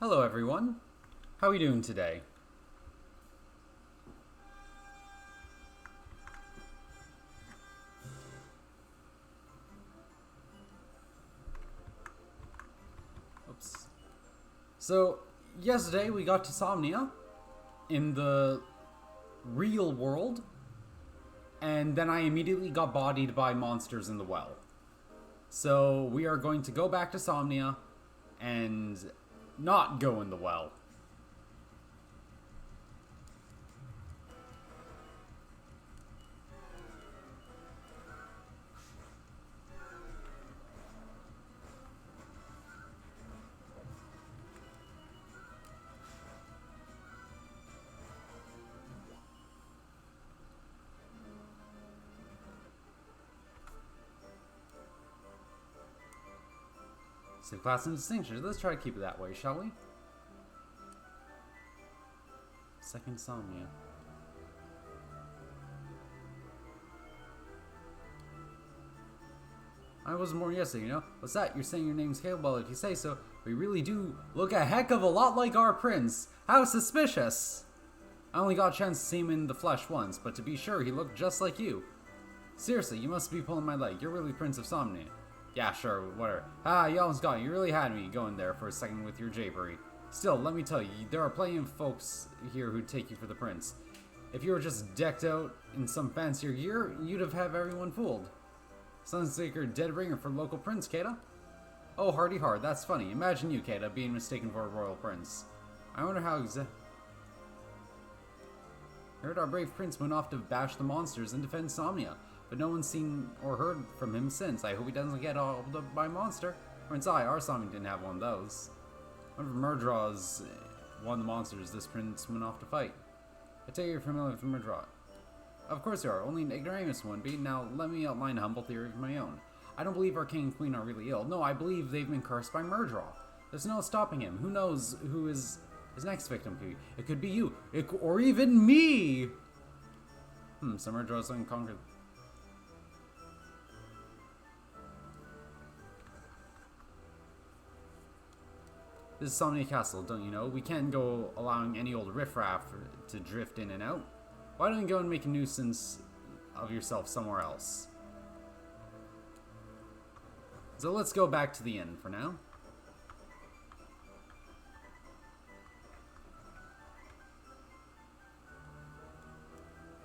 Hello everyone, how are we doing today? Oops. So, yesterday we got to Somnia in the real world, and then I immediately got bodied by monsters in the well. So, we are going to go back to Somnia and not go in the well. So, class and distinctions. Let's try to keep it that way, shall we? Second Somnia. I wasn't born yesterday, you know? What's that? You're saying your name's Caleb? Well, if you say so, we really do look a heck of a lot like our prince. How suspicious! I only got a chance to see him in the flesh once, but to be sure, he looked just like you. Seriously, you must be pulling my leg. You're really Prince of Somnia. Yeah, sure, whatever. You almost got it. You really had me going there for a second with your japery. Still, let me tell you, there are plenty of folks here who'd take you for the prince. If you were just decked out in some fancier gear, you'd have everyone fooled. Sounds like you're a dead ringer for local prince, Kata. Oh, hardy heart, that's funny. Imagine you, Kata, being mistaken for a royal prince. I wonder how I heard our brave prince went off to bash the monsters and defend Somnia, but no one's seen or heard from him since. I hope he doesn't get hauled up by a monster. Prince our Somnia didn't have one of those. One of Murdraw's one of the monsters this prince went off to fight. I tell you you're familiar with Murdraw. Of course you are, only an ignoramus wouldn't be. Now let me outline a humble theory of my own. I don't believe our king and queen are really ill. No, I believe they've been cursed by Murdraw. There's no stopping him. Who knows who his next victim could be? It could be you. Or even me! So Murdraw's unconquered. This is Somnia Castle, don't you know? We can't go allowing any old riffraff to drift in and out. Why don't you go and make a nuisance of yourself somewhere else? So let's go back to the inn for now.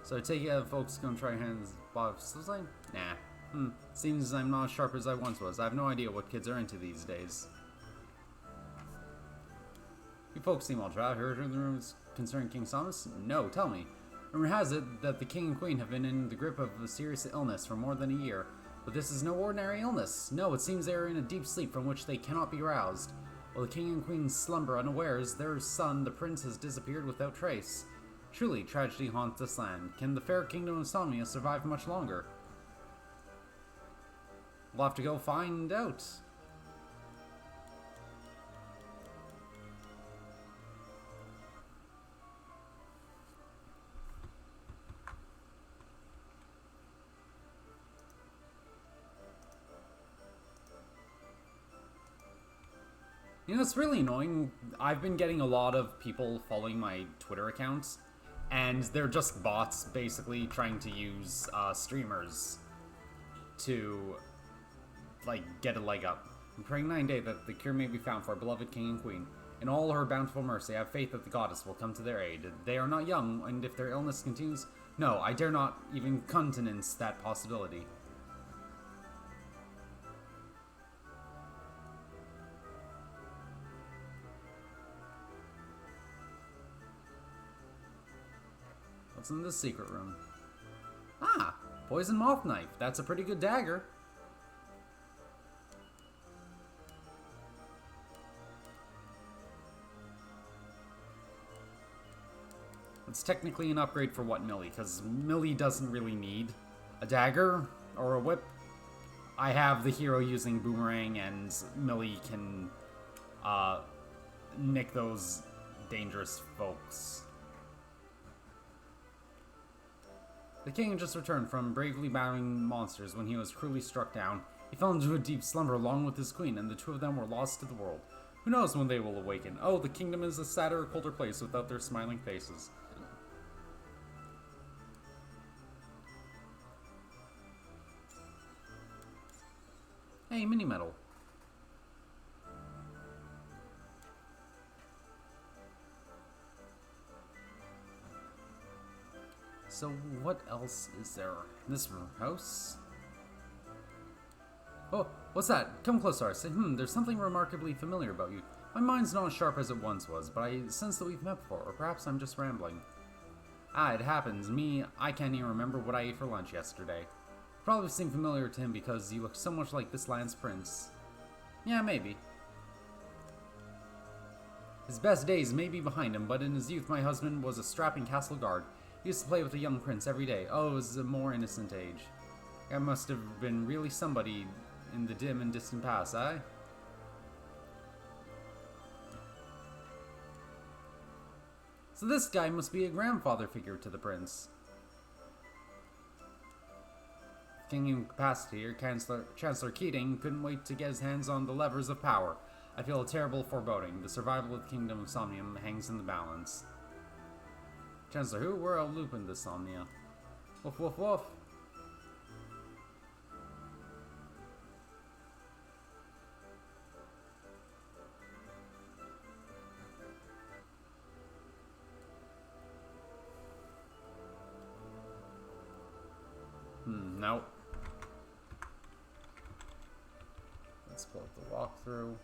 So I take it folks gonna try hands Bob Slime? Nah. Seems I'm not as sharp as I once was. I have no idea what kids are into these days. You folks seem all dry. Heard the rumors concerning King Samus? No, tell me. Rumor has it that the king and queen have been in the grip of a serious illness for more than a year. But this is no ordinary illness. No, it seems they are in a deep sleep from which they cannot be roused. While the king and queen slumber unawares, their son, the prince, has disappeared without trace. Truly, tragedy haunts this land. Can the fair kingdom of Somnia survive much longer? We'll have to go find out. You know, it's really annoying. I've been getting a lot of people following my Twitter accounts, and they're just bots basically trying to use streamers to, like, get a leg up. I'm praying night and day that the cure may be found for our beloved king and queen. In all her bountiful mercy, I have faith that the goddess will come to their aid. They are not young, and if their illness continues, no, I dare not even countenance that possibility. What's in the secret room? Ah, poison moth knife. That's a pretty good dagger. It's technically an upgrade for what Millie, because Millie doesn't really need a dagger or a whip. I have the hero using boomerang, and Millie can nick those dangerous folks. The king had just returned from bravely battling monsters when he was cruelly struck down. He fell into a deep slumber along with his queen, and the two of them were lost to the world. Who knows when they will awaken? Oh, the kingdom is a sadder, colder place without their smiling faces. Hey, mini medal. So what else is there in this house? Oh, what's that? Come closer. I say, there's something remarkably familiar about you. My mind's not as sharp as it once was, but I sense that we've met before, or perhaps I'm just rambling. Ah, it happens. I can't even remember what I ate for lunch yesterday. Probably seemed familiar to him because you look so much like this land's prince. Yeah, maybe. His best days may be behind him, but in his youth my husband was a strapping castle guard. He used to play with a young prince every day. Oh, it was a more innocent age. I must have been really somebody in the dim and distant past, eh? So this guy must be a grandfather figure to the prince. King incapacitated, Chancellor Keating couldn't wait to get his hands on the levers of power. I feel a terrible foreboding. The survival of the Kingdom of Somnium hangs in the balance. Chancellor who? We're all Lupin the Somnia. Woof woof woof. Nope. Let's pull up the walkthrough.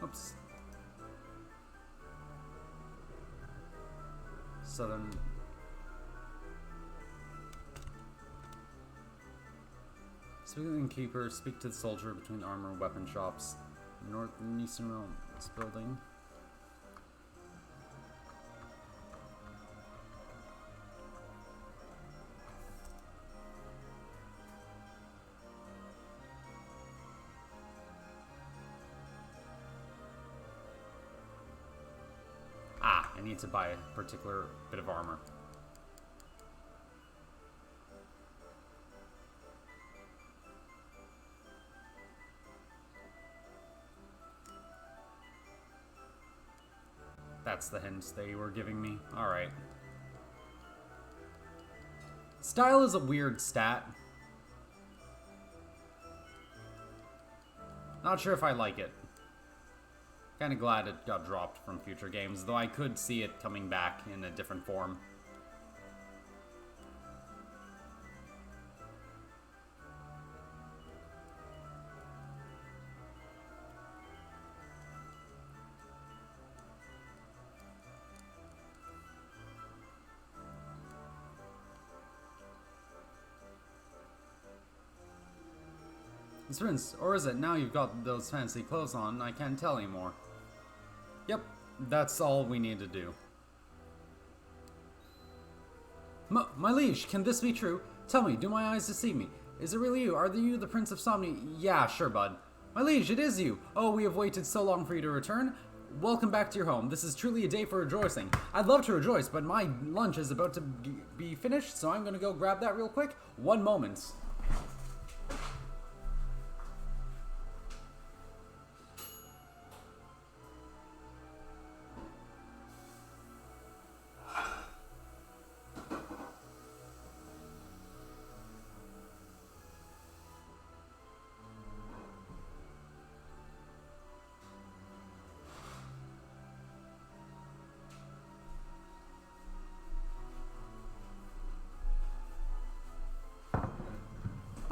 Oops. Southern. Speak to the innkeeper, speak to the soldier between armor and weapon shops. North and Eastern Realm. This building. I need to buy a particular bit of armor. That's the hints they were giving me. Alright. Style is a weird stat. Not sure if I like it. Kinda glad it got dropped from future games, though I could see it coming back in a different form. Prince, or is it now you've got those fancy clothes on, I can't tell anymore. Yep, that's all we need to do. My liege, can this be true? Tell me, do my eyes deceive me? Is it really you? Are you the Prince of Somnia? Yeah, sure, bud. My liege, it is you! Oh, we have waited so long for you to return. Welcome back to your home. This is truly a day for rejoicing. I'd love to rejoice, but my lunch is about to be finished, so I'm gonna go grab that real quick. 1 moment.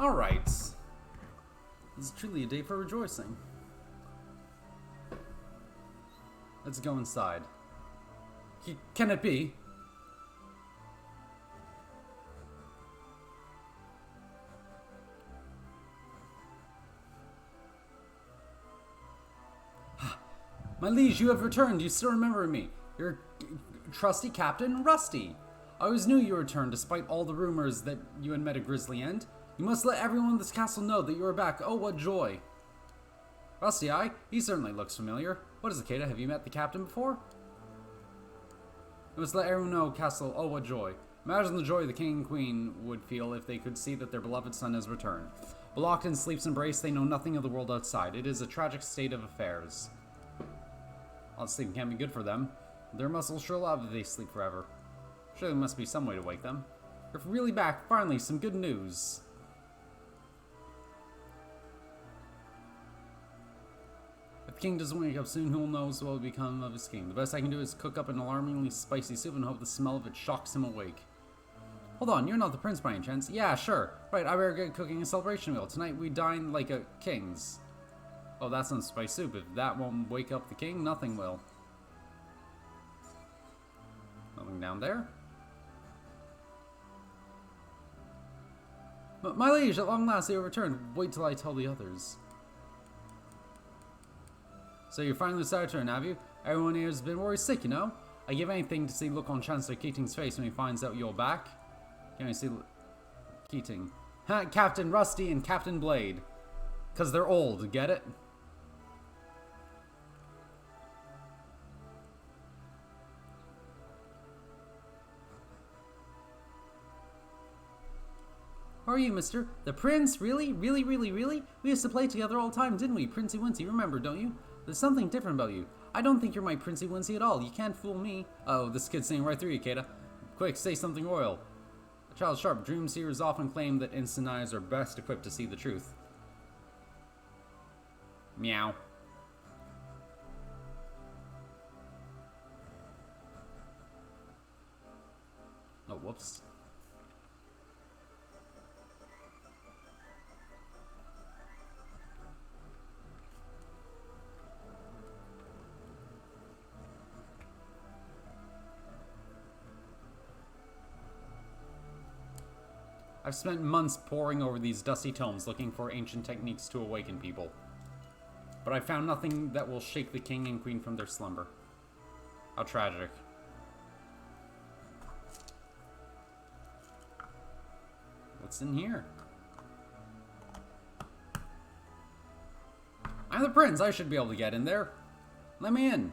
Alright. This is truly a day for rejoicing. Let's go inside. Can it be? My liege, you have returned. You still remember me. Your trusty Captain Rusty. I always knew you returned, despite all the rumors that you had met a grisly end. You must let everyone in this castle know that you are back. Oh, what joy. Rusty Eye? He certainly looks familiar. What is it, Kata? Have you met the captain before? You must let everyone know, Castle. Oh, what joy. Imagine the joy the king and queen would feel if they could see that their beloved son has returned. But locked in sleep's embrace, they know nothing of the world outside. It is a tragic state of affairs. All sleep can't be good for them. Their muscles sure love if they sleep forever. Surely there must be some way to wake them. You're really back. Finally, some good news. If the king doesn't wake up soon, who knows what will become of his king. The best I can do is cook up an alarmingly spicy soup and hope the smell of it shocks him awake. Hold on, you're not the prince by any chance? Yeah, sure. Right, I better get cooking a celebration meal. Tonight we dine like a kings. Oh, that's not spicy soup. If that won't wake up the king, nothing will. Nothing down there? But my liege, at long last they have returned. Wait till I tell the others. So you're finally decided to return, have you? Everyone here has been worried sick, you know? I give anything to see the look on Chancellor Keating's face when he finds out you're back. Can you see Keating? Captain Rusty and Captain Blade. Because they're old, get it? How are you, mister? The prince? Really? Really, really, really? We used to play together all the time, didn't we? Princey Wincy, remember, don't you? There's something different about you. I don't think you're my Princey Wincy at all. You can't fool me. Oh, this kid's seeing right through you, Kata. Quick, say something royal. A child sharp. Dream seers often claim that instant eyes are best equipped to see the truth. Meow. Oh, whoops. I've spent months poring over these dusty tomes looking for ancient techniques to awaken people. But I found nothing that will shake the king and queen from their slumber. How tragic. What's in here? I'm the prince. I should be able to get in there. Let me in.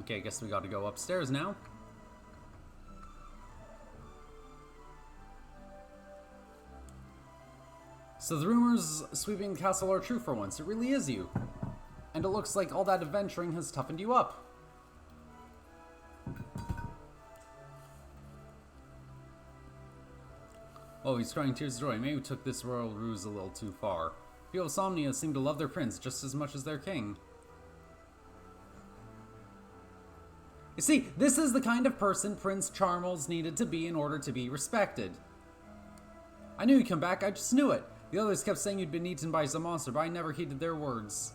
Okay, I guess we gotta go upstairs now. So the rumors sweeping the castle are true for once. It really is you. And it looks like all that adventuring has toughened you up. Oh, he's crying tears of joy. Maybe we took this royal ruse a little too far. People of Somnia seem to love their prince just as much as their king. You see, this is the kind of person Prince Charmles needed to be in order to be respected. I knew you'd come back, I just knew it. The others kept saying you'd been eaten by some monster, but I never heeded their words.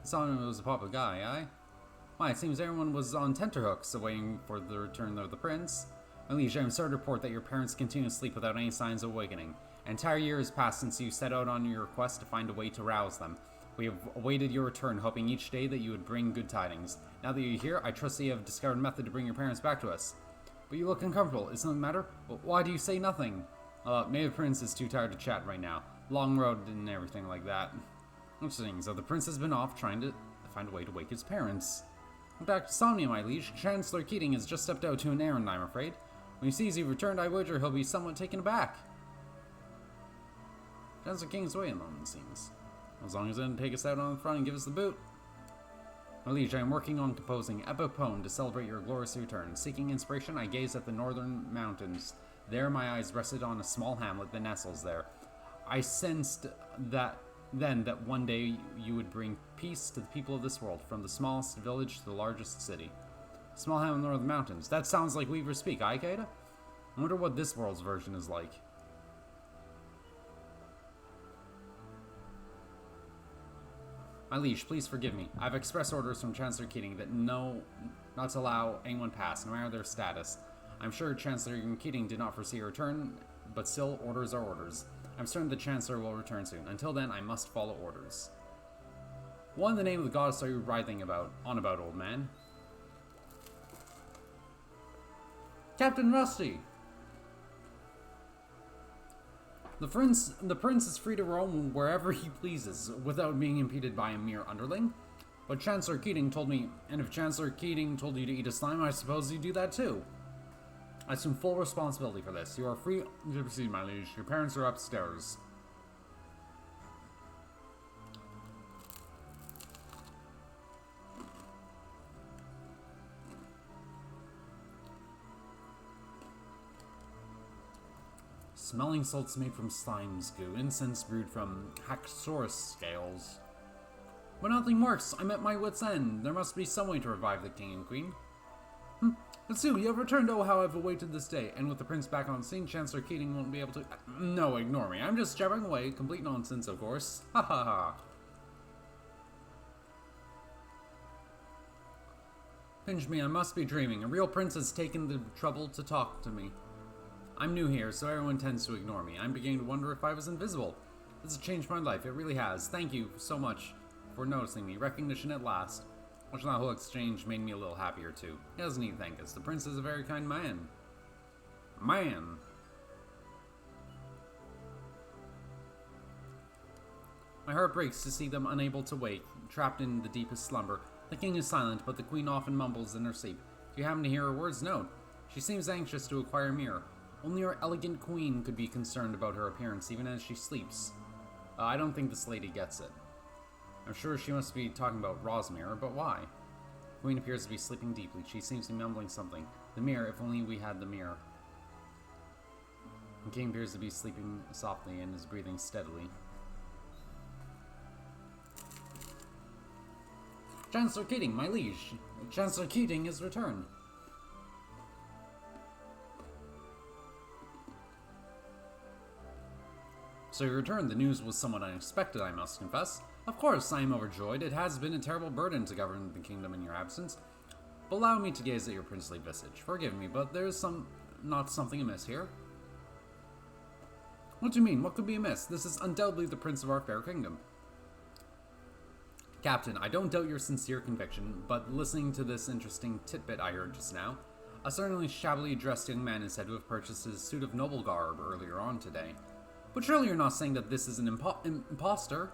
Solomon was a popular guy, aye? Why, it seems everyone was on tenterhooks, awaiting for the return of the prince. My liege, I am sorry to report that your parents continue to sleep without any signs of awakening. An entire year has passed since you set out on your quest to find a way to rouse them. We have awaited your return, hoping each day that you would bring good tidings. Now that you're here, I trust that you have discovered a method to bring your parents back to us. But you look uncomfortable. Is something the matter? Well, why do you say nothing? Maybe the prince is too tired to chat right now. Long road and everything like that. Interesting. So the prince has been off trying to find a way to wake his parents. Back to Somnia, my liege. Chancellor Keating has just stepped out to an errand, I'm afraid. When he sees you returned, I wager he'll be somewhat taken aback. Chancellor King's away at the moment, it seems. As long as he doesn't take us out on the front and give us the boot. My liege, I am working on composing epic poem to celebrate your glorious return. Seeking inspiration, I gazed at the northern mountains. There my eyes rested on a small hamlet that nestles there. I sensed that one day you would bring peace to the people of this world, from the smallest village to the largest city. Small hamlet in the northern mountains. That sounds like Weaver speak, aye, Kata? I wonder what this world's version is like. My liege, please forgive me. I've express orders from Chancellor Keating that no not to allow anyone past, no matter their status. I'm sure Chancellor Keating did not foresee a return, but still, orders are orders. I'm certain the Chancellor will return soon. Until then, I must follow orders. What in the name of the goddess are you writhing on about, old man? Captain Rusty! The prince is free to roam wherever he pleases, without being impeded by a mere underling. But Chancellor Keating told me, and if Chancellor Keating told you to eat a slime, I suppose you do that too. I assume full responsibility for this. You are free to proceed, my liege. Your parents are upstairs. Smelling salts made from slime's goo, incense brewed from Haxorus scales. But nothing works. I'm at my wit's end. There must be some way to revive the king and queen. But Sue, you have returned. Oh, how I've awaited this day. And with the prince back on scene, Chancellor Keating won't be able to... No, ignore me. I'm just jabbering away. Complete nonsense, of course. Ha ha ha. Pinch me, I must be dreaming. A real prince has taken the trouble to talk to me. I'm new here, so everyone tends to ignore me. I'm beginning to wonder if I was invisible. This has changed my life. It really has. Thank you so much for noticing me. Recognition at last. Watching that whole exchange made me a little happier, too. He doesn't need to thank us. The prince is a very kind man. Man. My heart breaks to see them unable to wake, trapped in the deepest slumber. The king is silent, but the queen often mumbles in her sleep. Do you happen to hear her words? No. She seems anxious to acquire a mirror. Only our elegant queen could be concerned about her appearance, even as she sleeps. I don't think this lady gets it. I'm sure she must be talking about Rosmere, but why? The queen appears to be sleeping deeply. She seems to be mumbling something. The mirror, if only we had the mirror. The king appears to be sleeping softly and is breathing steadily. Chancellor Keating, my liege! Chancellor Keating has returned. So you returned. The news was somewhat unexpected, I must confess. Of course, I am overjoyed. It has been a terrible burden to govern the kingdom in your absence. But allow me to gaze at your princely visage. Forgive me, but there is not something amiss here. What do you mean? What could be amiss? This is undoubtedly the prince of our fair kingdom. Captain, I don't doubt your sincere conviction, but listening to this interesting tidbit I heard just now, a certainly shabbily dressed young man is said to have purchased his suit of noble garb earlier on today. But surely you're not saying that this is an impostor?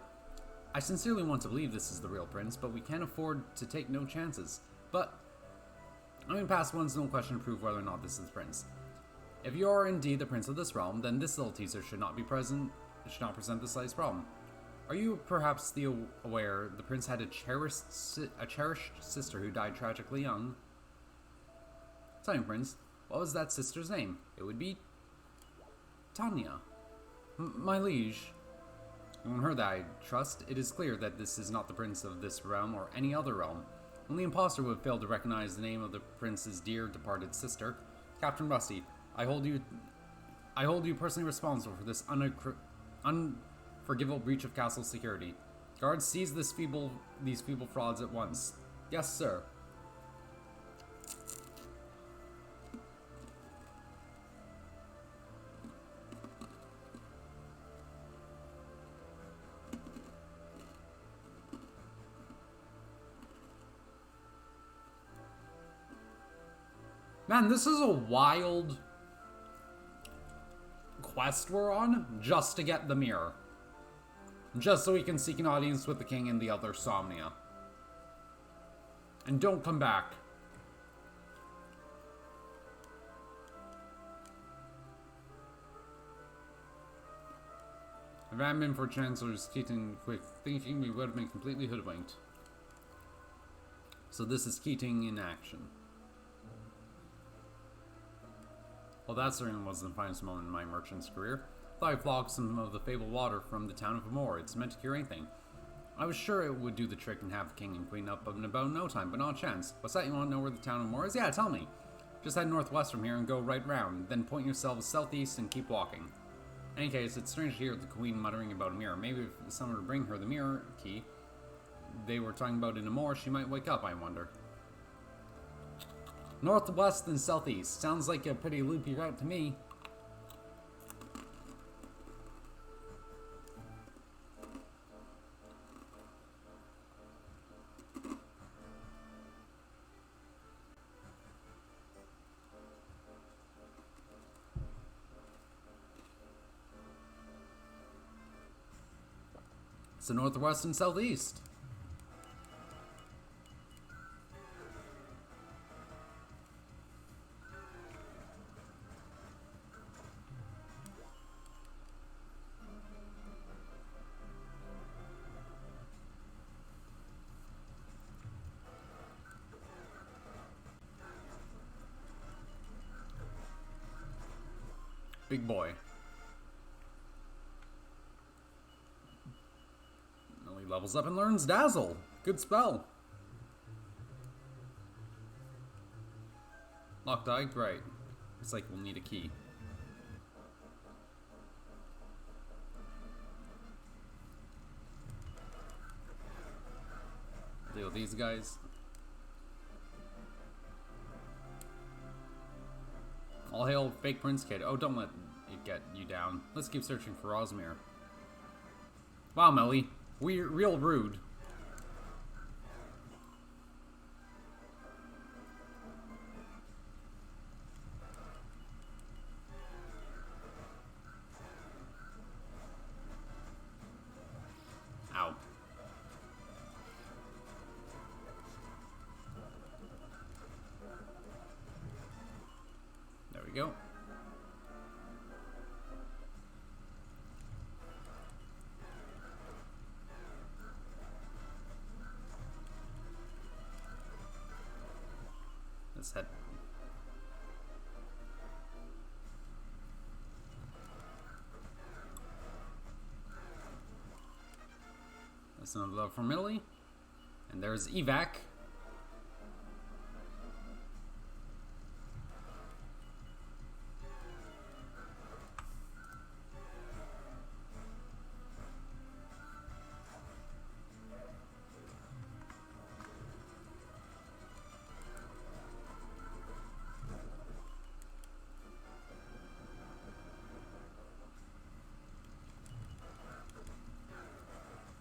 I sincerely want to believe this is the real prince, but we can't afford to take no chances. But I mean, past one's no question to prove whether or not this is the prince. If you are indeed the prince of this realm, then this little teaser should not present the slightest problem. Are you perhaps aware the prince had a cherished sister who died tragically young? Tell me, prince, what was that sister's name? It would be Tanya. My liege. When heard that, I trust, it is clear that this is not the prince of this realm or any other realm. Only an impostor would have failed to recognize the name of the prince's dear departed sister. Captain Rusty, I hold you personally responsible for this unforgivable breach of castle security. Guards, seize these feeble frauds at once. Yes, sir. Man, this is a wild quest we're on just to get the mirror. Just so we can seek an audience with the king and the other Somnia. And don't come back. If I hadn't been for Chancellor's Keating quick thinking, we would have been completely hoodwinked. So this is Keating in action. Well, that certainly wasn't the finest moment in my merchant's career. I thought I flogged some of the fabled water from the town of Amor. It's meant to cure anything. I was sure it would do the trick and have the king and queen up in about no time, but not a chance. What's that? You want to know where the town of Amor is? Yeah, tell me. Just head northwest from here and go right round, then point yourselves southeast and keep walking. In any case, it's strange to hear the queen muttering about a mirror. Maybe if someone were to bring her the mirror key they were talking about in Amor, she might wake up, I wonder. Northwest and southeast. Sounds like a pretty loopy route to me. So northwest and southeast. Big boy. He levels up and learns Dazzle. Good spell. Locked eye? Great. Looks like we'll need a key. Deal with these guys. All hail fake Prince Kid. Oh, don't let it get you down. Let's keep searching for Rosmere. Wow, Melly. We're real rude. Ow. There we go. Let's head. That's another love from Italy. And there's Evac.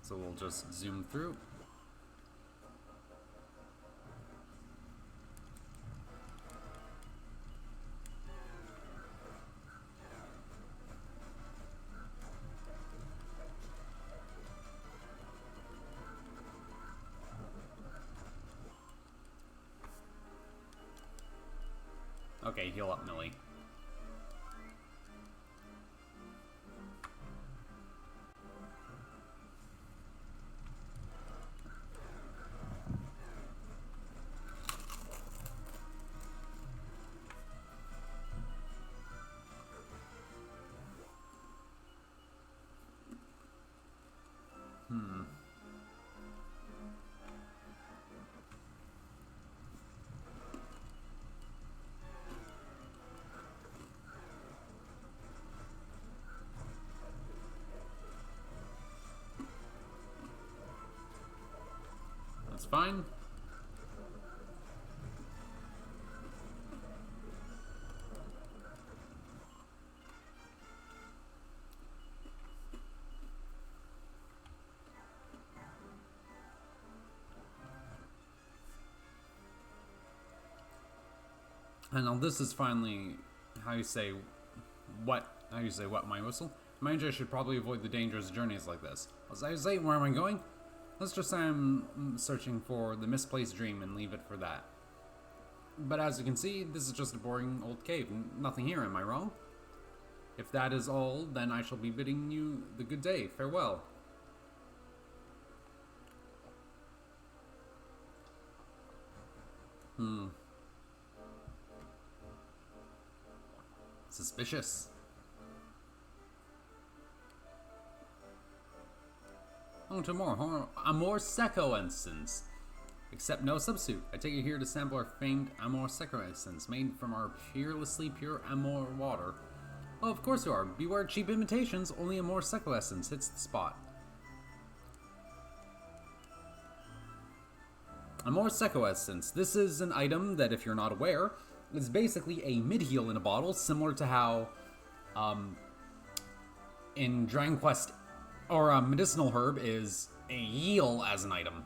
So we'll just zoom through. Okay, heal up, Millie. That's fine. And now this is finally how you say what my whistle. Mind you, I should probably avoid the dangerous journeys like this. As I say, where am I going? Let's just say I'm searching for the misplaced dream and leave it for that. But as you can see, this is just a boring old cave. Nothing here, am I wrong? If that is all, then I shall be bidding you the good day. Farewell. Suspicious. On to more Amor Secco instance. Except no substitute. I take you here to sample our famed Amor Secco instance, made from our fearlessly pure Amor water. Oh, of course you are. Beware cheap imitations. Only Amor Secco essence hits the spot. Amor Seco Essence. This is an item that, if you're not aware, is basically a mid-heal in a bottle, similar to how in Dragon Quest, or Medicinal Herb is a heal as an item.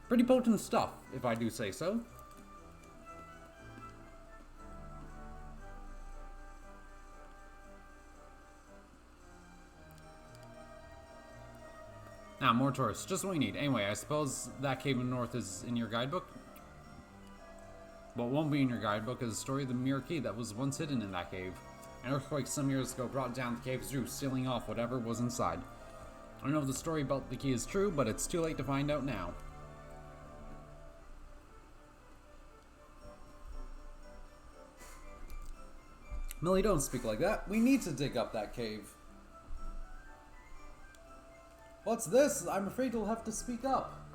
Pretty potent stuff, if I do say so. Now, more tourists. Just what we need. Anyway, I suppose that cave in the north is in your guidebook? What won't be in your guidebook is the story of the Mirror Key that was once hidden in that cave. An earthquake some years ago brought down the cave's roof, sealing off whatever was inside. I don't know if the story about the key is true, but it's too late to find out now. Millie, don't speak like that. We need to dig up that cave. What's this? I'm afraid you'll have to speak up.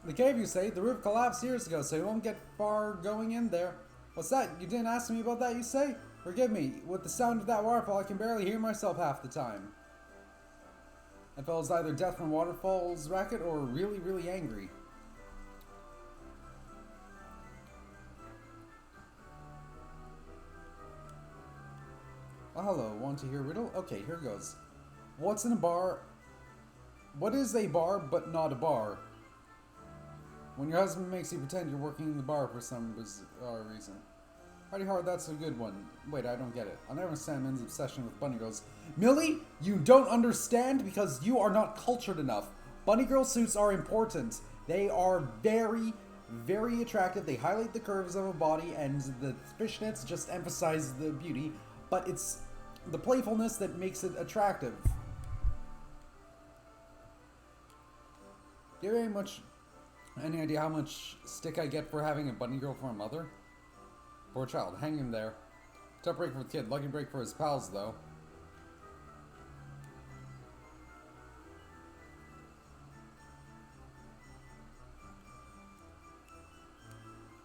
The cave, you say? The roof collapsed years ago, so you won't get far going in there. What's that? You didn't ask me about that, you say? Forgive me. With the sound of that waterfall, I can barely hear myself half the time. That fellow's either deaf from Waterfall's racket or really, really angry. Oh, hello. Want to hear a riddle? Okay, here goes. What's in a bar? What is a bar but not a bar? When your husband makes you pretend you're working in the bar for some bizarre reason. Pretty hard, that's a good one. Wait, I don't get it. I'll never understand men's obsession with bunny girls. Millie, you don't understand because you are not cultured enough. Bunny girl suits are important. They are very, very attractive. They highlight the curves of a body, and the fishnets just emphasize the beauty. But it's the playfulness that makes it attractive. Do you have any idea how much stick I get for having a bunny girl for a mother? Poor child, hang in there. Tough break for the kid, lucky break for his pals though.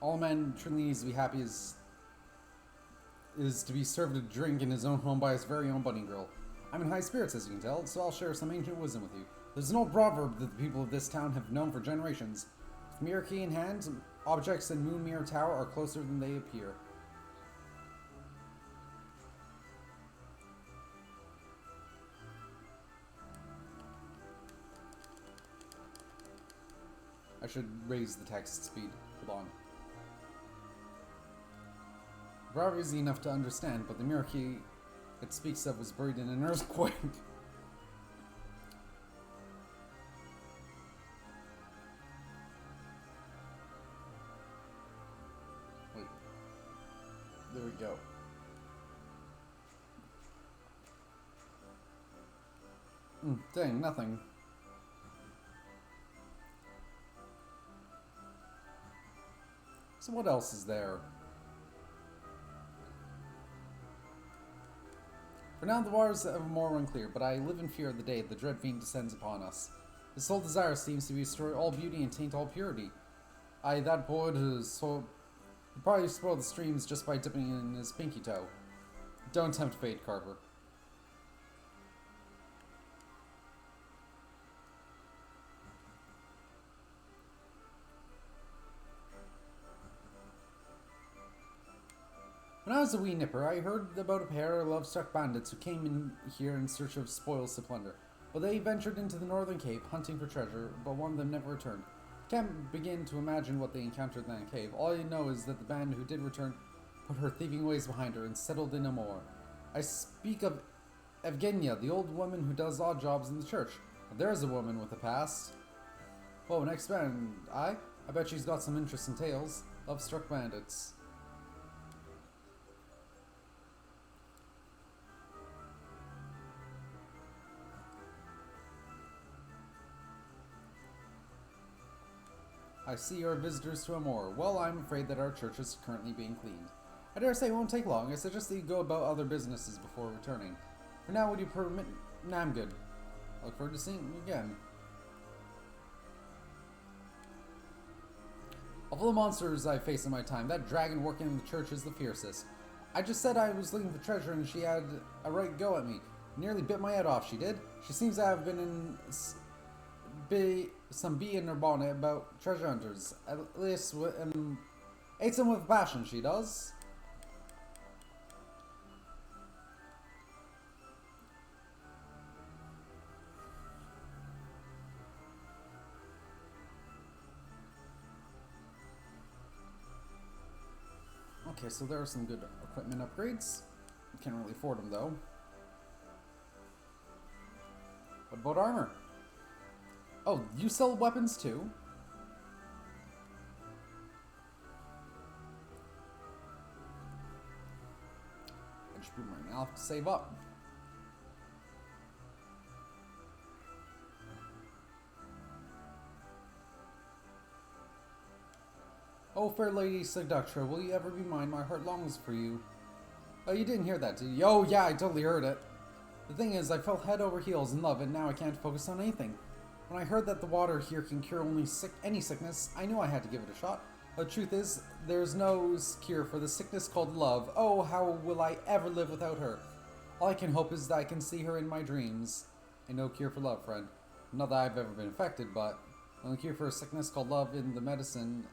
All a man truly needs to be happy is to be served a drink in his own home by his very own bunny girl. I'm in high spirits, as you can tell, so I'll share some ancient wisdom with you. There's an old proverb that the people of this town have known for generations. With Mirror Key in hand, objects in Moon Mirror Tower are closer than they appear. I should raise the text speed. Hold on. The proverb is easy enough to understand, but the Mirror Key it speaks of was buried in an earthquake. Wait. There we go. Dang, nothing. So what else is there? For now, the waters of Amor run clear, but I live in fear of the day the dread fiend descends upon us. His sole desire seems to be to destroy all beauty and taint all purity. That boy he'll probably spoil the streams just by dipping in his pinky toe. Don't tempt fate, Carver. When I was a wee nipper, I heard about a pair of love-struck bandits who came in here in search of spoils to plunder. But they ventured into the northern cape, hunting for treasure, but one of them never returned. Can't begin to imagine what they encountered in that cave. All I know is that the band who did return put her thieving ways behind her and settled in Amor. I speak of Evgenia, the old woman who does odd jobs in the church. There's a woman with a past. Whoa, next band. I bet she's got some interesting tales. Love-struck bandits. I see you are visitors to Amor. Well, I'm afraid that our church is currently being cleaned. I dare say it won't take long. I suggest that you go about other businesses before returning. For now, would you permit... Nah, I'm good. I look forward to seeing you again. Of all the monsters I've faced in my time, that dragon working in the church is the fiercest. I just said I was looking for treasure and she had a right go at me. Nearly bit my head off, she did. She seems to have been in some bee in her bonnet about treasure hunters. At least, hates them with passion, she does. Okay, so there are some good equipment upgrades. Can't really afford them though. What about armor? Oh, you sell weapons too? I just boot right now. I'll have to save up. Oh, fair lady Seductra, will you ever be mine? My heart longs for you. Oh, you didn't hear that, did you? Oh, yeah, I totally heard it. The thing is, I fell head over heels in love, and now I can't focus on anything. When I heard that the water here can cure any sickness, I knew I had to give it a shot. The truth is, there's no cure for the sickness called love. Oh, how will I ever live without her? All I can hope is that I can see her in my dreams. And no cure for love, friend. Not that I've ever been affected, but the only cure for a sickness called love is the medicine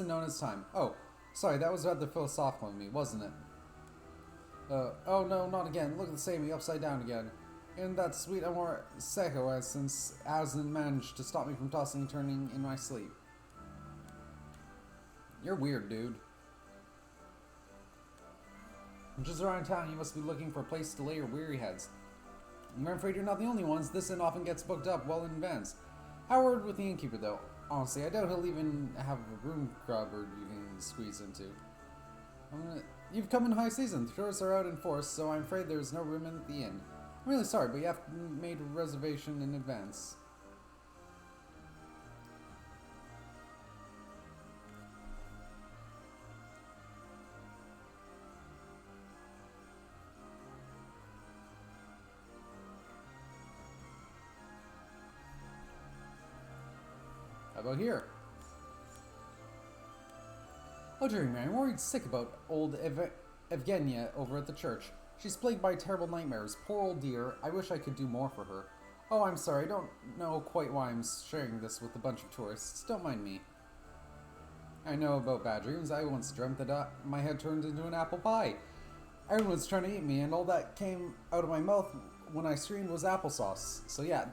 known as time. Oh, sorry, that was rather philosophical of me, wasn't it? Oh no, not again. Look at the same, upside down again. And that sweet Amor Seco hasn't managed to stop me from tossing and turning in my sleep. You're weird, dude. Just around town, you must be looking for a place to lay your weary heads. I'm afraid you're not the only ones. This inn often gets booked up well in advance. Howard with the innkeeper, though. Honestly, I doubt he'll even have a room cupboard you can squeeze into. You've come in high season. The tourists are out in force, so I'm afraid there's no room at the inn. I'm really sorry, but you have made a reservation in advance. How about here? Oh, dearie me, I'm worried sick about old Evgenia over at the church. She's plagued by terrible nightmares. Poor old dear. I wish I could do more for her. Oh, I'm sorry. I don't know quite why I'm sharing this with a bunch of tourists. Don't mind me. I know about bad dreams. I once dreamt that my head turned into an apple pie. Everyone was trying to eat me, and all that came out of my mouth when I screamed was applesauce. So yeah,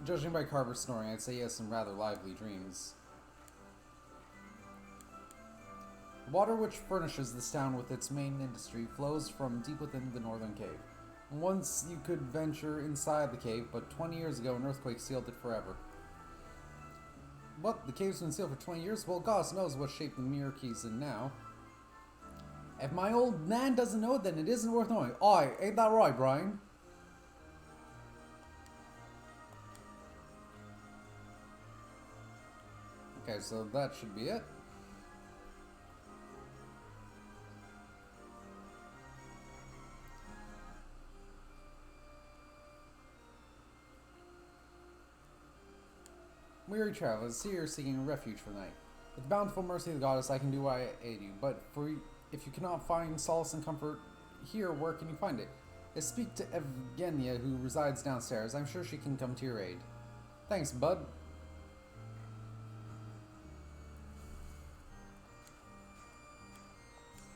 judging by Carver's snoring, I'd say he has some rather lively dreams. The water which furnishes this town with its main industry flows from deep within the northern cave. Once you could venture inside the cave, but 20 years ago an earthquake sealed it forever. What? The cave's been sealed for 20 years? Well, gosh knows what shape the mirror key's in now. If my old nan doesn't know it, then it isn't worth knowing. Aye, ain't that right, Brian? Okay, so that should be it. Weary travelers, here seeking refuge for the night. With the bountiful mercy of the goddess, I can do what I aid you. But if you cannot find solace and comfort here, where can you find it? Speak to Evgenia, who resides downstairs. I'm sure she can come to your aid. Thanks, bud.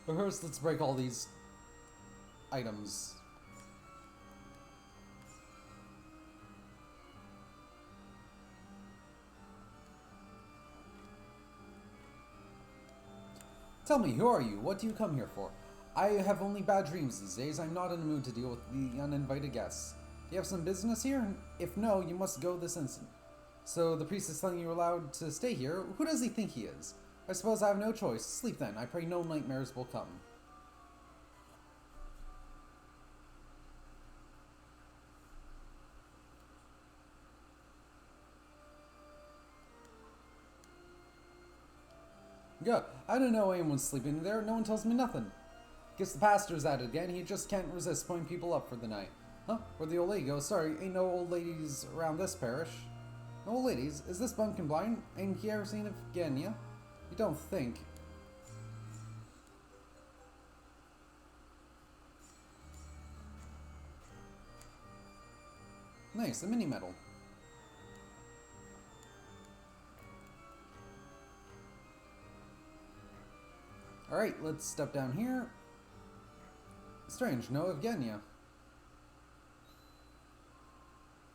But first, let's break all these items. Tell me, who are you? What do you come here for? I have only bad dreams these days. I'm not in the mood to deal with the uninvited guests. Do you have some business here? If no, you must go this instant. So the priest is telling you you're allowed to stay here? Who does he think he is? I suppose I have no choice. Sleep then. I pray no nightmares will come. Yeah, I don't know anyone's sleeping there. No one tells me nothing. Guess the pastor's at it again. He just can't resist putting people up for the night. Huh? Where'd the old lady go? Sorry, ain't no old ladies around this parish. No old ladies? Is this bumpkin blind? Ain't he ever seen Evgenia? You don't think. Nice, a mini medal. Alright, let's step down here. Strange, no Evgenia.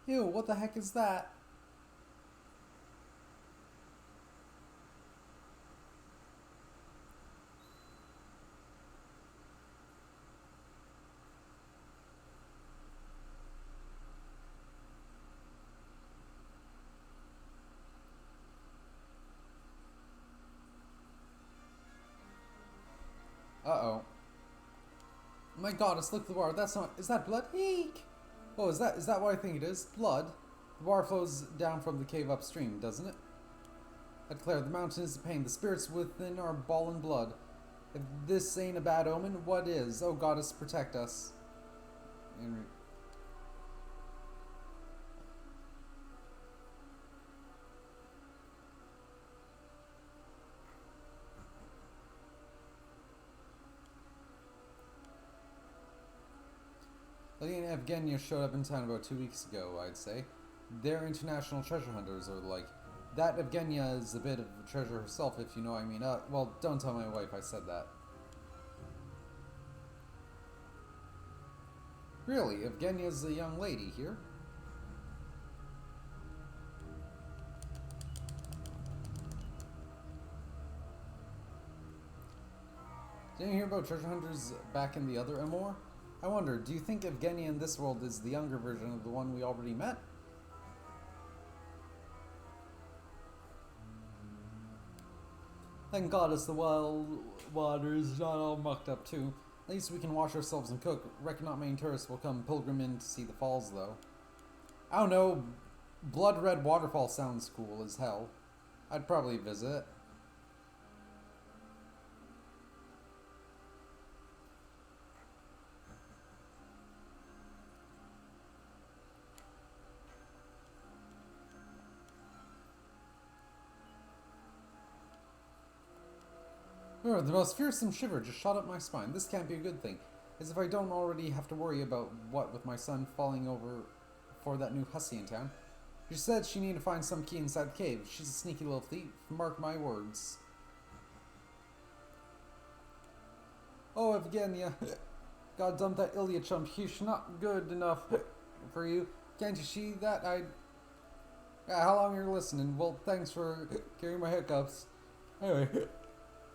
Ew, what the heck is that? Uh-oh. My goddess, look at the bar. That's not... Is that blood? Eek! Oh, is that what I think it is? Blood? The bar flows down from the cave upstream, doesn't it? I declare the mountain is the pain. The spirits within are bawling blood. If this ain't a bad omen, what is? Oh, goddess, protect us. Lady and Evgenia showed up in town about 2 weeks ago, I'd say. They're international treasure hunters, or like. That Evgenia is a bit of a treasure herself, if you know what I mean. Well, don't tell my wife I said that. Really, Evgenia's a young lady here? Didn't you hear about treasure hunters back in the other Amor? I wonder, do you think Evgenia in this world is the younger version of the one we already met? Thank goddess the wild water is not all mucked up too. At least we can wash ourselves and cook. Reckon not many tourists will come pilgrim in to see the falls though. I don't know, Blood Red Waterfall sounds cool as hell. I'd probably visit. Oh, the most fearsome shiver just shot up my spine. This can't be a good thing. As if I don't already have to worry about what with my son falling over for that new hussy in town. She said she needed to find some key inside the cave. She's a sneaky little thief. Mark my words. Oh, Evgenia. God dump that Ilya chump. He's not good enough for you. Can't you see that? Yeah, how long you're listening? Well, thanks for carrying my hiccups. Anyway.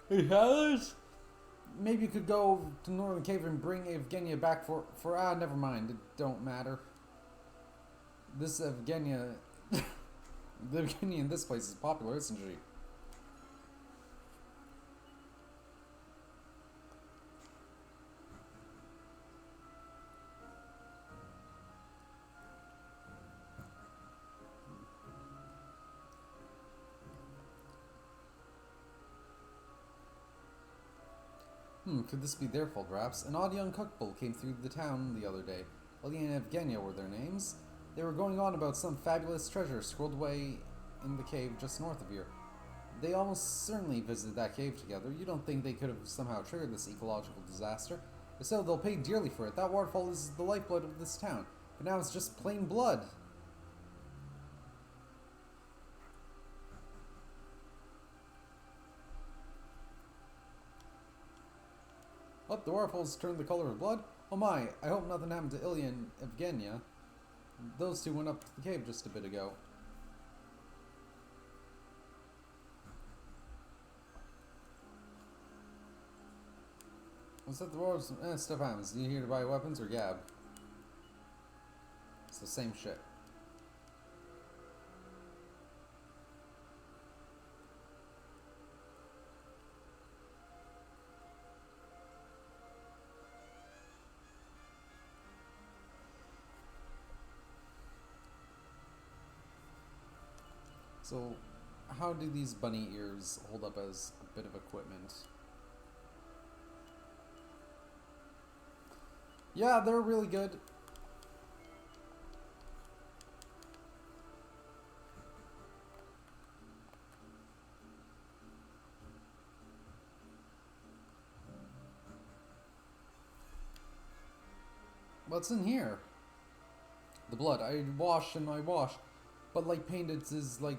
Hey, Alice? Maybe you could go to Northern Cave and bring Evgenia back for never mind. It don't matter. This Evgenia... the Evgenia in this place is popular, isn't she? Could this be their fault, perhaps? An odd young couple came through the town the other day. Ellie and Evgenia were their names. They were going on about some fabulous treasure squirreled away in the cave just north of here. They almost certainly visited that cave together. You don't think they could have somehow triggered this ecological disaster? If so, they'll pay dearly for it. That waterfall is the lifeblood of this town. But now it's just plain blood. Oh, the waterfalls turned the color of blood? Oh my, I hope nothing happened to Ilya and Evgenia. Those two went up to the cave just a bit ago. What's that the wars? Stuff happens. You here to buy weapons or Gab? It's the same shit. So, how do these bunny ears hold up as a bit of equipment? Yeah, they're really good. What's in here? The blood, I wash and I wash. But like painted is like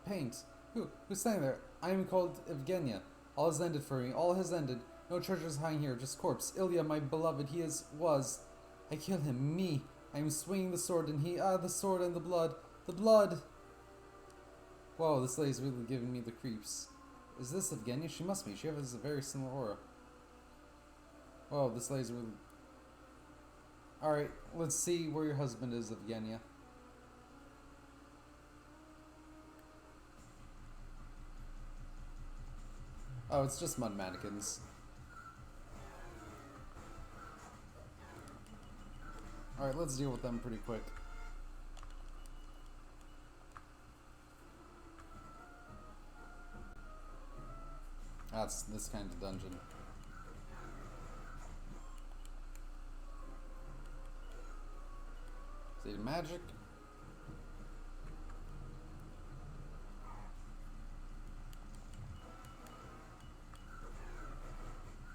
paint. Who's standing there? I am called Evgenia. All has ended for me. All has ended. No treasures hanging here, just corpse. Ilya, my beloved, was. I kill him, me. I am swinging the sword and the sword and the blood. The blood! Whoa, this lady's really giving me the creeps. Is this Evgenia? She must be. She has a very similar aura. Whoa, this lady's really... Alright, let's see where your husband is, Evgenia. Oh, it's just mud mannequins. Alright, let's deal with them pretty quick. That's this kind of dungeon. Is it magic?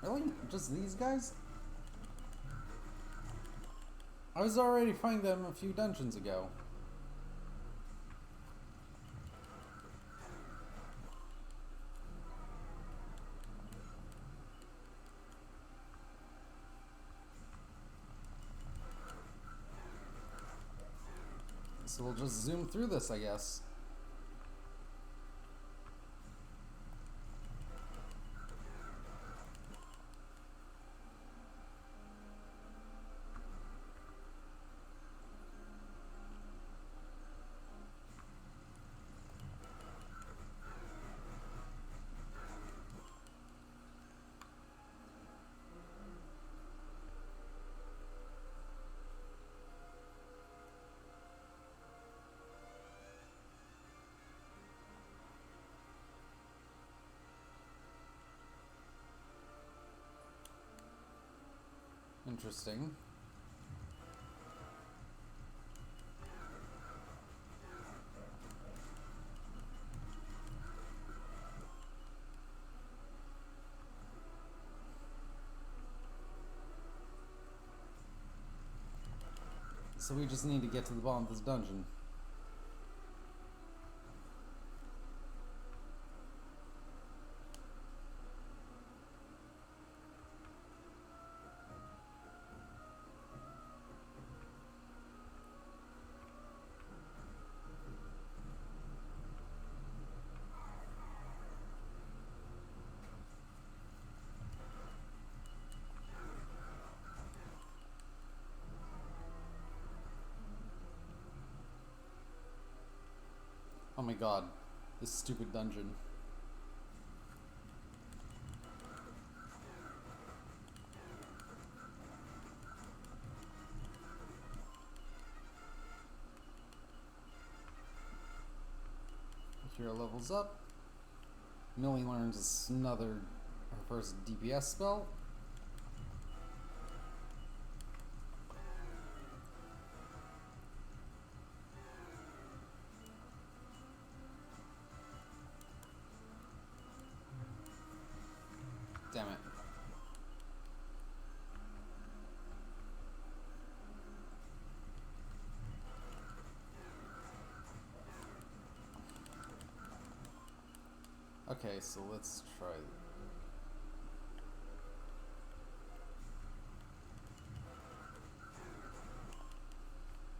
Really? Just these guys? I was already fighting them a few dungeons ago. So we'll just zoom through this, I guess. Interesting. So we just need to get to the bottom of this dungeon. Oh my god, this stupid dungeon. Hero levels up. Millie learns her first DPS spell. Damn it. Okay, so let's try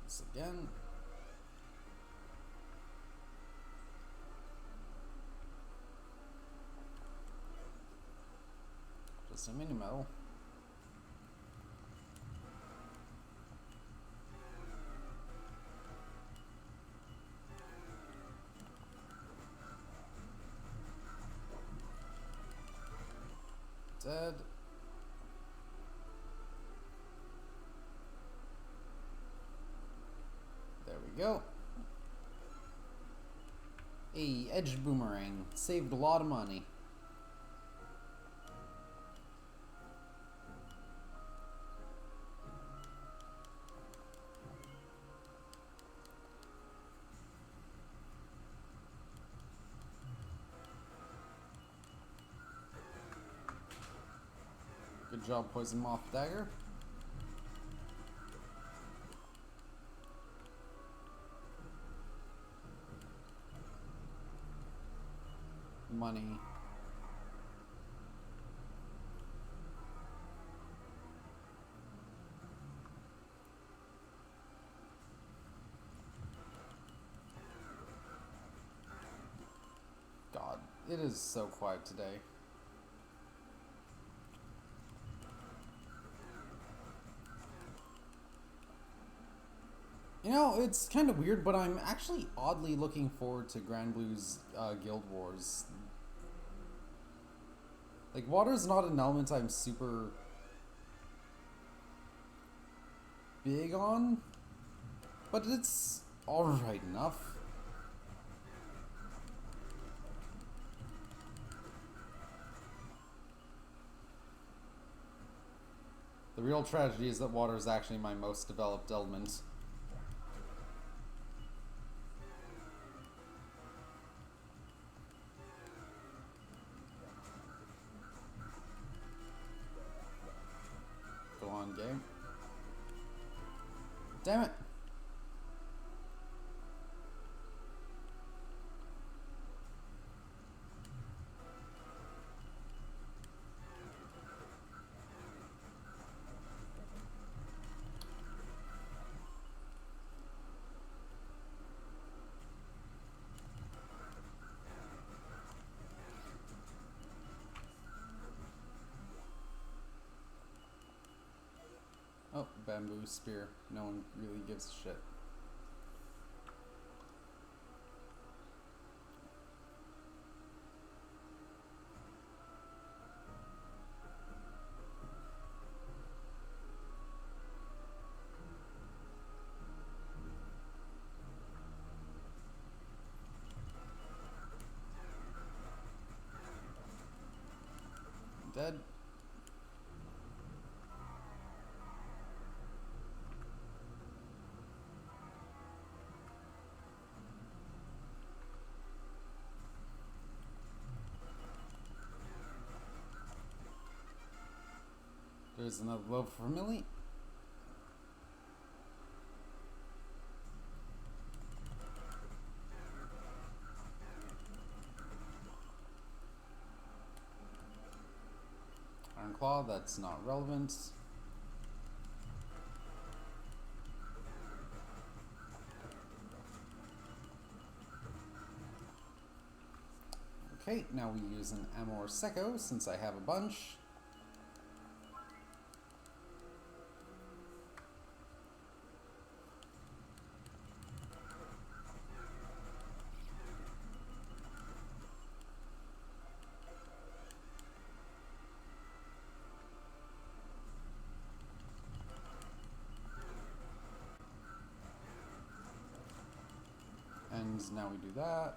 this again. Just a mini medal. Dead. There we go. A edge boomerang. Saved a lot of money. Good job, Poison Moth Dagger. money. God, it is so quiet today. You know, it's kind of weird, but I'm actually oddly looking forward to Grand Blue's Guild Wars. Like, water's not an element I'm super big on, but it's alright enough. The real tragedy is that water is actually my most developed element. Go on, game. Damn it! Oh, bamboo spear. No one really gives a shit. Dead. There's another loaf for Millie. Iron Claw, that's not relevant. Okay, now we use an Amor Secco since I have a bunch. And now we do that.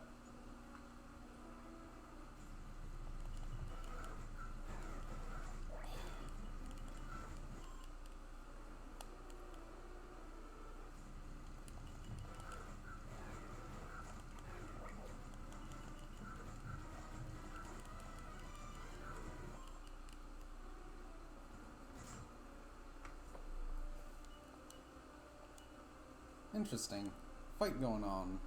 Interesting. Fight going on.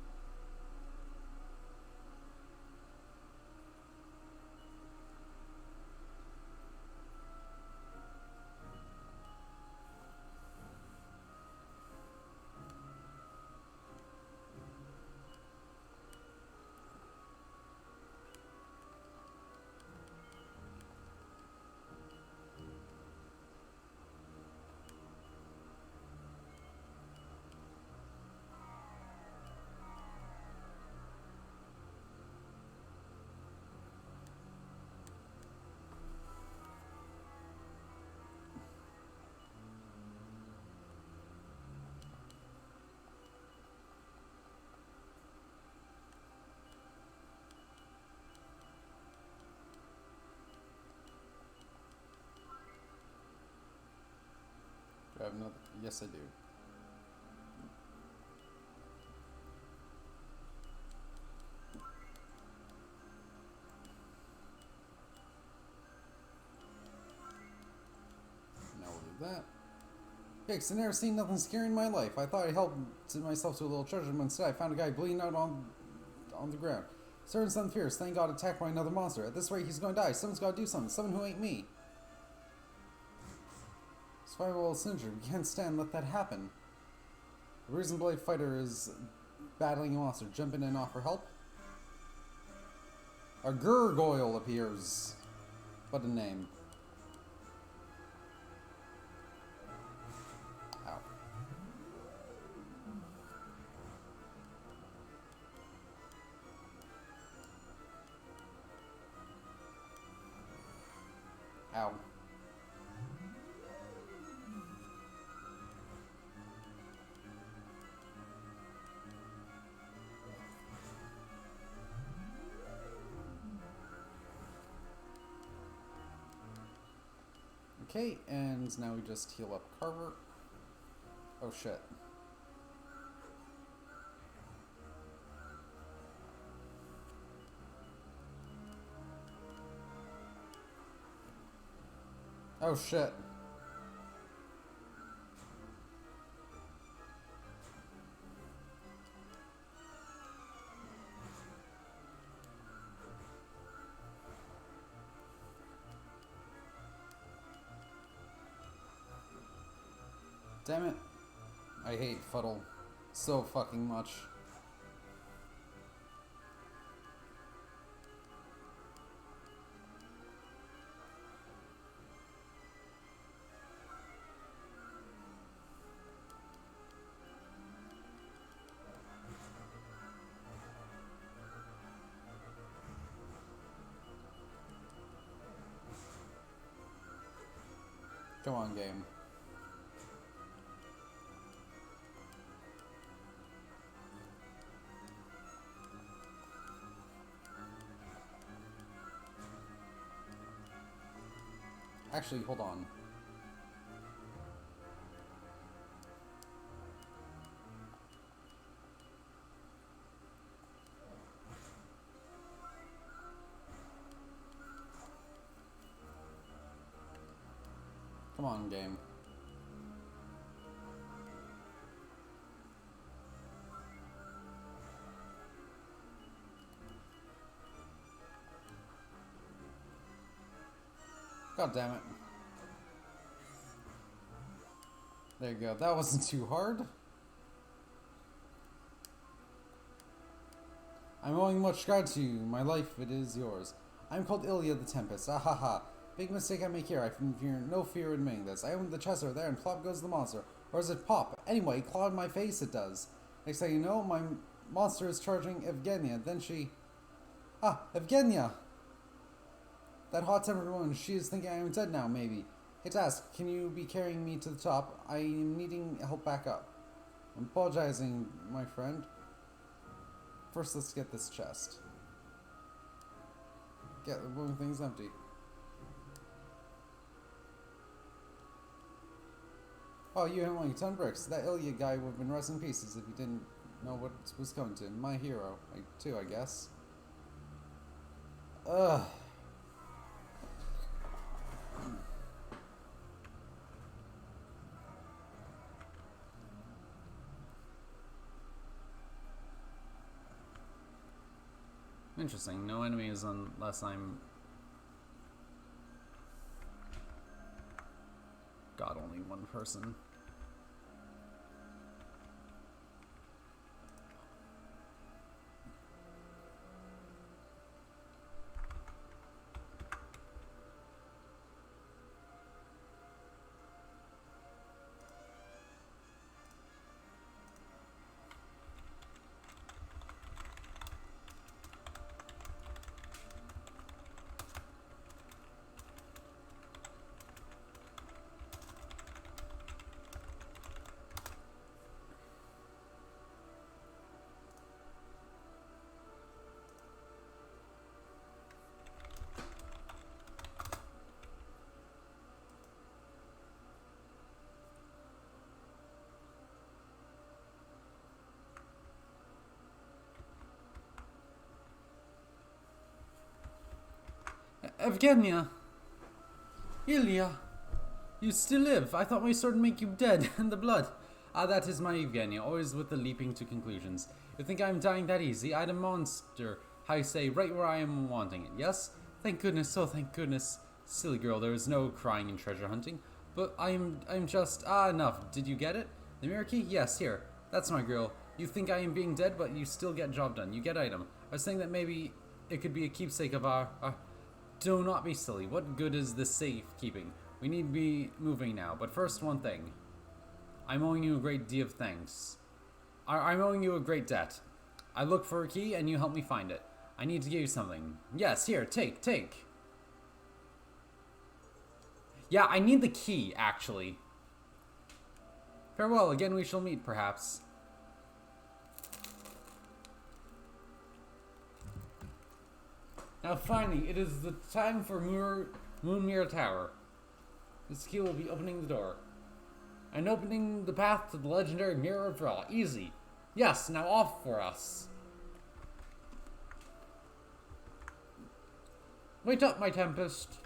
Do I have another? Yes, I do. Now we'll do that. Hicks, I've never seen nothing scary in my life. I thought I'd help myself to a little treasure, but instead I found a guy bleeding out on the ground. Certain son fierce, then got attacked by another monster. At this rate, he's gonna die. Someone's gotta do something. Someone who ain't me. Survival Syndrome. We can't stand let that happen. The Reason Blade fighter is battling a monster. Jump in and offer help. A gargoyle appears. What a name. Ow. Ow. Okay, and now we just heal up Carver. Oh shit. Oh shit. Damn it. I hate Fuddle so fucking much. Come on, game. Actually, hold on. Come on, game. God damn it. There you go. That wasn't too hard. I'm owing much gratitude. My life, it is yours. I'm called Ilya the Tempest. Ah ha ha. Big mistake I make here. I fear no fear in admitting this. I opened the chest over there and plop goes the monster. Or does it pop? Anyway, clawed my face it does. Next thing you know, my monster is charging Evgenia. Then she... Ah, Evgenia! That hot-tempered woman, she is thinking I am dead now, maybe. Hey Task, can you be carrying me to the top? I am needing help back up. I'm apologizing, my friend. First, let's get this chest. Get the wooden thing's empty. Oh, you have only 10 bricks. That Ilya guy would have been rest in pieces if he didn't know what was coming to him. My hero. Too, I guess. Ugh. Interesting. No enemies unless I'm... God, only one person. Evgenia! Ilya! You still live! I thought my sword would make you dead in the blood. Ah, that is my Evgenia, always with the leaping to conclusions. You think I'm dying that easy? I'd a monster I say, right where I am wanting it, yes? Thank goodness, oh thank goodness. Silly girl, there is no crying in treasure hunting. But I'm just, enough. Did you get it? The mirror key? Yes, here. That's my girl. You think I am being dead, but you still get job done. You get item. I was saying that maybe it could be a keepsake of our do not be silly. What good is this safe keeping? We need to be moving now. But first, one thing. I'm owing you a great deal of thanks. I'm owing you a great debt. I look for a key and you help me find it. I need to give you something. Yes, here, take. Yeah, I need the key, actually. Farewell, again we shall meet, perhaps. Now finally, it is the time for Moonmere Tower. This key will be opening the door. And opening the path to the legendary Mirror of Ra. Easy. Yes, now off for us. Wait up, my Tempest.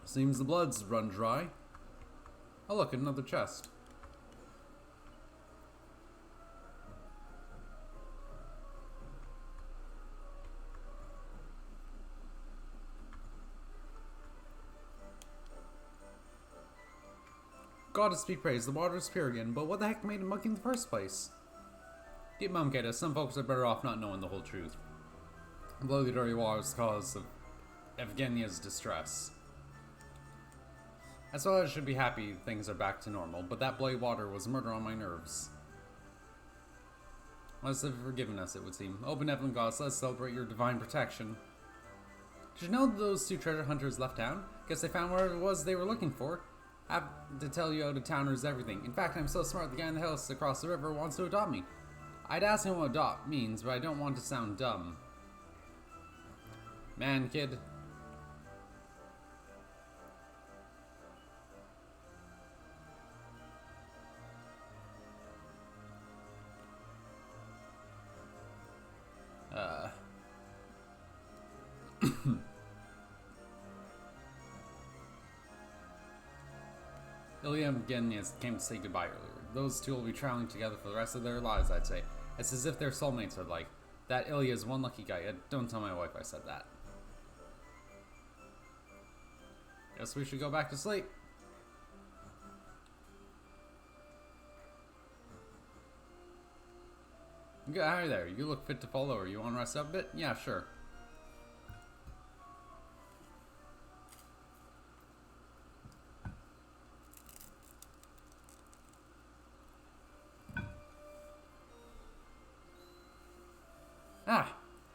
Seems the blood's run dry. Oh look, another chest. Goddess be praised, the water's pure again, but what the heck made it mucky in the first place? Deep Mom Kata, some folks are better off not knowing the whole truth. Bloody dirty water was the cause of Evgenia's distress. As well, I should be happy things are back to normal, but that bloody water was murder on my nerves. Let's have forgiven us, it would seem. Oh, benevolent gods, let's celebrate your divine protection. Did you know those two treasure hunters left town? Guess they found where it was they were looking for. I have to tell you out-of-towners everything. In fact, I'm so smart the guy in the house across the river wants to adopt me. I'd ask him what adopt means, but I don't want to sound dumb. Man, kid. Ilya and Evgenia came to say goodbye earlier. Those two will be traveling together for the rest of their lives, I'd say. It's as if their soulmates are like. That Ilya is one lucky guy. Don't tell my wife I said that. Guess we should go back to sleep. Hi there, you look fit to fall over. You want to rest up a bit? Yeah, sure.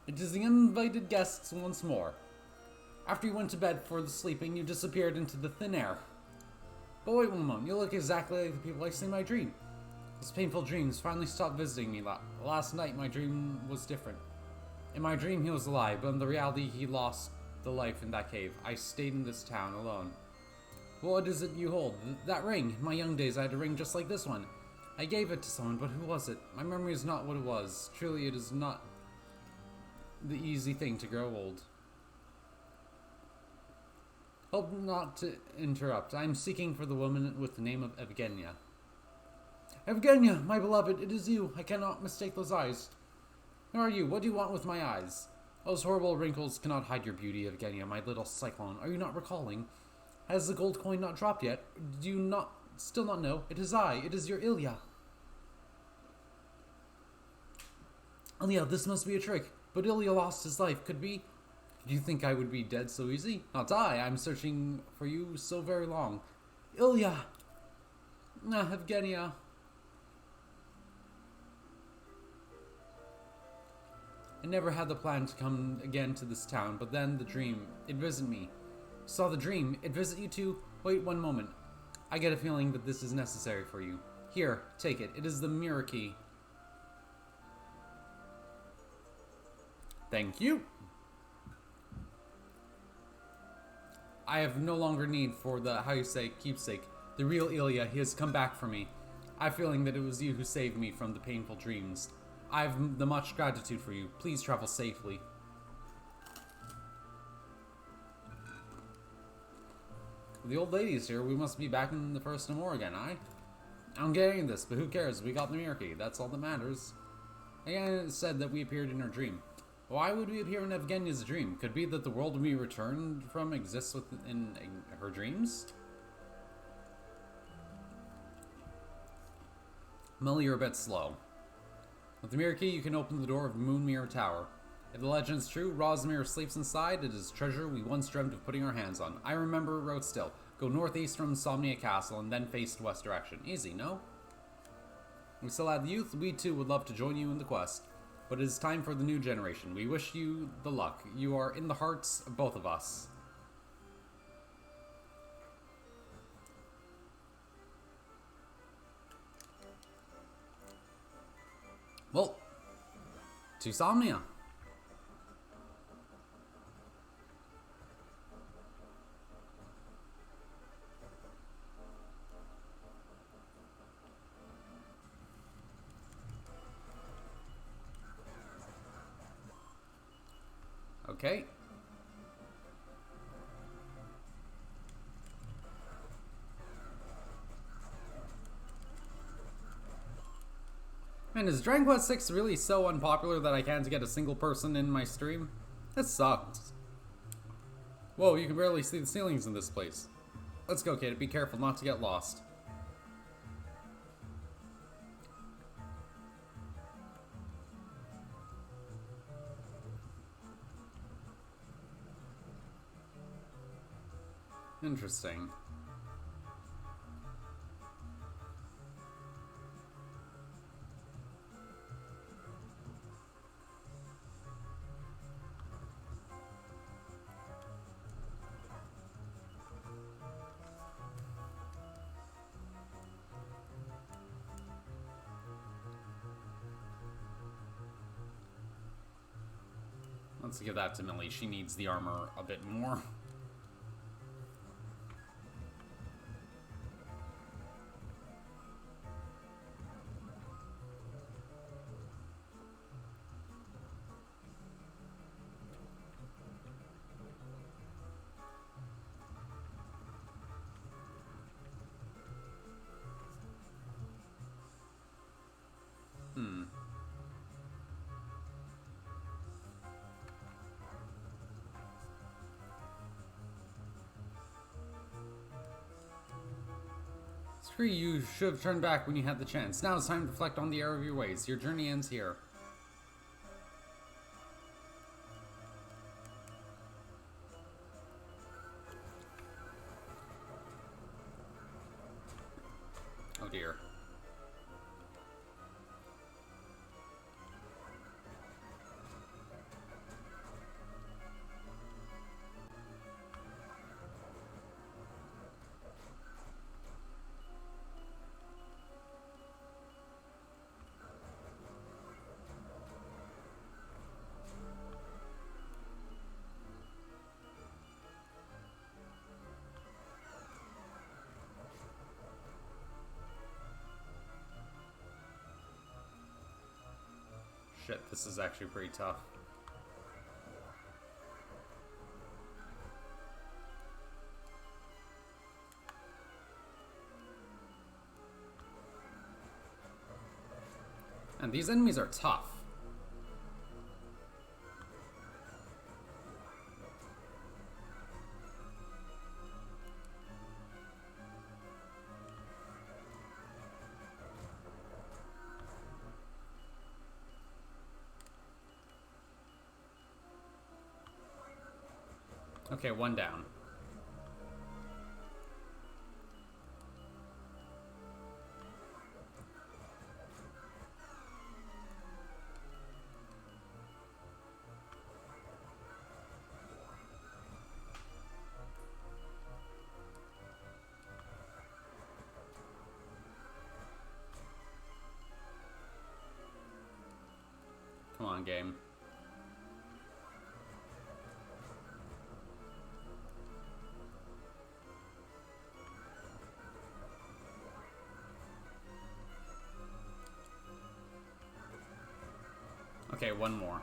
It is the uninvited guests once more. After you went to bed for the sleeping, you disappeared into the thin air. But wait one moment, you look exactly like the people I see in my dream. Those painful dreams finally stopped visiting me. Last night, my dream was different. In my dream, he was alive, but in the reality, he lost the life in that cave. I stayed in this town alone. What is it you hold? That ring. In my young days, I had a ring just like this one. I gave it to someone, but who was it? My memory is not what it was. Truly, it is not the easy thing to grow old. Hope not to interrupt. I am seeking for the woman with the name of Evgenia. Evgenia, my beloved, it is you. I cannot mistake those eyes. Who are you? What do you want with my eyes? Those horrible wrinkles cannot hide your beauty, Evgenia, my little cyclone. Are you not recalling? Has the gold coin not dropped yet? Do you still not know? It is I. It is your Ilya. Ilya, this must be a trick. But Ilya lost his life. Could be. Did you think I would be dead so easy? Not I. I'm searching for you so very long. Ilya! Evgenia. I never had the plan to come again to this town, but then the dream, it visited me. Saw the dream, it visit you too? Wait one moment. I get a feeling that this is necessary for you. Here, take it. It is the mirror key. Thank you. I have no longer need for the, how you say, keepsake. The real Ilya, he has come back for me. I have a feeling that it was you who saved me from the painful dreams. I have the much gratitude for you. Please travel safely. The old lady's here. We must be back in the First Amor again, aye? I'm getting this, but who cares? We got the mirror key. That's all that matters. Again, it said that we appeared in her dream. Why would we appear in Evgenia's dream? Could it be that the world we returned from exists within her dreams? Millie, you're a bit slow. With the mirror key, you can open the door of Moonmere Tower. If the legend is true, Rosmere sleeps inside. It is treasure we once dreamt of putting our hands on. I remember wrote still. Go northeast from Somnia Castle and then face west direction. Easy, no? We still have the youth. We too would love to join you in the quest. But it is time for the new generation. We wish you the luck. You are in the hearts of both of us. Well, to Somnia. Okay. Man, is Dragon Quest 6 really so unpopular that I can't get a single person in my stream? That sucks. Whoa, you can barely see the ceilings in this place. Let's go, kid. Be careful not to get lost. Interesting. Let's give that to Millie. She needs the armor a bit more. Screw you, you should have turned back when you had the chance. Now it's time to reflect on the error of your ways. Your journey ends here. Oh dear. Shit, this is actually pretty tough. And these enemies are tough. Okay, one down. Come on, game. Okay, one more.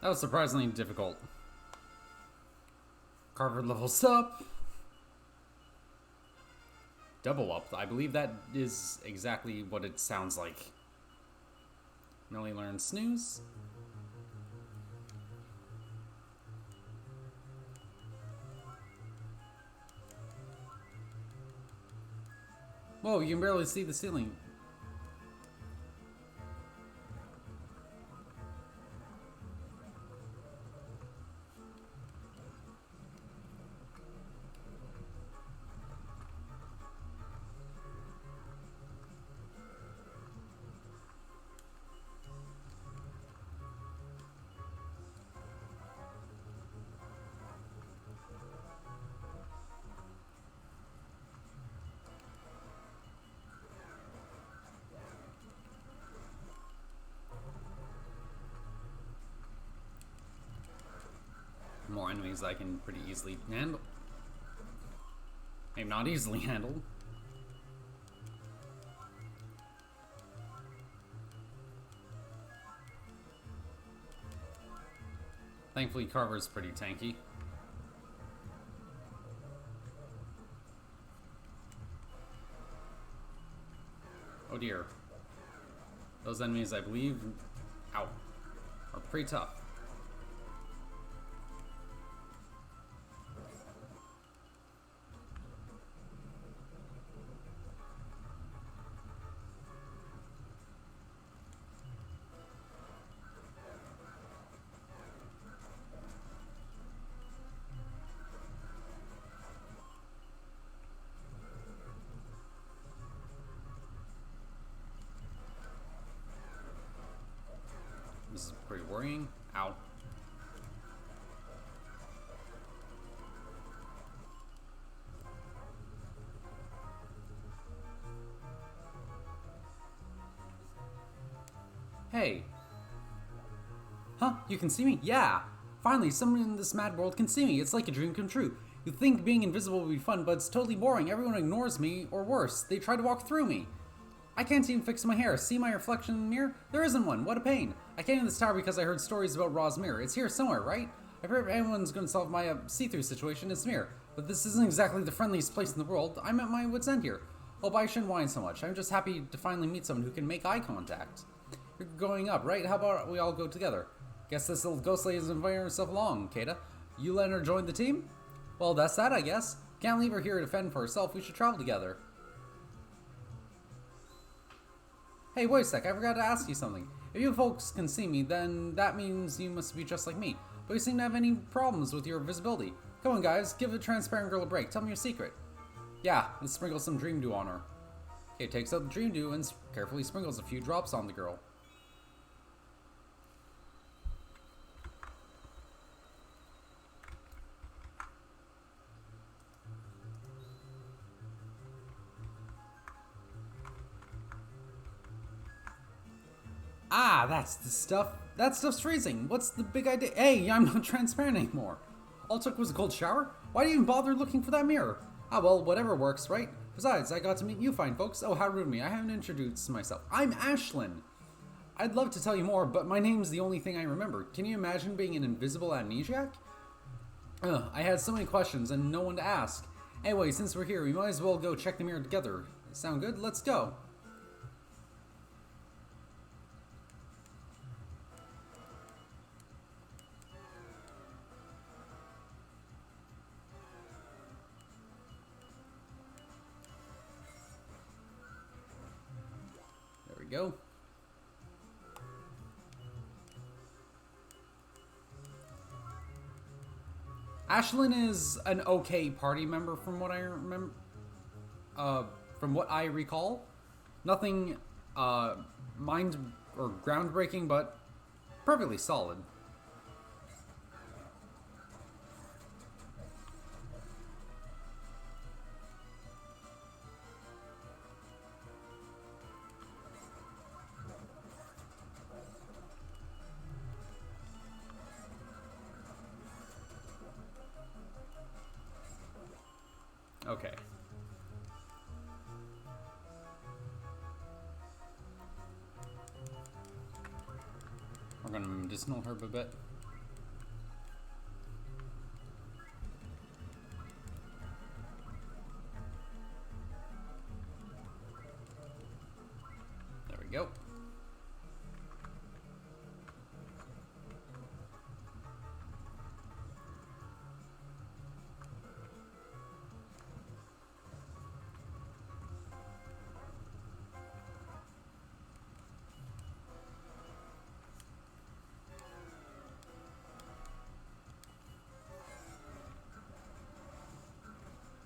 That was surprisingly difficult. Carver levels up. Double up. I believe that is exactly what it sounds like. Millie learns snooze. Whoa, you can barely see the ceiling. More enemies I can pretty easily handle. Maybe not easily handled. Thankfully, Carver's pretty tanky. Oh dear. Those enemies, I believe, ow, are pretty tough. This is pretty worrying. Ow. Hey. Huh? You can see me? Yeah! Finally, someone in this mad world can see me. It's like a dream come true. You think being invisible would be fun, but it's totally boring. Everyone ignores me, or worse, they try to walk through me. I can't even fix my hair. See my reflection in the mirror? There isn't one. What a pain. I came to this tower because I heard stories about Ra's mirror. It's here somewhere, right? I've heard if anyone's going to solve my see-through situation, it's mirror. But this isn't exactly the friendliest place in the world. I'm at my wit's end here. Oh, but I shouldn't whine so much. I'm just happy to finally meet someone who can make eye contact. You're going up, right? How about we all go together? Guess this little ghost lady is inviting herself along, Kata. You letting her join the team? Well, that's that, I guess. Can't leave her here to fend for herself. We should travel together. Hey, wait a sec, I forgot to ask you something. If you folks can see me, then that means you must be just like me. But you seem to have any problems with your visibility. Come on, guys, give the transparent girl a break. Tell me your secret. Yeah, let's sprinkle some dream dew on her. Okay, takes out the dream dew and carefully sprinkles a few drops on the girl. Ah, that's the stuff. That stuff's freezing. What's the big idea? Hey, I'm not transparent anymore. All it took was a cold shower? Why do you even bother looking for that mirror? Ah, well, whatever works, right? Besides, I got to meet you fine folks. Oh, how rude of me. I haven't introduced myself. I'm Ashlyn. I'd love to tell you more, but my name's the only thing I remember. Can you imagine being an invisible amnesiac? I had so many questions and no one to ask. Anyway, since we're here, we might as well go check the mirror together. Sound good? Let's go. There we go. Ashlyn is an okay party member from what I remember. From what I recall. Nothing mind or groundbreaking, but perfectly solid. Okay. We're gonna medicinal herb a bit. There we go.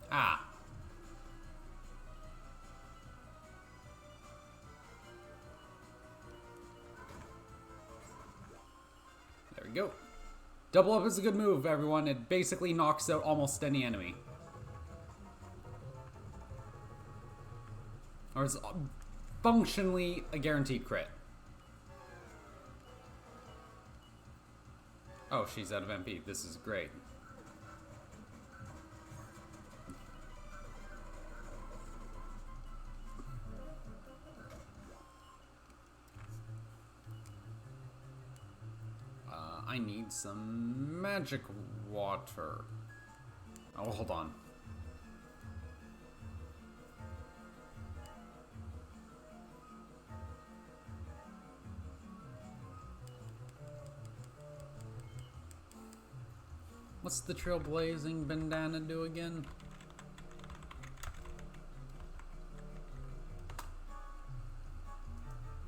Ah. There we go. Double up is a good move, everyone. It basically knocks out almost any enemy. Or it's functionally a guaranteed crit. Oh, she's out of MP. This is great. I need some magic water. Oh, hold on. What's the trailblazing bandana do again?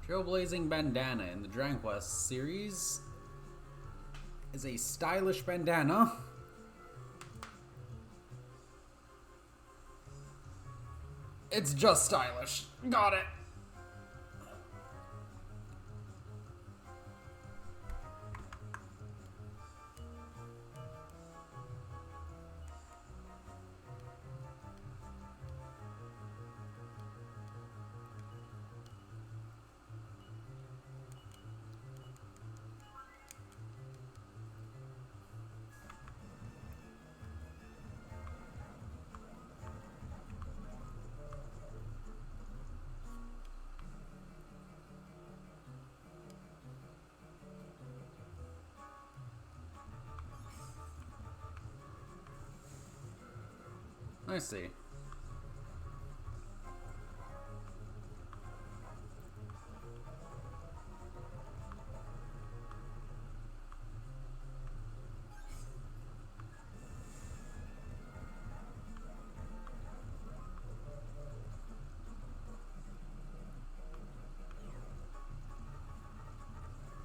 Trailblazing bandana in the Dragon Quest series is a stylish bandana. It's just stylish. Got it. I see.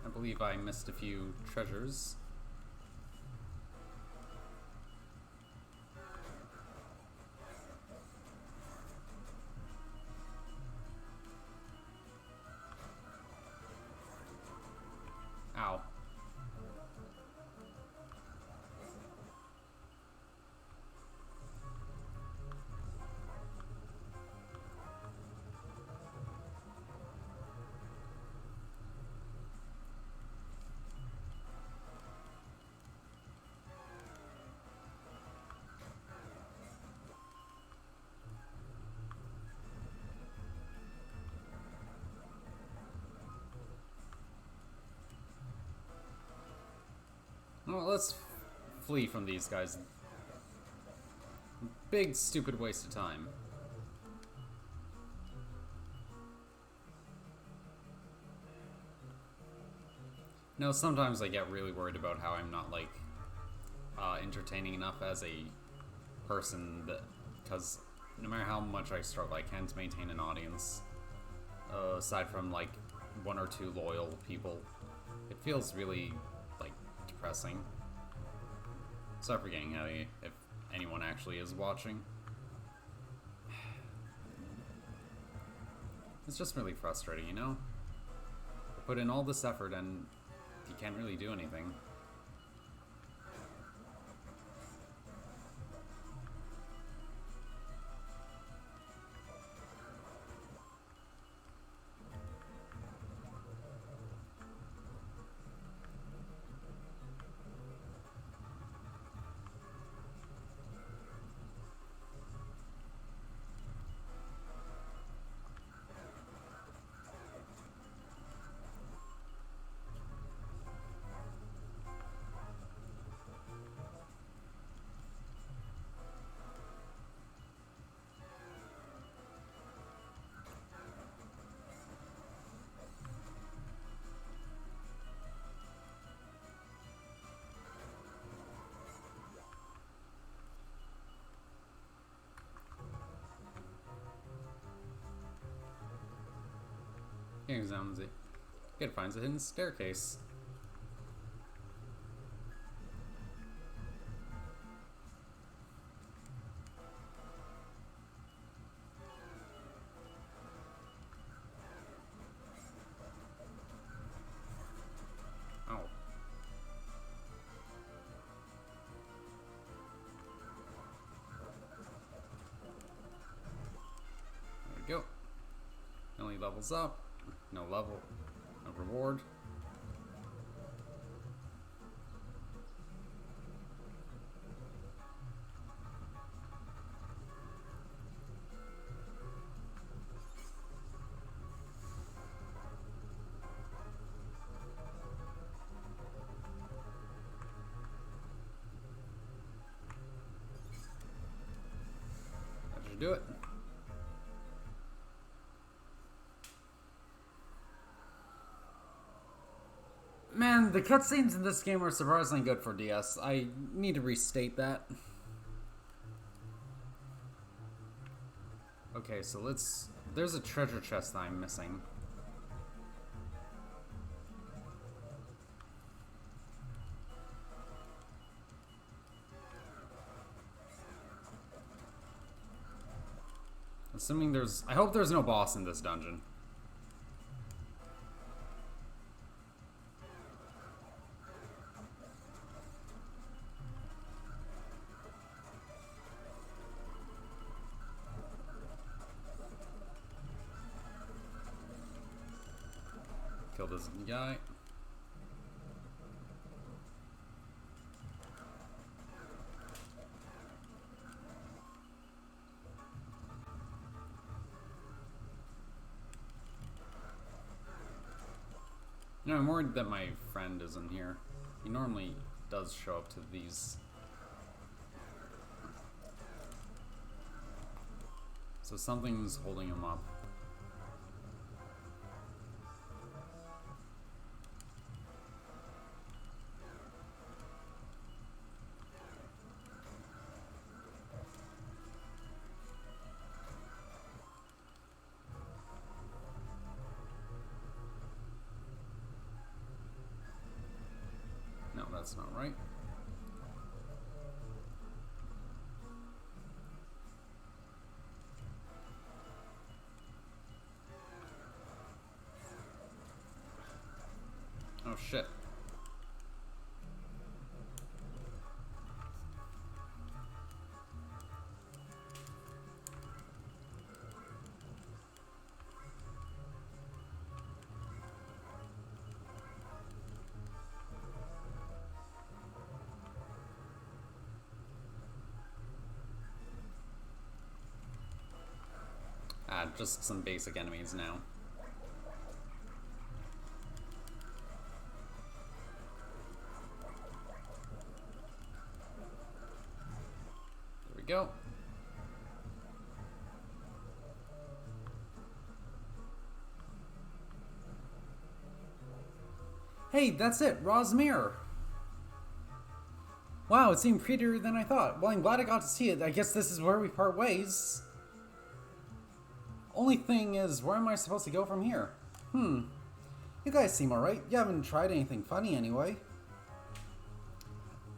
I believe I missed a few treasures. Ow. Well, let's flee from these guys. Big, stupid waste of time. No, sometimes I get really worried about how I'm not, like, entertaining enough as a person, that, because no matter how much I struggle, I can't maintain an audience. Aside from, like, one or two loyal people. It feels really, like, depressing. Start forgetting how if anyone actually is watching. It's just really frustrating, you know? Put in all this effort and you can't really do anything. He examines it. It finds a hidden staircase. Oh. There we go. Only levels up. No level. No reward. That should do it. Man, the cutscenes in this game are surprisingly good for DS. I need to restate that. Okay, so let's... There's a treasure chest that I'm missing. Assuming there's... I hope there's no boss in this dungeon. Kill this guy. You know, I'm worried that my friend isn't here. He normally does show up to these. So something's holding him up. No, that's not right. Oh shit. Just some basic enemies now. There we go. Hey, that's it, Rosmere! Wow, it seemed prettier than I thought. Well, I'm glad I got to see it. I guess this is where we part ways. Only thing is, where am I supposed to go from here? You guys seem alright. You haven't tried anything funny anyway.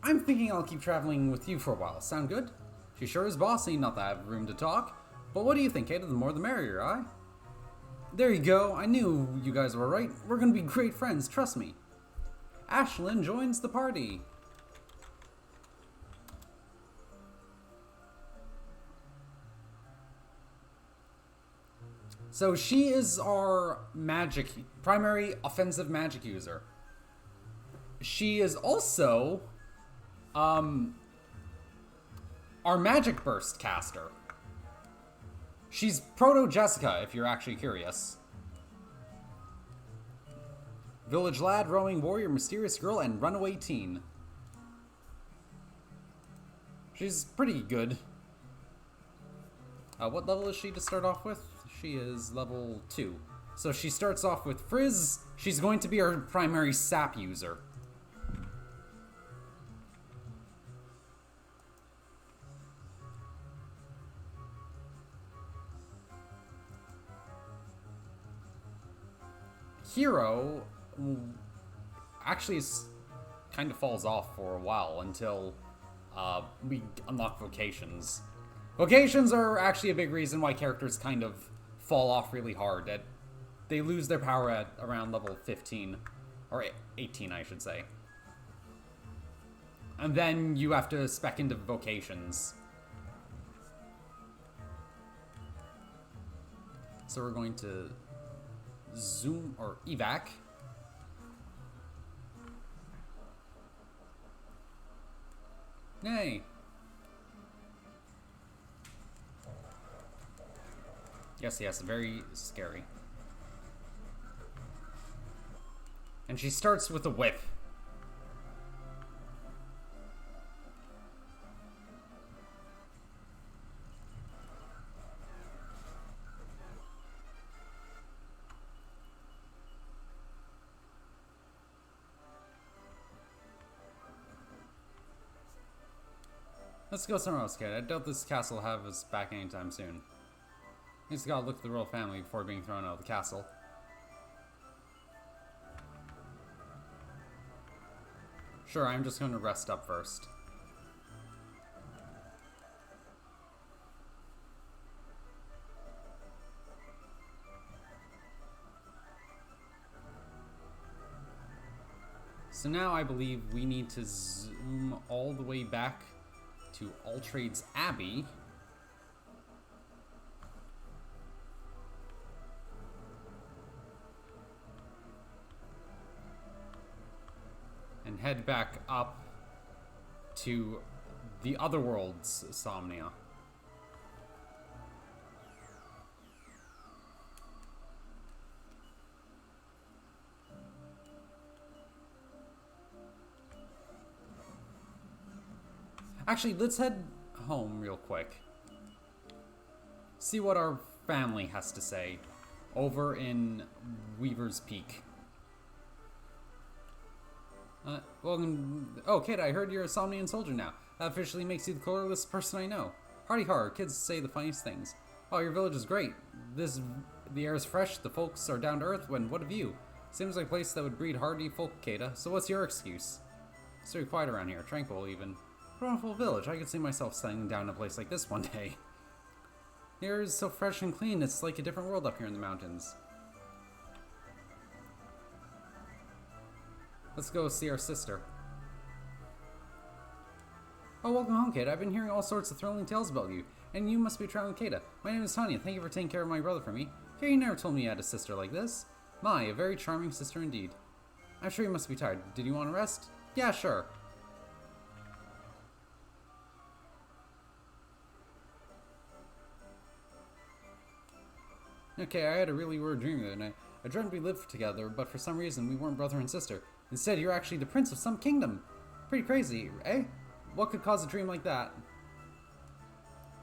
I'm thinking I'll keep traveling with you for a while. Sound good? She sure is bossy, not that I have room to talk. But what do you think, Ada? The more the merrier, eh? There you go. I knew you guys were right. We're gonna be great friends, trust me. Ashlyn joins the party. So she is our primary offensive magic user. She is also our magic burst caster. She's Proto Jessica, if you're actually curious. Village lad, roaming warrior, mysterious girl, and runaway teen. She's pretty good. What level is she to start off with? She is level 2. So she starts off with Frizz. She's going to be our primary sap user. hero actually kind of falls off for a while until we unlock vocations. Vocations are actually a big reason why characters kind of fall off really hard. They lose their power at around level 15, or 18 I should say. And then you have to spec into vocations. So we're going to zoom, or evac. Yay! Yes, very scary. And she starts with a whip. Let's go somewhere else, kid. I doubt this castle will have us back anytime soon. He's gotta look at the royal family before being thrown out of the castle. Sure, I'm just gonna rest up first. So now I believe we need to zoom all the way back to Alltrades Abbey. And head back up to the other world's Somnia. Actually, let's head home real quick. See what our family has to say over in Weaver's Peak. Welcome. Oh, kid, I heard you're a Somnian soldier now. That officially makes you the colorless person I know. Hardy har, kids say the funniest things. Oh, your village is great. The air is fresh, the folks are down to earth, when what of you? Seems like a place that would breed hardy folk, Kata. So what's your excuse? It's very quiet around here, tranquil even. Wonderful village. I could see myself settling down in a place like this one day. The air is so fresh and clean, it's like a different world up here in the mountains. Let's go see our sister. Oh, welcome home, Kata. I've been hearing all sorts of thrilling tales about you, and you must be traveling with Kata. My name is Tanya. Thank you for taking care of my brother for me. Here, you never told me you had a sister like this. My, a very charming sister indeed. I'm sure you must be tired. Did you want to rest? Yeah, sure. Okay, I had a really weird dream the other night. I dreamt we lived together, but for some reason we weren't brother and sister. Instead, you're actually the prince of some kingdom. Pretty crazy, eh? What could cause a dream like that?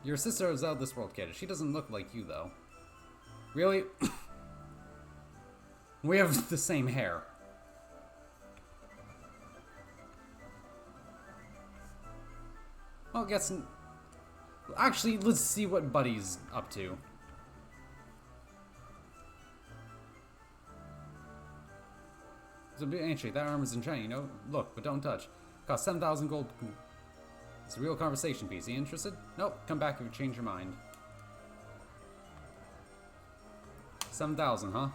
Your sister is out of this world, kid. She doesn't look like you, though. Really? We have the same hair. Well, actually, let's see what Buddy's up to. So, actually, that armor's enchanting, you know? Look, but don't touch. Cost 7,000 gold. It's a real conversation piece. Are you interested? Nope. Come back if you change your mind. 7,000, huh?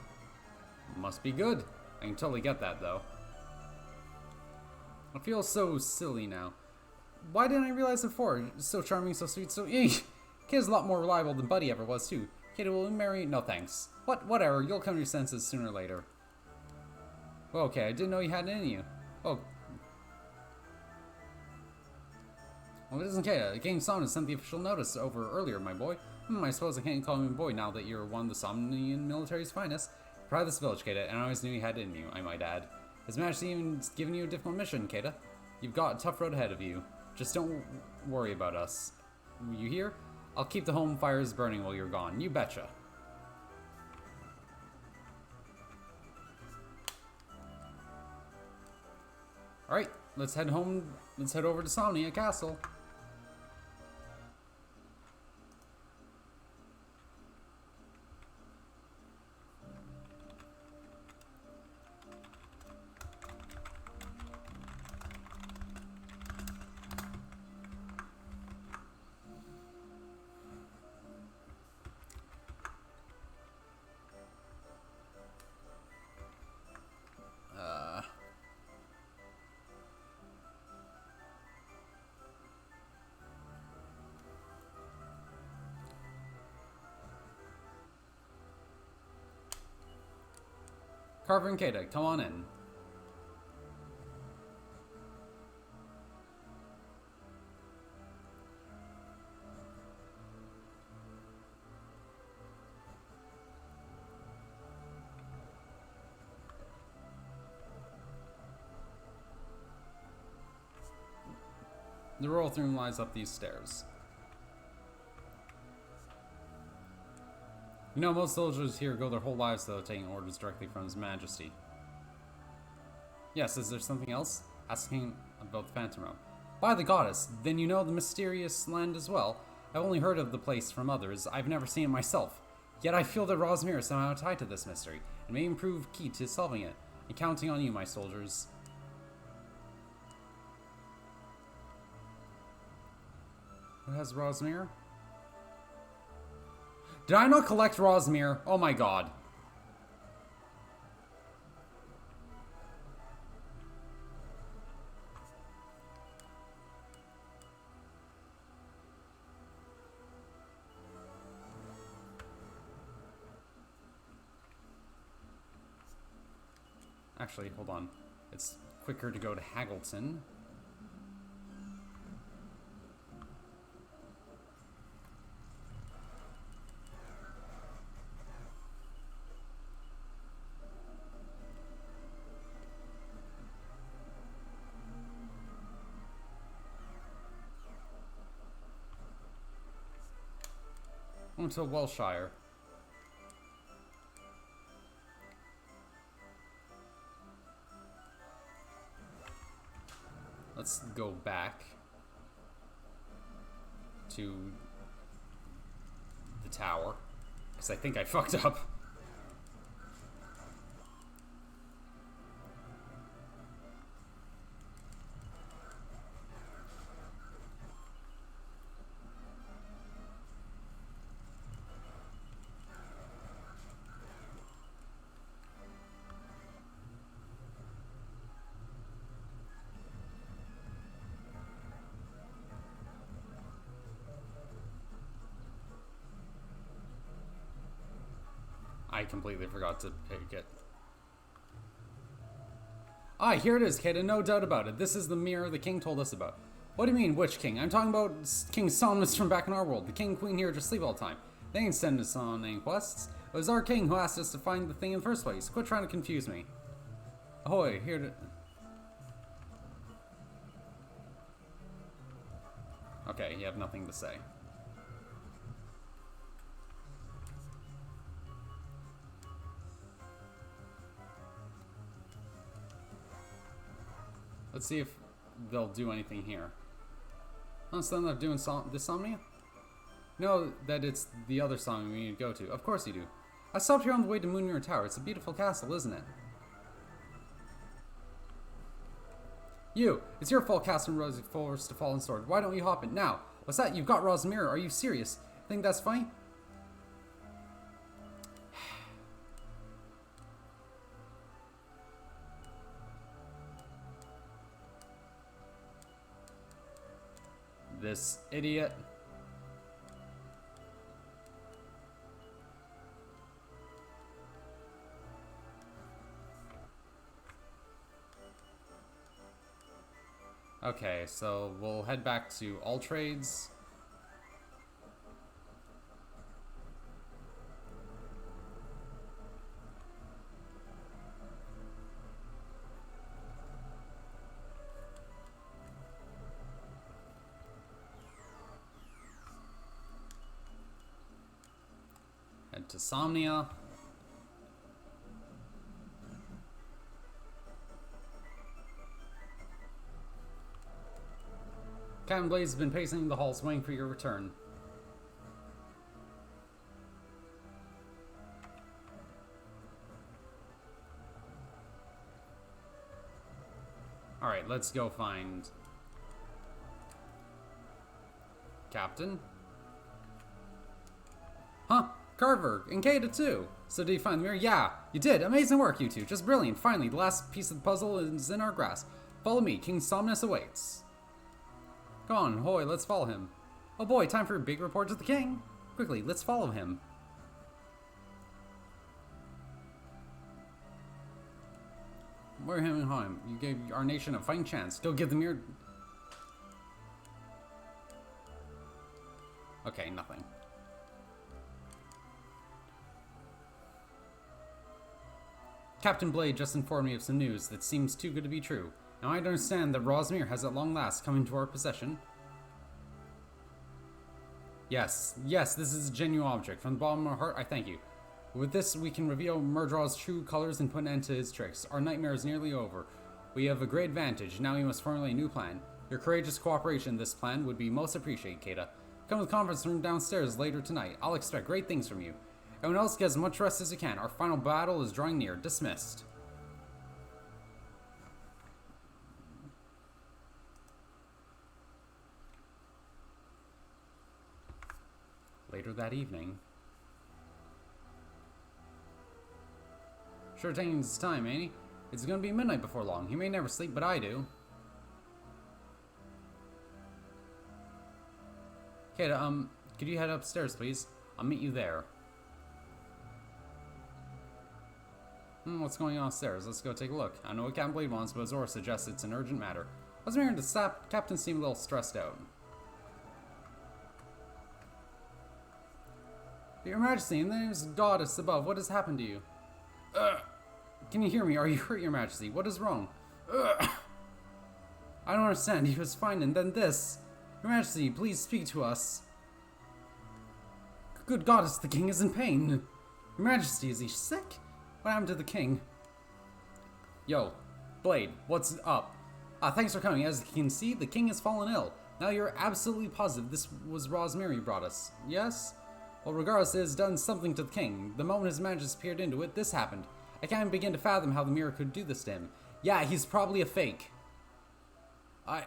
Must be good. I can totally get that, though. I feel so silly now. Why didn't I realize it before? So charming, so sweet, so... Kid's a lot more reliable than Buddy ever was, too. Kid, will you marry? No, thanks. Whatever. You'll come to your senses sooner or later. Well, okay, I didn't know you had it in you. Oh. Well, it isn't okay. The Game Somnian sent the official notice over earlier, my boy. I suppose I can't call him a boy now that you're one of the Somnian military's finest. Proud of this village, Kata, and I always knew you had it in you, I might add. His Majesty even given you a difficult mission, Kata. You've got a tough road ahead of you. Just don't worry about us. You hear? I'll keep the home fires burning while you're gone. You betcha. Alright, let's head home. Let's head over to Somnia Castle. Carver and Kata, come on in. The royal throne lies up these stairs. You know, most soldiers here go their whole lives without taking orders directly from His Majesty. Yes, is there something else? Asking about the Phantom Realm. By the goddess, then you know the mysterious land as well. I've only heard of the place from others. I've never seen it myself. Yet I feel that Rosmir is somehow tied to this mystery, and may prove key to solving it. I'm counting on you, my soldiers. Who has Rosmir? Did I not collect Rosmir? Oh my god. Actually, hold on. It's quicker to go to Haggleton. To Welshire. Let's go back to the tower, because I think I fucked up. I completely forgot to pick it. Ah, here it is, Kata, no doubt about it. This is the mirror the king told us about. What do you mean, which king? I'm talking about King Somnus from back in our world. The king and queen here just sleep all the time. They ain't sending us on any quests. It was our king who asked us to find the thing in the first place. Quit trying to confuse me. Ahoy, here to... Okay, you have nothing to say. Let's see if they'll do anything here. Oh, so they're doing Dysomnia? No, that it's the other song we need to go to. Of course you do. I stopped here on the way to Moonmere Tower. It's a beautiful castle, isn't it? You! It's your fault Castle Rose forced to fall in sword. Why don't you hop it now? What's that? You've got Rosmir. Are you serious? Think that's funny? This idiot. Okay, so we'll head back to All Trades. Head to Somnia. Captain Blaze has been pacing the halls waiting for your return. Alright, let's go find Captain. Huh? Carver and Kata too. So did you find the mirror? Yeah, you did. Amazing work, you two. Just brilliant. Finally, the last piece of the puzzle is in our grasp. Follow me. King Somnus awaits. Go on, Hoy, let's follow him. Oh boy, time for a big report to the king. Quickly, let's follow him. We're him and him. You gave our nation a fighting chance. Go give them your... Okay, nothing. Captain Blade just informed me of some news that seems too good to be true. Now I understand that Rosmere has at long last come into our possession. Yes, this is a genuine object. From the bottom of my heart, I thank you. With this, we can reveal Murdraw's true colors and put an end to his tricks. Our nightmare is nearly over. We have a great advantage. Now we must formulate a new plan. Your courageous cooperation in this plan would be most appreciated, Kata. Come to the conference room downstairs later tonight. I'll expect great things from you. Everyone else get as much rest as you can. Our final battle is drawing near. Dismissed. Later that evening. Sure taking his time, ain't he? It's gonna be midnight before long. He may never sleep, but I do. Kata, could you head upstairs, please? I'll meet you there. What's going on upstairs? Let's go take a look. I know what Captain Blade wants, but Zora suggests it's an urgent matter. I was hearing the captain seemed a little stressed out. Your Majesty, in the name of the goddess above, what has happened to you? Can you hear me? Are you hurt, Your Majesty? What is wrong? I don't understand. He was fine, and then this. Your Majesty, please speak to us. Good goddess, the king is in pain. Your Majesty, is he sick? What happened to the king? Yo, Blade, what's up? Thanks for coming. As you can see, the king has fallen ill. Now you're absolutely positive this was Rosmere who brought us, yes? Well, regardless, it has done something to the king. The moment his majesty peered into it, this happened. I can't begin to fathom how the mirror could do this to him. Yeah, he's probably a fake. Your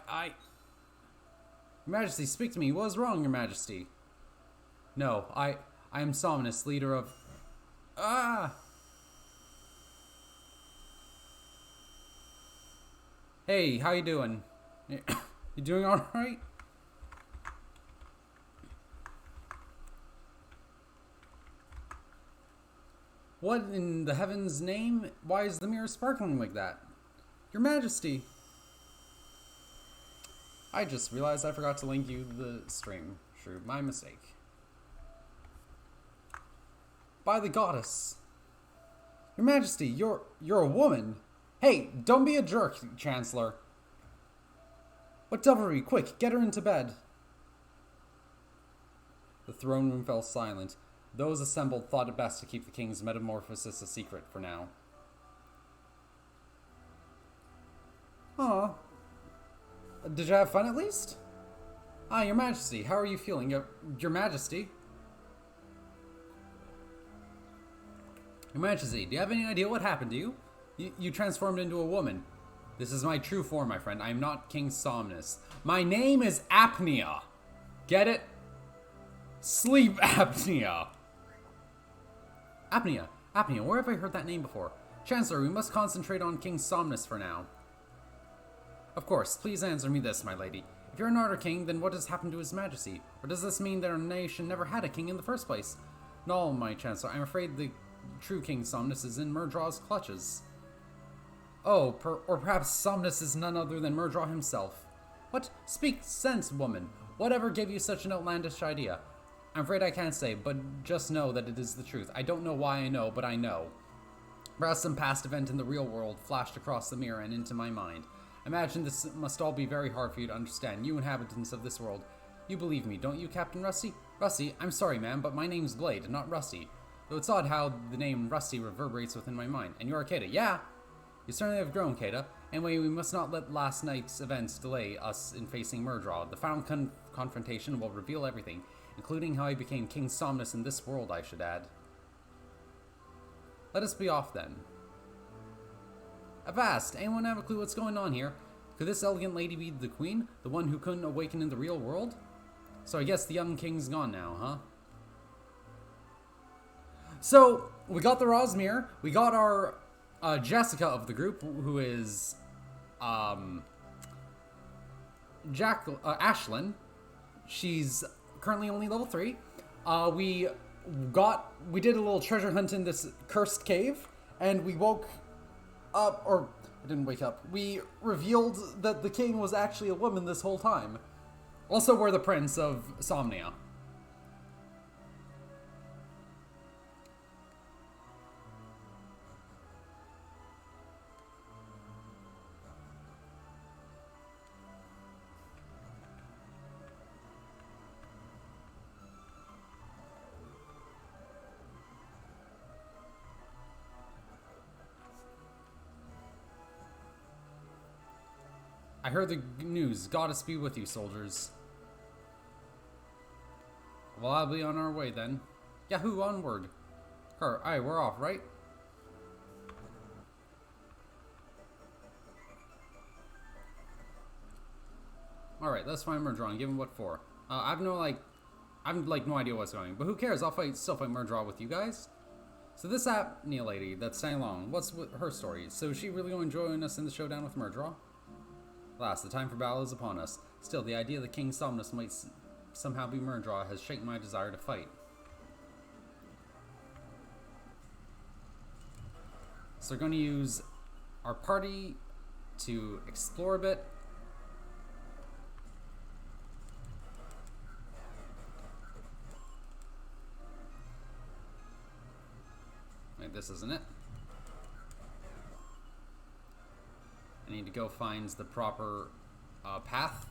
Majesty, speak to me. What is wrong, Your Majesty? No, I am Somnus, leader of... Hey, how you doing? You doing alright? What in the heaven's name? Why is the mirror sparkling like that? Your Majesty! I just realized I forgot to link you the stream. Sure, my mistake. By the goddess! Your Majesty, you're a woman! Hey, don't be a jerk, Chancellor! What devilry? Quick, get her into bed! The throne room fell silent. Those assembled thought it best to keep the king's metamorphosis a secret for now. Aw. Did you have fun at least? Your Majesty, how are you feeling? Your Majesty? Your Majesty, do you have any idea what happened to you? You transformed into a woman. This is my true form, my friend. I am not King Somnus. My name is Apnea. Get it? Sleep apnea. Apnea, where have I heard that name before? Chancellor, we must concentrate on King Somnus for now. Of course, please answer me this, my lady. If you're not our king, then what has happened to his majesty? Or does this mean that our nation never had a king in the first place? No, my Chancellor, I'm afraid the true King Somnus is in Murdraw's clutches. Oh, or perhaps Somnus is none other than Murdraw himself. What? Speak sense, woman. Whatever gave you such an outlandish idea? I'm afraid I can't say, but just know that it is the truth. I don't know why I know, but I know. Perhaps some past event in the real world flashed across the mirror and into my mind. Imagine this must all be very hard for you to understand, you inhabitants of this world. You believe me, don't you, Captain Rusty? Rusty, I'm sorry, ma'am, but my name's Blade, not Rusty. Though it's odd how the name Rusty reverberates within my mind. And you're Kata, yeah? You certainly have grown, Kata. Anyway, we must not let last night's events delay us in facing Murdraw. The final confrontation will reveal everything, including how I became King Somnus in this world, I should add. Let us be off then. Avast! Anyone have a clue what's going on here? Could this elegant lady be the queen? The one who couldn't awaken in the real world? So I guess the young king's gone now, huh? So, we got the Rosmere. We got our Jessica of the group, who is Ashlyn. She's currently only level 3. We did a little treasure hunt in this cursed cave, and we woke up, or I didn't wake up. We revealed that the king was actually a woman this whole time. Also, we're the prince of Somnia. I heard the news. Goddess be with you, soldiers. Well, I'll be on our way then. Yahoo, onward. Alright, we're off, right? Alright, let's find Murdraw and give him what for. I have no idea what's going on, but who cares? I'll still fight Murdraw with you guys. So this Apnea lady that's staying along, what's her story? So is she really going to join us in the showdown with Murdraw? Alas, the time for battle is upon us. Still, the idea that King Somnus might somehow be Murdraw has shaken my desire to fight. So we're going to use our party to explore a bit. Wait, this isn't it. I need to go find the proper path.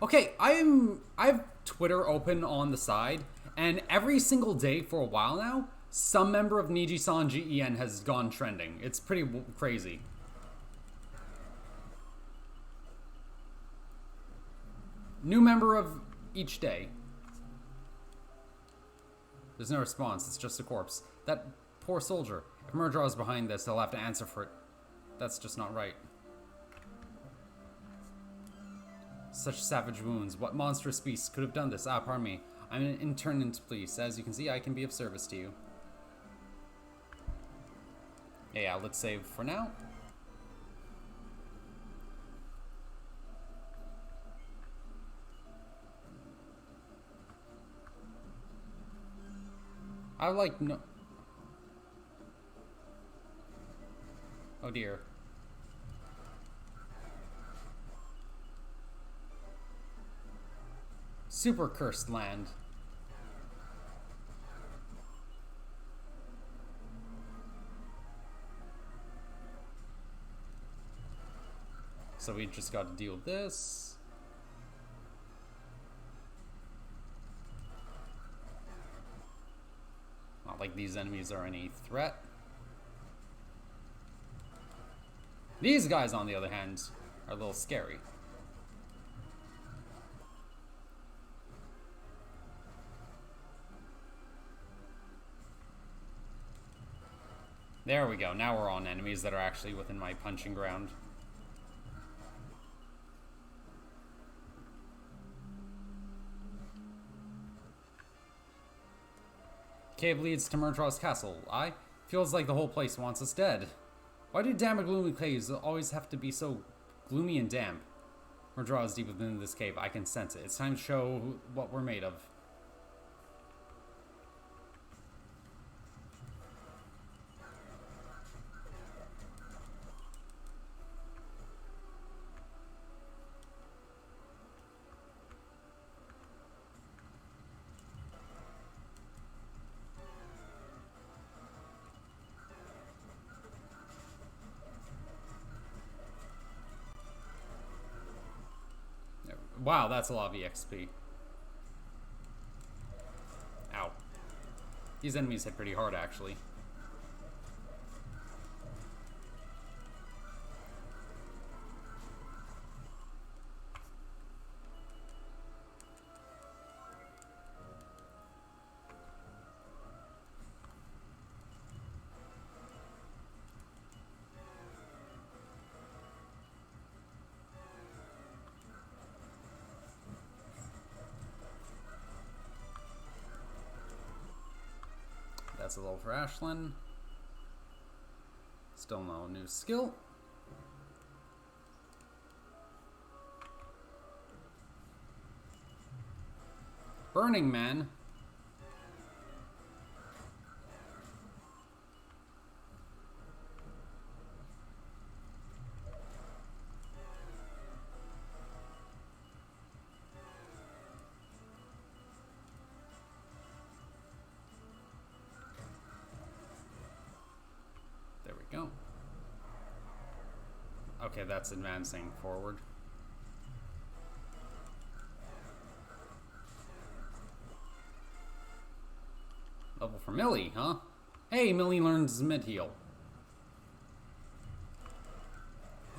Okay, I have Twitter open on the side, and every single day for a while now, some member of Niji-san GEN has gone trending. It's pretty crazy. New member of each day. There's no response, it's just a corpse. That poor soldier. If Murdraw is behind this, they'll have to answer for it. That's just not right. Such savage wounds. What monstrous beasts could have done this? Ah, pardon me. I'm an internant police. As you can see, I can be of service to you. Yeah, let's save for now. I like no... Oh dear. Super cursed land. So we just got to deal with this. Not like these enemies are any threat. These guys, on the other hand, are a little scary. There we go. Now we're on enemies that are actually within my punching ground. Cave leads to Murdraw's castle. Feels like the whole place wants us dead. Why do damn gloomy caves always have to be so gloomy and damp? Murdraw is deep within this cave. I can sense it. It's time to show what we're made of. Wow, that's a lot of EXP. Ow. These enemies hit pretty hard, actually. That's a little for Ashlyn. Still no new skill. Burning Man. Okay, that's advancing forward. Level for Millie, huh? Hey, Millie learns mid-heal.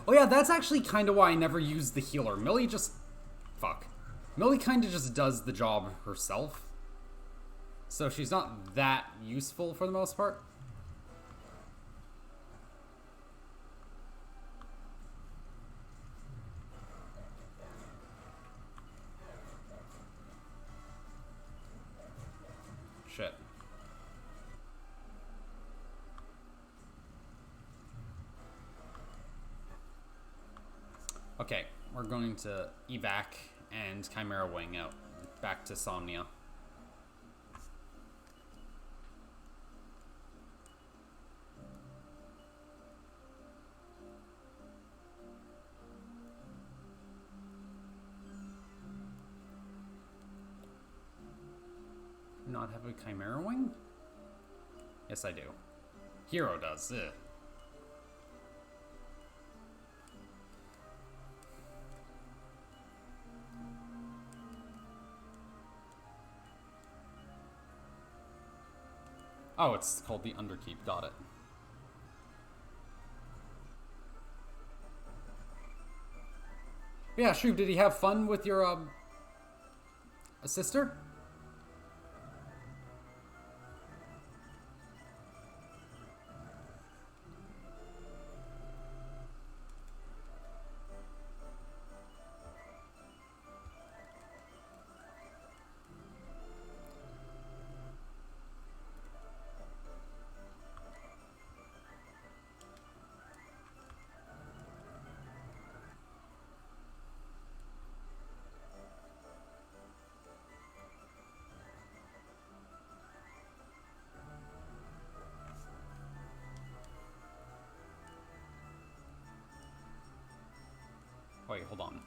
Oh yeah, that's actually kind of why I never used the healer. Millie just... Fuck. Millie kind of just does the job herself. So she's not that useful for the most part. Shit. Okay, we're going to evac and Chimera Wing out back to Somnia. Not have a Chimera Wing? Yes, I do. Hero does. Ugh. Oh, it's called the Underkeep. Got it. Yeah, Shrew, did he have fun with your, a sister? Wait, hold on.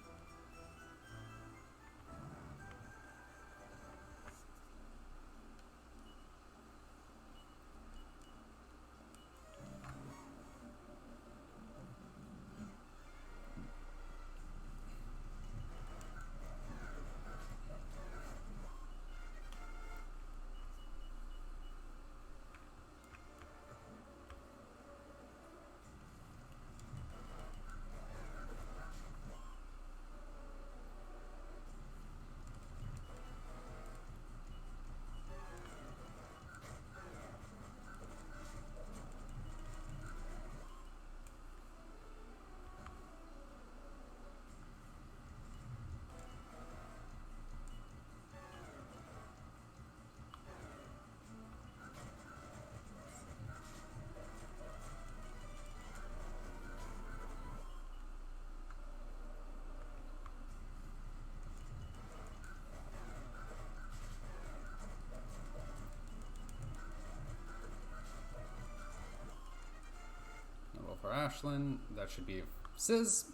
For Ashlyn, that should be Sizz.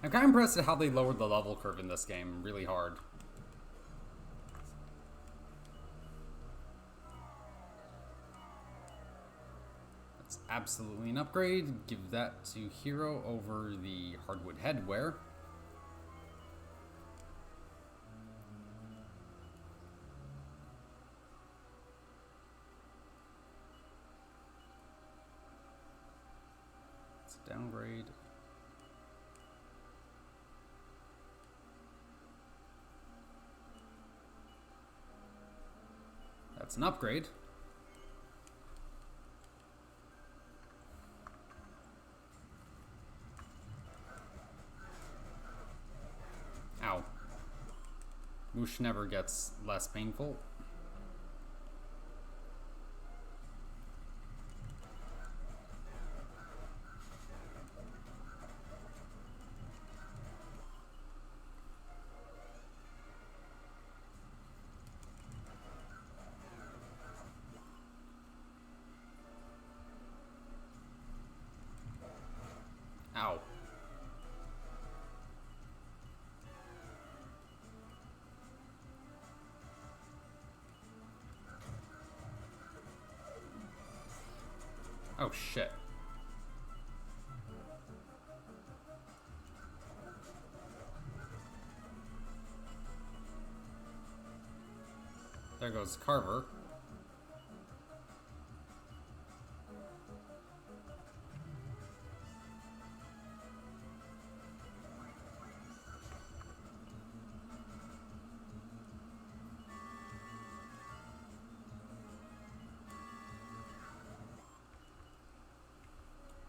I'm kind of impressed at how they lowered the level curve in this game really hard. That's absolutely an upgrade. Give that to Hero over the Hardwood Headwear. It's a downgrade. That's an upgrade. Ow. Moosh never gets less painful. Oh shit. There goes Carver.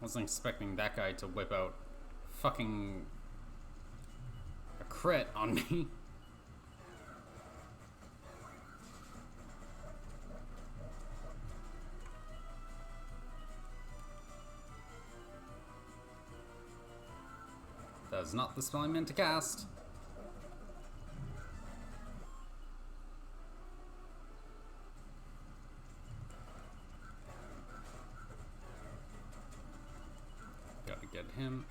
Wasn't expecting that guy to whip out fucking a crit on me. That is not the spell I meant to cast. Gotta get him.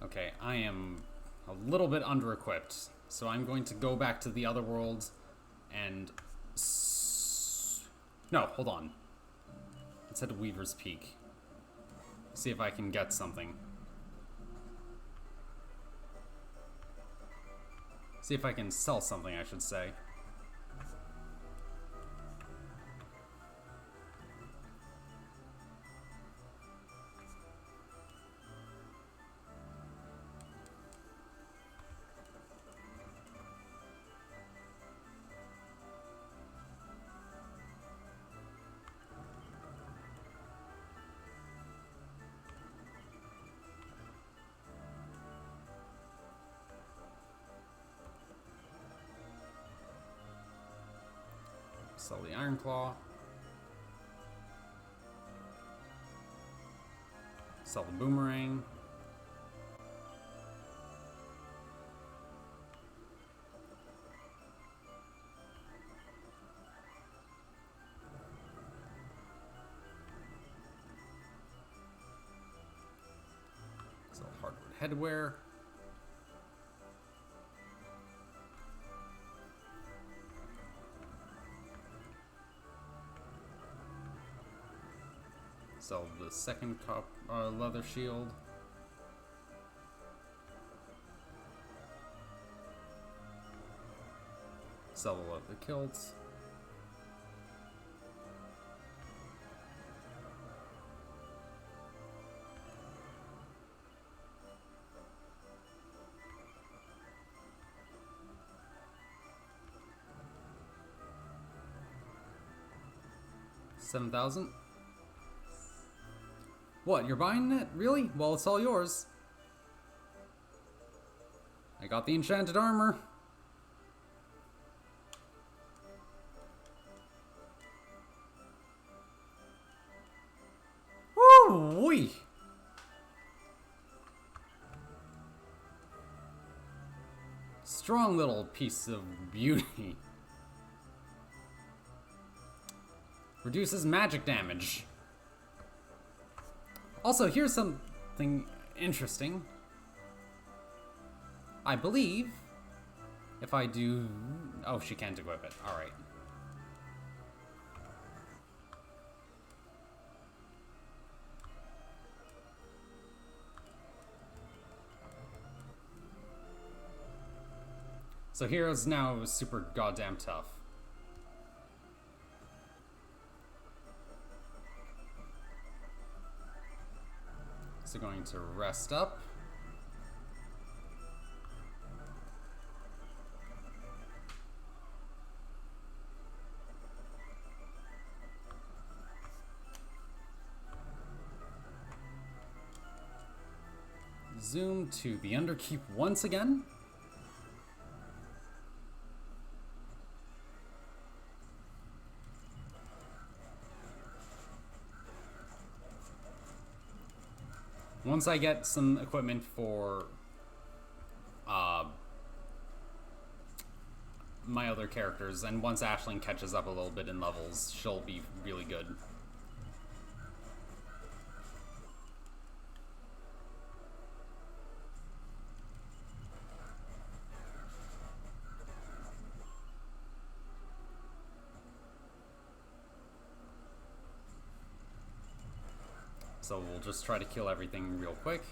Okay, I am a little bit under-equipped, so I'm going to go back to the other world and... No, hold on. Let's head to Weaver's Peak. See if I can get something. See if I can sell something, I should say. Sell the Iron Claw. Sell the Boomerang. Sell Hardwood Headwear. Sell the second leather shield. Sell the leather kilts. $7,000. What, you're buying it? Really? Well, it's all yours. I got the enchanted armor. Woo-wee! Strong little piece of beauty. Reduces magic damage. Also, here's something interesting. I believe if I do... Oh, she can't equip it. Alright. So Hero's now super goddamn tough. So going to rest up. Zoom to the Underkeep once again. Once I get some equipment for my other characters, and once Aisling catches up a little bit in levels, she'll be really good. So we'll just try to kill everything real quick.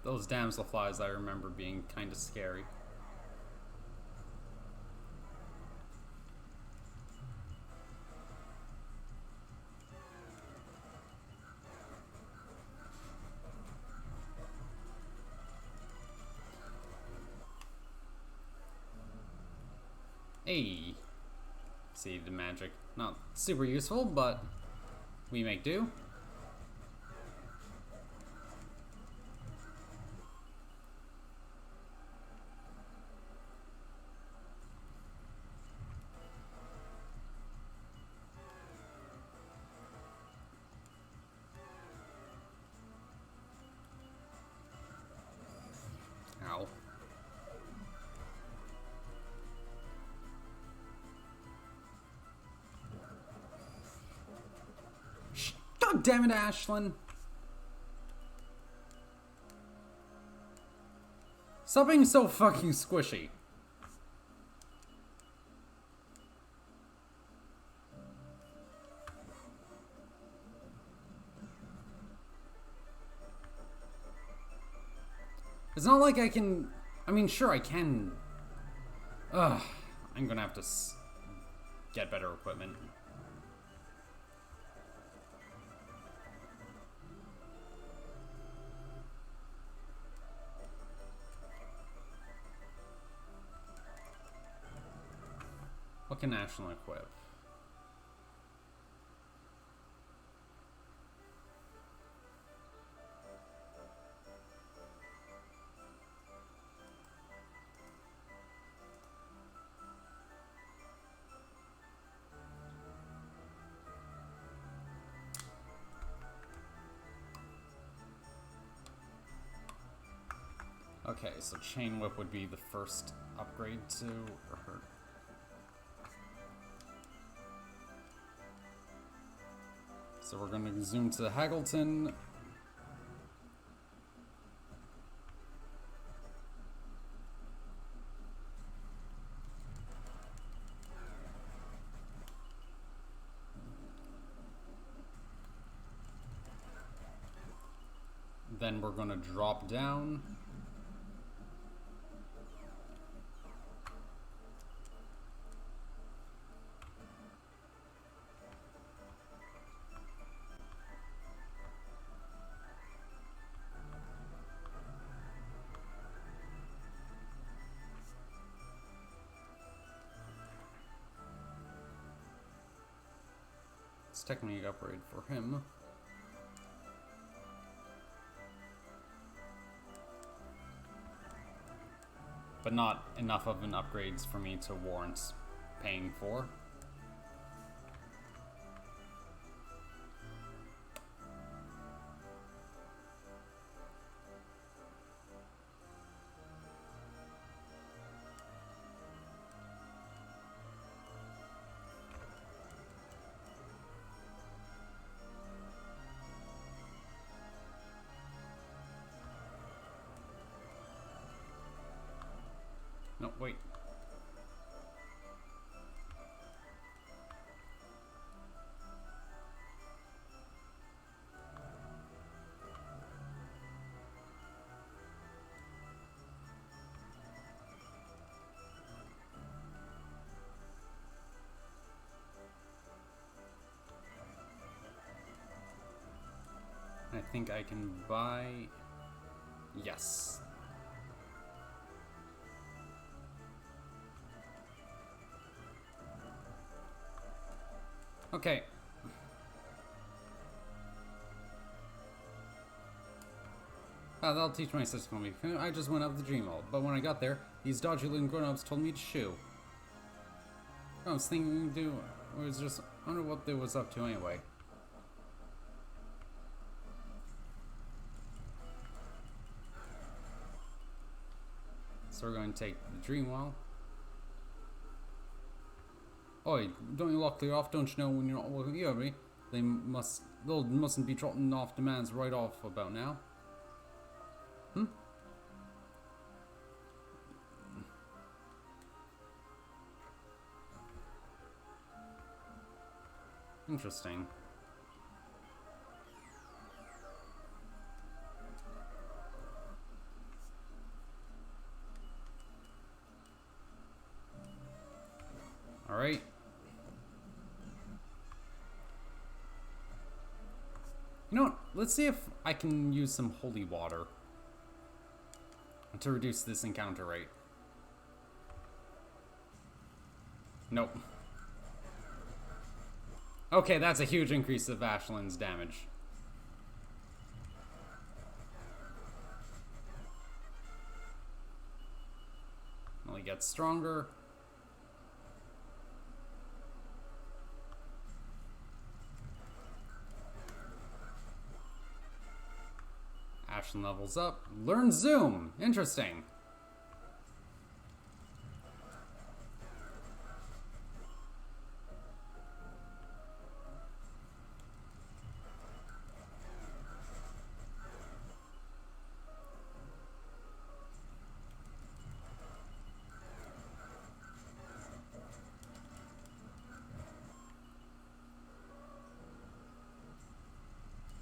Those damselflies I remember being kind of scary. Hey! See the magic. Not super useful, but we make do. Ow. God damn it, Ashlyn! Stop being so fucking squishy. It's not like I can... I mean, sure, I can... Ugh. I'm gonna have to get better equipment. What can Ashlyn equip? Okay, so Chain Whip would be the first upgrade to her. So we're going to zoom to Haggleton. Then we're going to drop down. It's technically an upgrade for him. But not enough of an upgrades for me to warrant paying for. No, wait. I think I can buy... Yes. Okay. That'll teach my sister me. I just went up the Dreamworld, but when I got there, these dodgy little grown-ups told me to shoo. I was thinking I was just wonder what they was up to anyway. So we're going to take the Dreamwell. Oi, don't you lock clear off? Don't you know when you're not working here, me? They mustn't be trotting off demands right off about now. Interesting. Alright. You know what? Let's see if I can use some holy water to reduce this encounter rate. Nope. Okay, that's a huge increase of Ashland's damage. Well, he gets stronger. Ashland levels up. Learn Zoom! Interesting.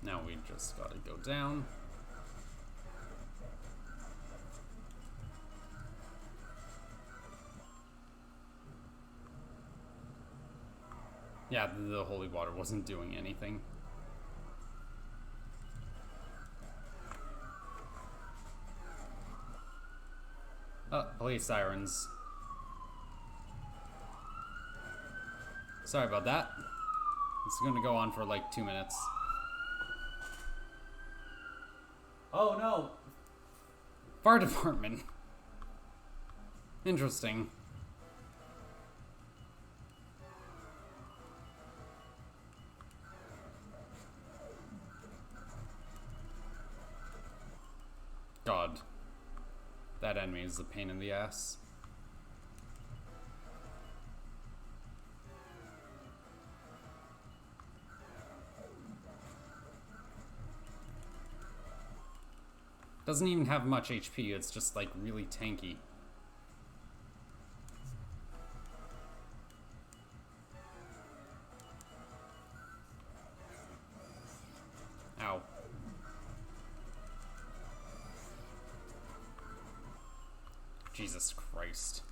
Now we just gotta go down. Yeah, the holy water wasn't doing anything. Oh, police sirens. Sorry about that. It's gonna go on for like 2 minutes. Oh no! Fire department. Interesting. God. That enemy is a pain in the ass. Doesn't even have much HP, it's just like really tanky. Ow. Jesus Christ.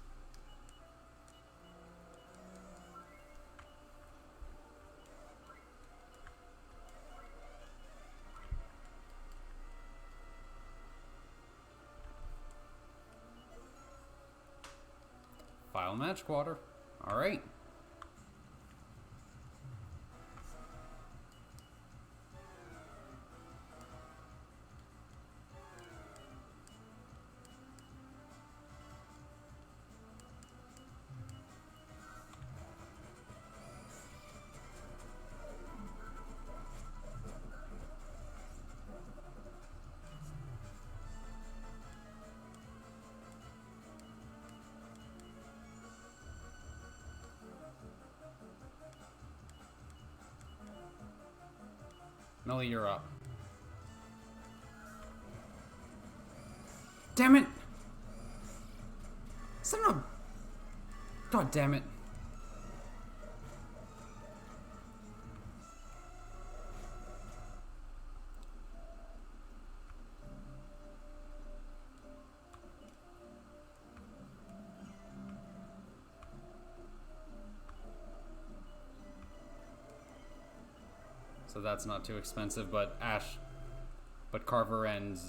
File match quarter. Alright. Melly, you're up. Damn it! Son of a... God damn it. So that's not too expensive, but Carver and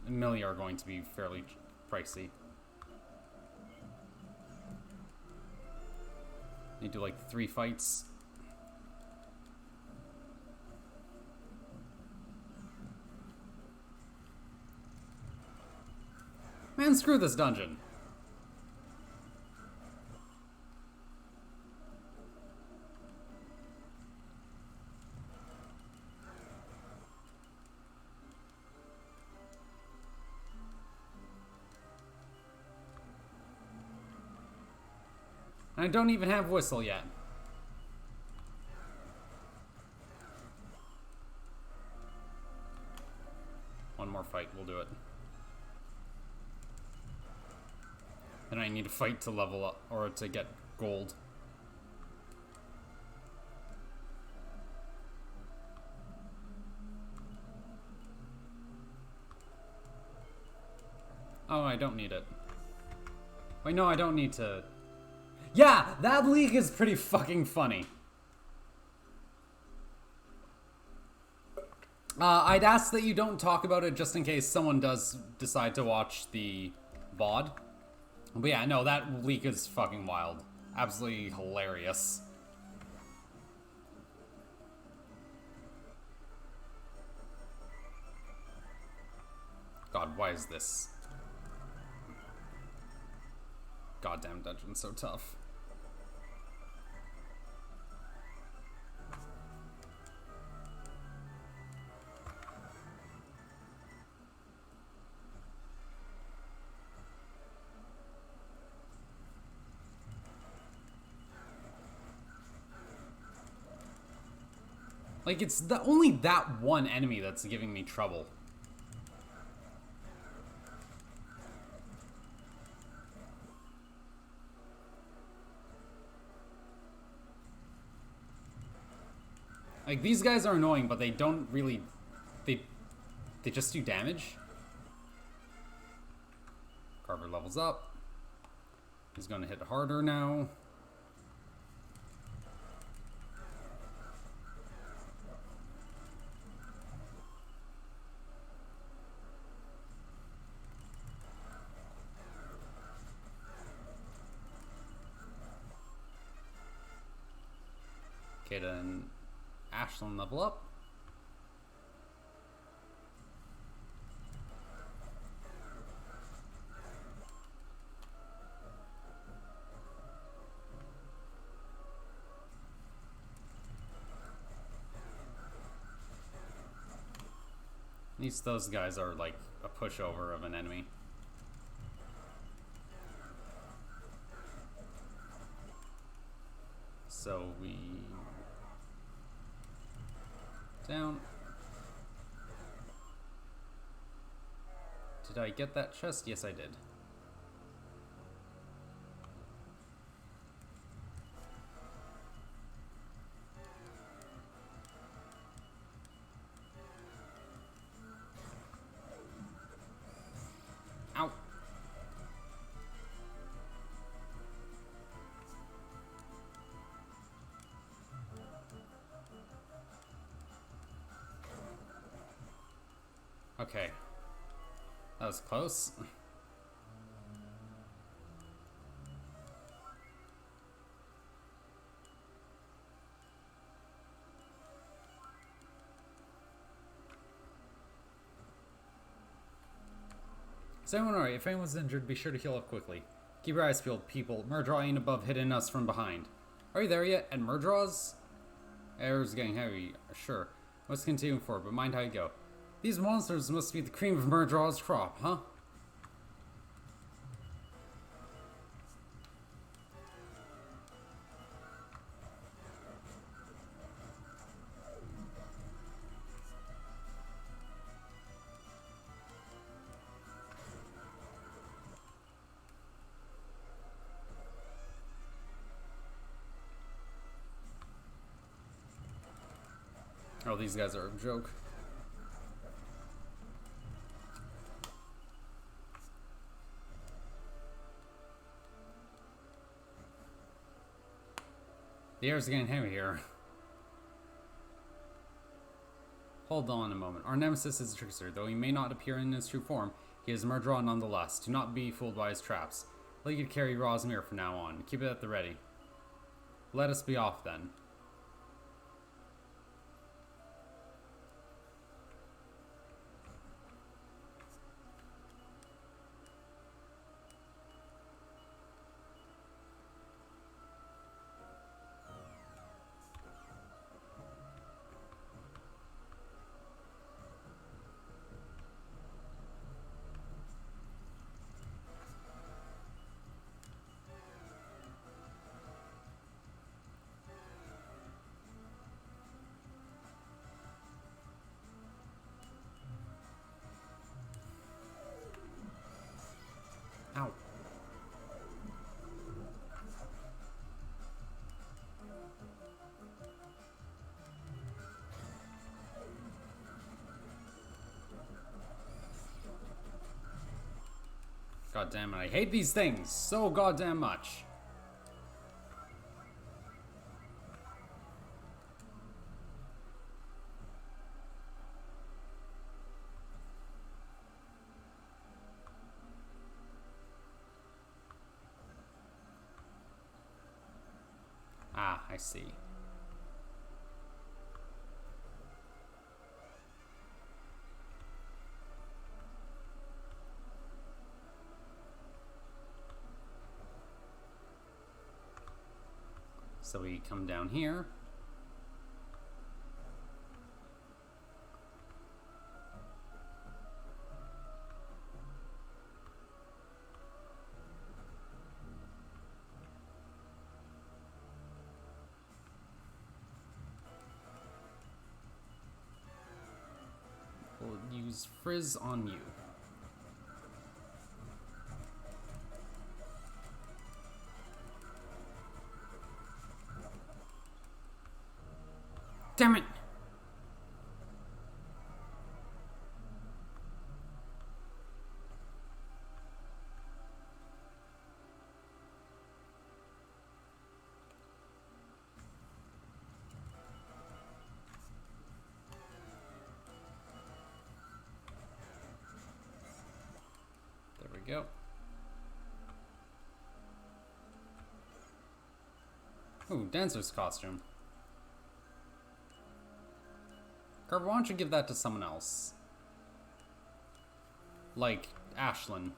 Millie are going to be fairly pricey. Need to like 3 fights. Man, screw this dungeon. And I don't even have Whistle yet. One more fight, we'll do it. Then I need to fight to level up, or to get gold. Oh, I don't need it. Wait, no, I don't need to... Yeah, that leak is pretty fucking funny. I'd ask that you don't talk about it just in case someone does decide to watch the VOD. But yeah, no, that leak is fucking wild. Absolutely hilarious. God, why is this goddamn dungeon so tough? Like, it's only that one enemy that's giving me trouble. Like, these guys are annoying, but they don't really... They just do damage. Carver levels up. He's gonna hit harder now. Okay, then Ashland level up. At least those guys are like a pushover of an enemy. So we... down. Did I get that chest? Yes, I did. Ow. Okay. That was close. Is everyone alright? If anyone's injured, be sure to heal up quickly. Keep your eyes peeled, people. Murdraw ain't above hitting us from behind. Are you there yet? At Murdraw's? Air's getting heavy, sure. Let's continue forward, but mind how you go. These monsters must be the cream of Murdraw's crop, huh? Oh, these guys are a joke. The air's getting heavy here. Hold on a moment. Our nemesis is a trickster. Though he may not appear in his true form, he is Murdraw nonetheless. Do not be fooled by his traps. Let you carry Rosmere from now on. Keep it at the ready. Let us be off then. God damn it, I hate these things so goddamn much. Ah, I see. So we come down here. We'll use Frizz on you. Damn it! There we go. Ooh, dancer's costume. Carver, why don't you give that to someone else? Like Ashlyn.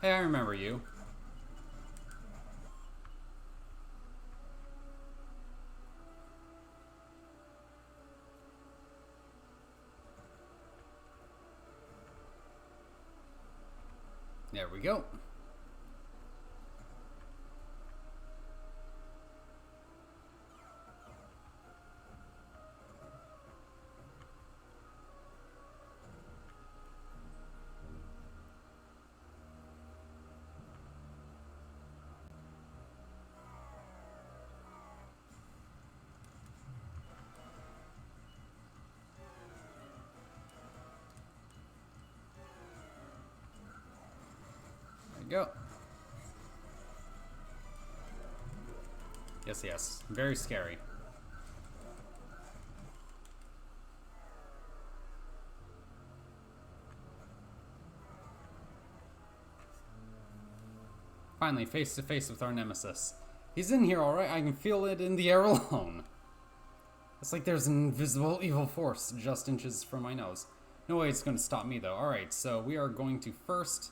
Hey, I remember you. There we go. Go. Yes, yes. Very scary. Finally, face to face with our nemesis. He's in here, alright. I can feel it in the air alone. It's like there's an invisible evil force just inches from my nose. No way it's going to stop me, though. Alright, so we are going to first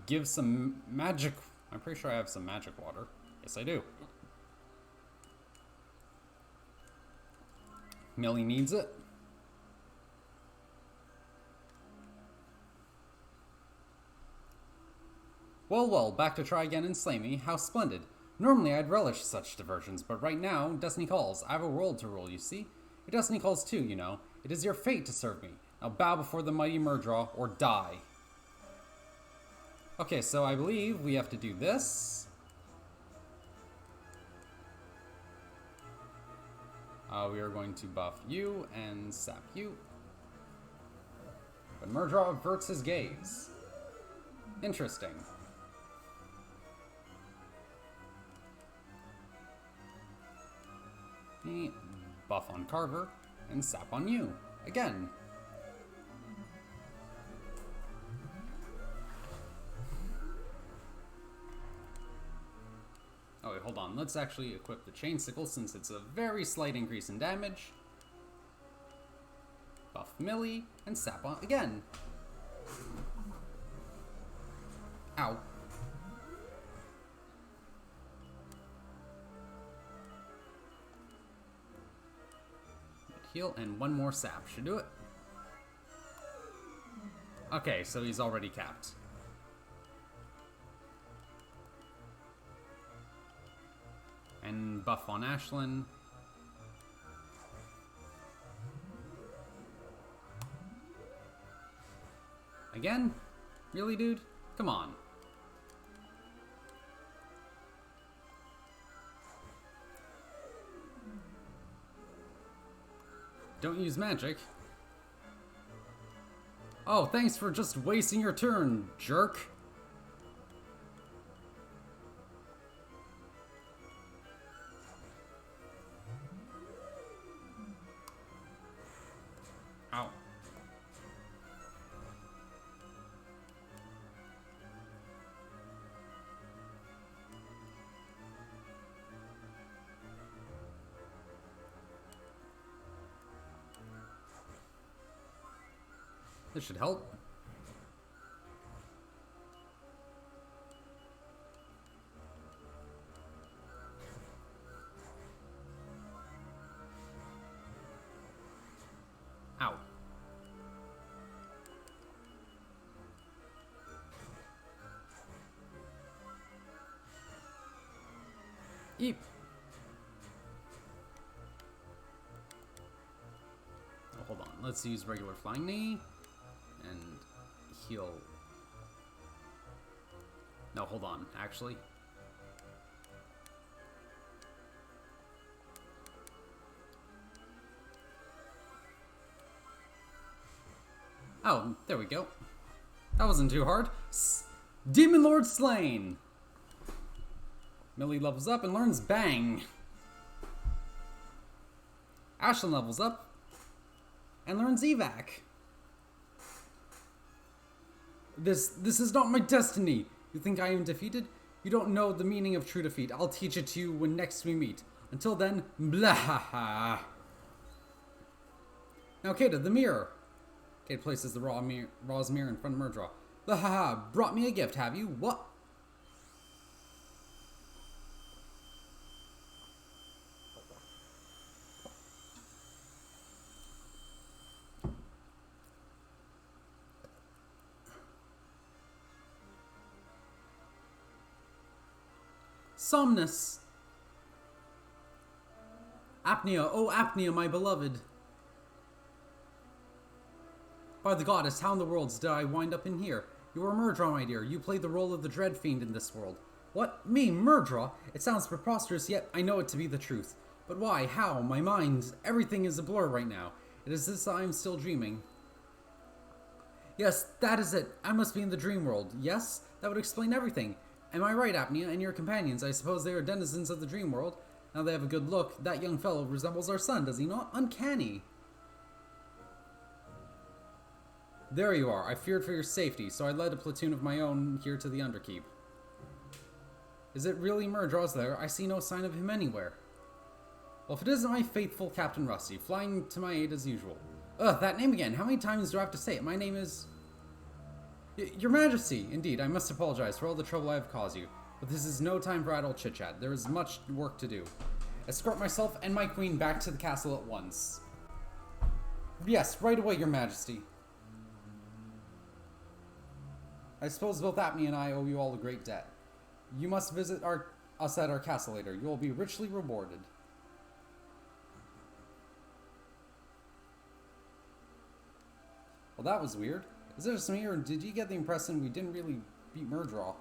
give some magic... I'm pretty sure I have some magic water. Yes, I do. Millie needs it. Well, well, back to try again and slay me. How splendid. Normally I'd relish such diversions, but right now, Destiny calls. I have a world to rule, you see? Your Destiny calls too, you know. It is your fate to serve me. Now bow before the mighty Murdraw, or die. Okay, so I believe we have to do this. We are going to buff you and sap you. But Murdraw averts his gaze. Interesting. Buff on Carver and sap on you. Again. Oh wait, hold on. Let's actually equip the Chain Sickle since it's a very slight increase in damage. Buff Millie and sap on again. Ow. Heal and one more sap should do it. Okay, so he's already capped. And buff on Ashlyn. Again? Really, dude? Come on. Don't use magic. Oh, thanks for just wasting your turn, jerk. Ow. This should help. Ow. Eep. Oh, hold on. Let's use regular flying knee and heal. No, hold on. Actually. Oh, there we go. That wasn't too hard. Demon Lord slain. Millie levels up and learns Bang. Ashlyn levels up and learns Evac. This is not my destiny. You think I am defeated? You don't know the meaning of true defeat. I'll teach it to you when next we meet. Until then, blah. Now, Kata, the mirror. Kate places the Raw's mirror in front of Murdra. Blah, brought me a gift, have you? What? Somnus. Apnea, oh Apnea, my beloved. By the goddess, how in the worlds did I wind up in here? You are Murdra, my dear. You played the role of the Dread Fiend in this world. What? Me, Murdra? It sounds preposterous, yet I know it to be the truth. But why? How? My mind, everything is a blur right now. It is this I am still dreaming. Yes, that is it. I must be in the dream world. Yes? That would explain everything. Am I right, Apnea? And your companions, I suppose they are denizens of the dream world. Now they have a good look. That young fellow resembles our son, does he not? Uncanny. There you are. I feared for your safety, so I led a platoon of my own here to the Underkeep. Is it really Murdra's there? I see no sign of him anywhere. Well, if it isn't my faithful Captain Rusty, flying to my aid as usual. Ugh, that name again. How many times do I have to say it? My name is... Your Majesty! Indeed, I must apologize for all the trouble I have caused you. But this is no time for idle chit-chat. There is much work to do. Escort myself and my queen back to the castle at once. Yes, right away, Your Majesty. I suppose both Apnea and I owe you all a great debt. You must visit us at our castle later. You will be richly rewarded. Well, that was weird. Is it just me, or did you get the impression we didn't really beat Murdra?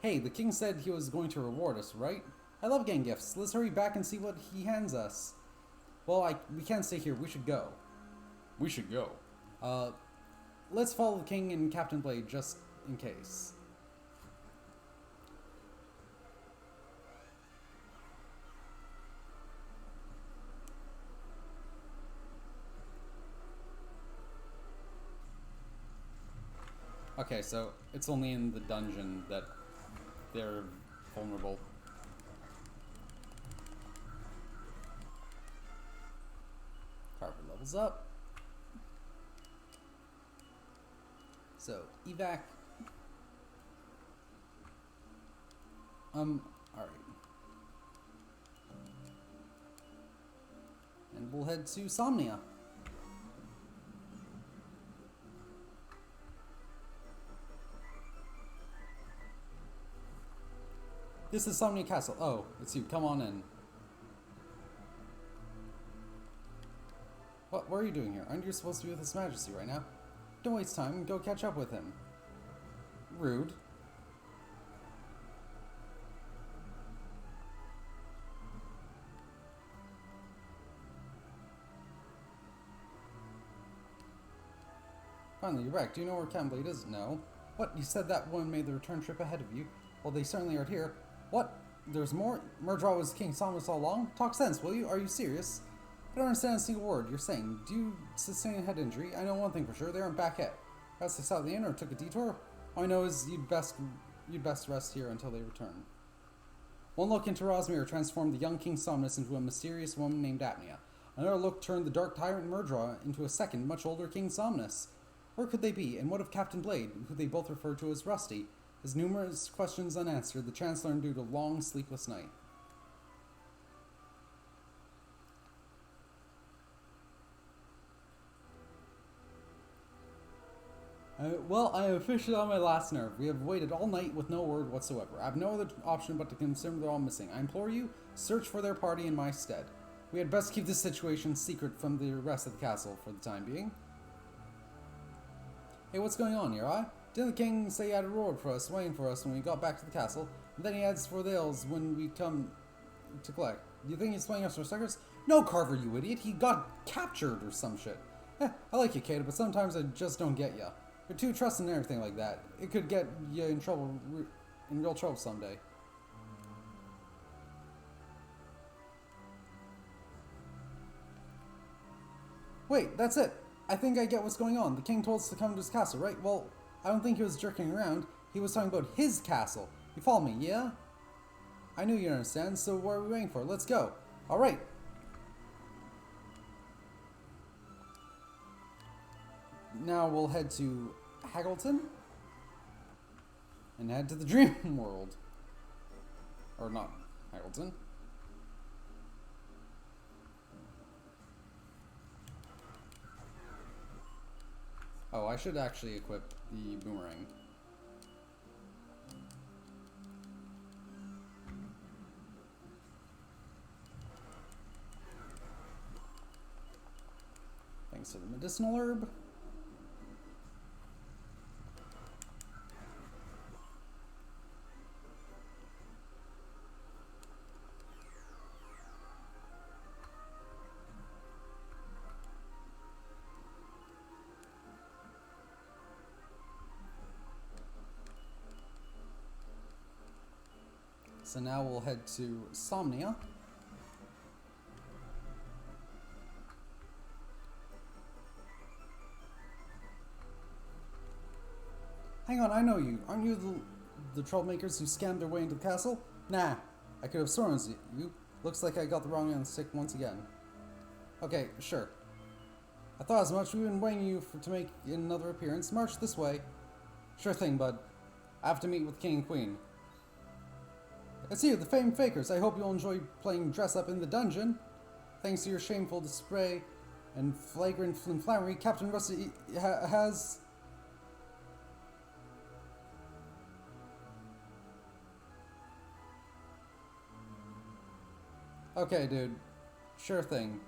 Hey, the king said he was going to reward us, right? I love getting gifts. Let's hurry back and see what he hands us. Well, we can't stay here. We should go. We should go. Let's follow the king and Captain Blade just in case. Okay, so it's only in the dungeon that they're vulnerable. Carver levels up. So, evac. Alright. And we'll head to Somnia. This is Somnia Castle. Oh, it's you. Come on in. What are you doing here? Aren't you supposed to be with His Majesty right now? Don't waste time and go catch up with him. Rude. Finally, you're back. Do you know where Captain Blade is? No. What? You said that one made the return trip ahead of you. Well, they certainly aren't here. What? There's more? Murdraw was King Somnus all along? Talk sense, will you? Are you serious? I don't understand a single word you're saying. Do you sustain a head injury? I know one thing for sure. They aren't back yet. Perhaps they saw the inn or took a detour? All I know is you'd best rest here until they return. One look into Rosmere transformed the young King Somnus into a mysterious woman named Apnea. Another look turned the dark tyrant Murdraw into a second, much older King Somnus. Where could they be, and what of Captain Blade, who they both referred to as Rusty? His numerous questions unanswered, the Chancellor endured a long, sleepless night. Well, I am officially on my last nerve. We have waited all night with no word whatsoever. I have no other option but to consider they're all missing. I implore you, search for their party in my stead. We had best keep this situation secret from the rest of the castle for the time being. Hey, what's going on here, huh? Didn't the king say he had a reward for us, waiting for us when we got back to the castle? And then he adds for the elves when we come to collect. Do you think he's playing us for suckers? No, Carver, you idiot. He got captured or some shit. I like you, Kata, but sometimes I just don't get ya. You're too trusting and everything like that. It could get you in trouble, in real trouble someday. Wait, that's it. I think I get what's going on. The king told us to come to his castle, right? Well, I don't think he was jerking around. He was talking about his castle. You follow me, yeah? I knew you'd understand, so what are we waiting for? Let's go. Alright. Now we'll head to Haggleton. And head to the Dream World. Or not Haggleton. Oh, I should actually equip the boomerang. Thanks to the medicinal herb. So now we'll head to Somnia. Hang on, I know you. Aren't you the troublemakers who scammed their way into the castle? Nah, I could have sworn it was you. Looks like I got the wrong end of the stick once again. Okay, sure. I thought as much. We've been waiting you to make another appearance. March this way. Sure thing, bud. I have to meet with King and Queen. It's you, the famed fakers. I hope you'll enjoy playing dress up in the dungeon. Thanks to your shameful display and flagrant flammery, Captain Rusty has... Okay, dude. Sure thing.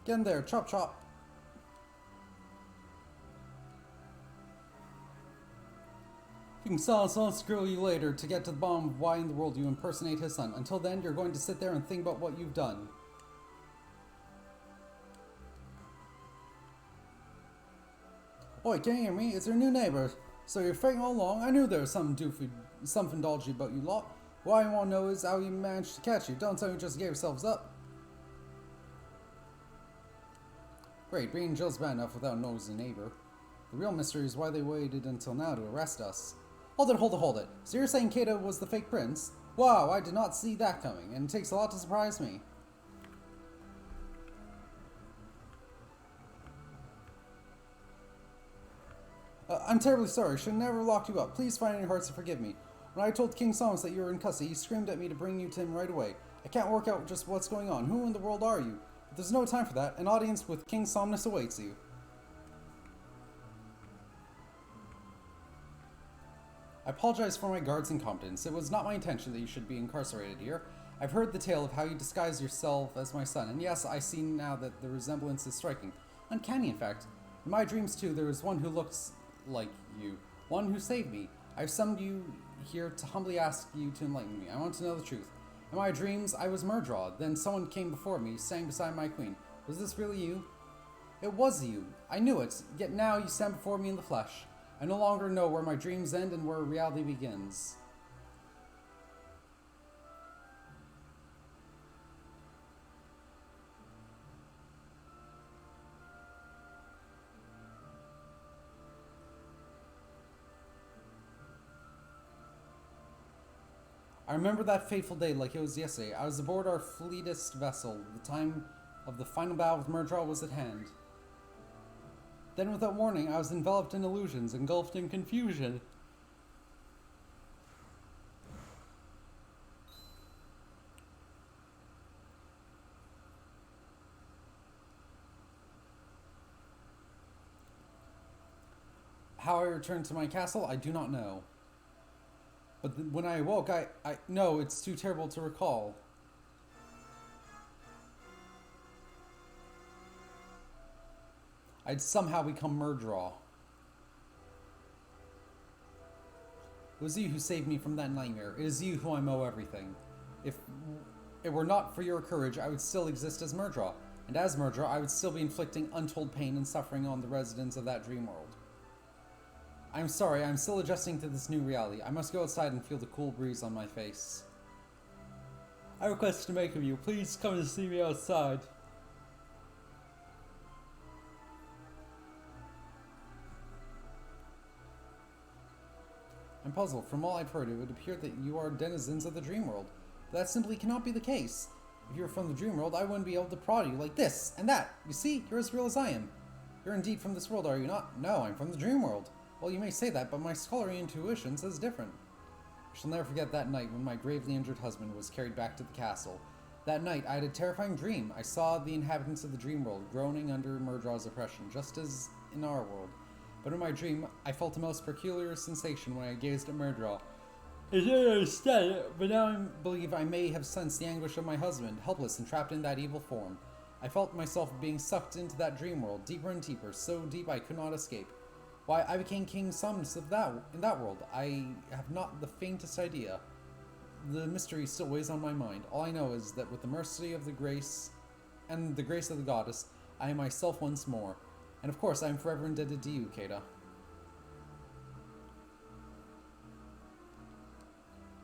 Get in there, chop chop. King Somnus will screw you later to get to the bottom of why in the world you impersonate his son. Until then, you're going to sit there and think about what you've done. Oi, can you hear me? It's your new neighbor. So you're faking all along? I knew there was something dodgy about you lot. What I want to know is how you managed to catch you. Don't tell me you just gave yourselves up. Great, being Jill's bad enough without a nosy neighbor. The real mystery is why they waited until now to arrest us. Hold it. So you're saying Kata was the fake prince? Wow, I did not see that coming, and it takes a lot to surprise me. I'm terribly sorry. Should never have locked you up. Please find it in your hearts to forgive me. When I told King Somnus that you were in custody, he screamed at me to bring you to him right away. I can't work out just what's going on. Who in the world are you? But there's no time for that. An audience with King Somnus awaits you. I apologize for my guard's incompetence. It was not my intention that you should be incarcerated here. I've heard the tale of how you disguise yourself as my son, and yes, I see now that the resemblance is striking. Uncanny, in fact. In my dreams, too, there is one who looks like you. One who saved me. I've summoned you here to humbly ask you to enlighten me. I want to know the truth. In my dreams, I was Murdraw. Then someone came before me, sang beside my queen. Was this really you? It was you. I knew it, yet now you stand before me in the flesh. I no longer know where my dreams end and where reality begins. I remember that fateful day like it was yesterday. I was aboard our fleetest vessel. The time of the final battle with Murdraw was at hand. Then without warning, I was enveloped in illusions, engulfed in confusion. How I returned to my castle, I do not know. But when I awoke, I no, it's too terrible to recall. I'd somehow become Murdraw. It was you who saved me from that nightmare. It is you who I owe everything. If it were not for your courage, I would still exist as Murdraw. And as Murdraw, I would still be inflicting untold pain and suffering on the residents of that dream world. I'm sorry, I'm still adjusting to this new reality. I must go outside and feel the cool breeze on my face. I request to make of you, please come and see me outside. I'm puzzled. From all I've heard, it would appear that you are denizens of the dream world. But that simply cannot be the case. If you were from the dream world, I wouldn't be able to prod you like this and that. You see, you're as real as I am. You're indeed from this world, are you not? No, I'm from the dream world. Well, you may say that, but my scholarly intuition says different. I shall never forget that night when my gravely injured husband was carried back to the castle. That night, I had a terrifying dream. I saw the inhabitants of the dream world groaning under Murdraw's oppression, just as in our world. But in my dream, I felt a most peculiar sensation when I gazed at Murdraw. I didn't understand it, but now I believe I may have sensed the anguish of my husband, helpless and trapped in that evil form. I felt myself being sucked into that dream world, deeper and deeper, so deep I could not escape. Why, I became King Sumnus of in that world. I have not the faintest idea. The mystery still weighs on my mind. All I know is that with the mercy of the grace and the grace of the goddess, I am myself once more. And of course, I am forever indebted to you, Kata.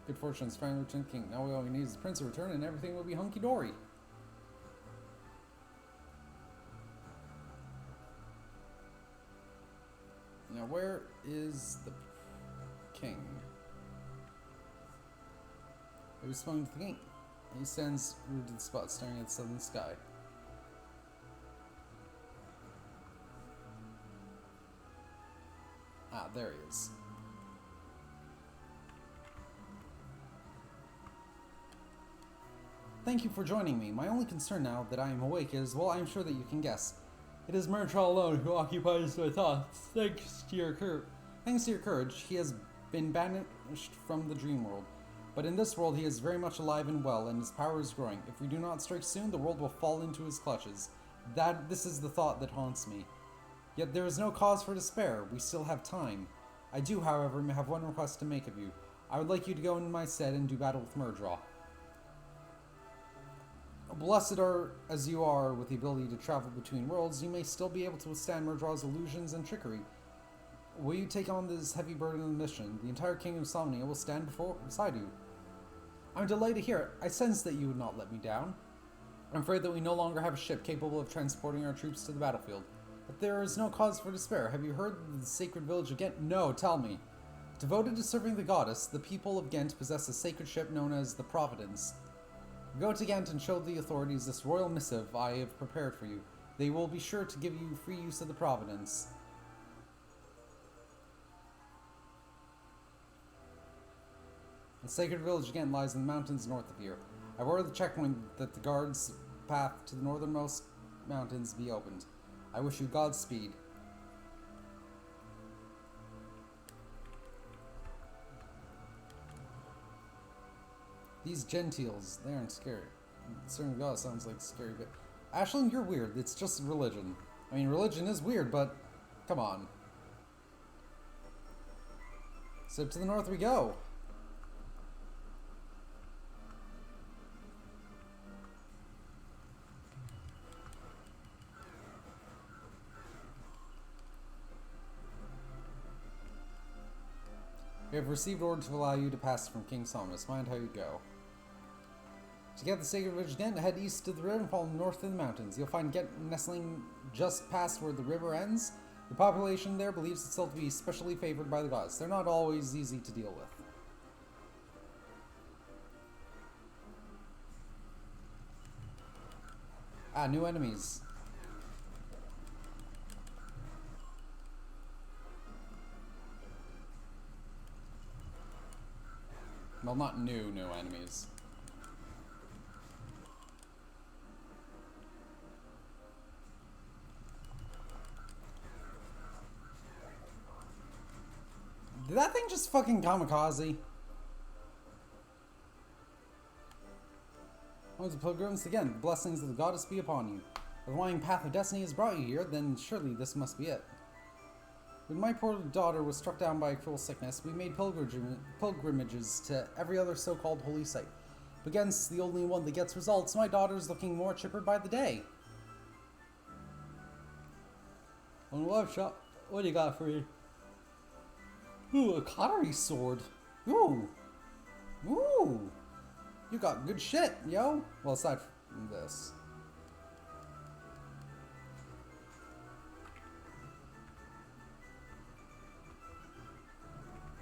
Good fortune is finally returned king. Now all we need is the prince to return and everything will be hunky-dory. Now where is the king? He was spoken to the king. He stands rooted to the spot, staring at the southern sky. Ah, there he is. Thank you for joining me. My only concern now that I am awake is, well, I am sure that you can guess. It is Murdraw alone who occupies my thoughts. Thanks to your courage, he has been banished from the dream world. But in this world, he is very much alive and well, and his power is growing. If we do not strike soon, the world will fall into his clutches. This is the thought that haunts me. Yet there is no cause for despair. We still have time. I do, however, have one request to make of you. I would like you to go in my stead and do battle with Murdraw. Blessed as you are with the ability to travel between worlds, you may still be able to withstand Murdraw's illusions and trickery. Will you take on this heavy burden of the mission? The entire kingdom of Somnia will stand beside you. I'm delighted to hear it. I sense that you would not let me down. I'm afraid that we no longer have a ship capable of transporting our troops to the battlefield. But there is no cause for despair. Have you heard of the sacred village of Ghent? No, tell me. Devoted to serving the goddess, the people of Ghent possess a sacred ship known as the Providence. Go to Ghent and show the authorities this royal missive I have prepared for you. They will be sure to give you free use of the Providence. The sacred village again lies in the mountains north of here. I've ordered the checkpoint that the guard's path to the northernmost mountains be opened. I wish you Godspeed. These Gentiles, they aren't scary. Certain God sounds like scary, but Ashland, you're weird. It's just religion. I mean, religion is weird, but come on. So to the north we go. We have received order to allow you to pass from King Somnus. Mind how you go. To get the Sacred Ridge Ghent, head east to the river and follow north in the mountains. You'll find Ghent nestling just past where the river ends. The population there believes itself to be specially favored by the gods. They're not always easy to deal with. Ah, new enemies. Well, not new enemies. Did that thing just fucking kamikaze? Once the pilgrims, again, the blessings of the goddess be upon you. If the winding path of destiny has brought you here, then surely this must be it. When my poor daughter was struck down by a cruel sickness, we made pilgrimages to every other so-called holy site. But against the only one that gets results, my daughter's looking more chipper by the day. On the love shop, what do you got for me? Ooh, a cottery sword. Ooh. Ooh. You got good shit, yo. Well, aside from this.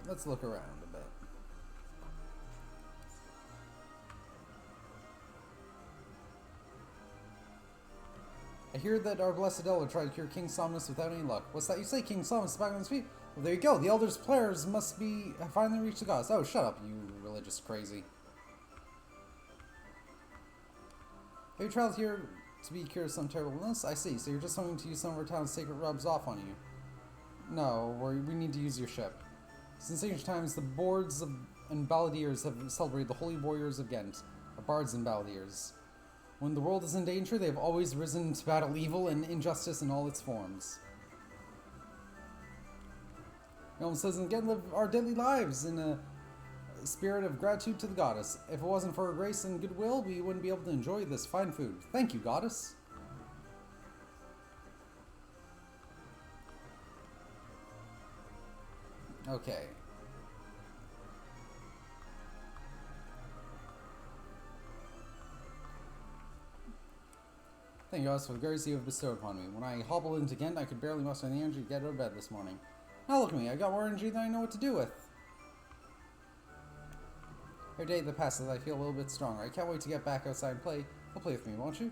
Let's look around a bit. I hear that our blessed elder tried to cure King Somnus without any luck. What's that you say? King Somnus is back on his feet? Well, there you go. The Elder's players must have finally reached the gods. Oh, shut up, you religious crazy. Have you traveled here to be cured of some terrible illness? I see. So you're just hoping to use some of our town's sacred rubs off on you. No, we need to use your ship. Since ancient times, the Bards and Balladeers have celebrated the holy warriors of Ghent, or Bards and Balladeers. When the world is in danger, they have always risen to battle evil and injustice in all its forms. No one says, again, live our daily lives in a spirit of gratitude to the goddess. If it wasn't for her grace and goodwill, we wouldn't be able to enjoy this fine food. Thank you, goddess. Okay. Thank you, goddess, for the grace you have bestowed upon me. When I hobbled into Ghent, I could barely muster the energy to get out of bed this morning. Now look at me, I got more energy than I know what to do with. Every day that passes, I feel a little bit stronger. I can't wait to get back outside and play. You'll play with me, won't you?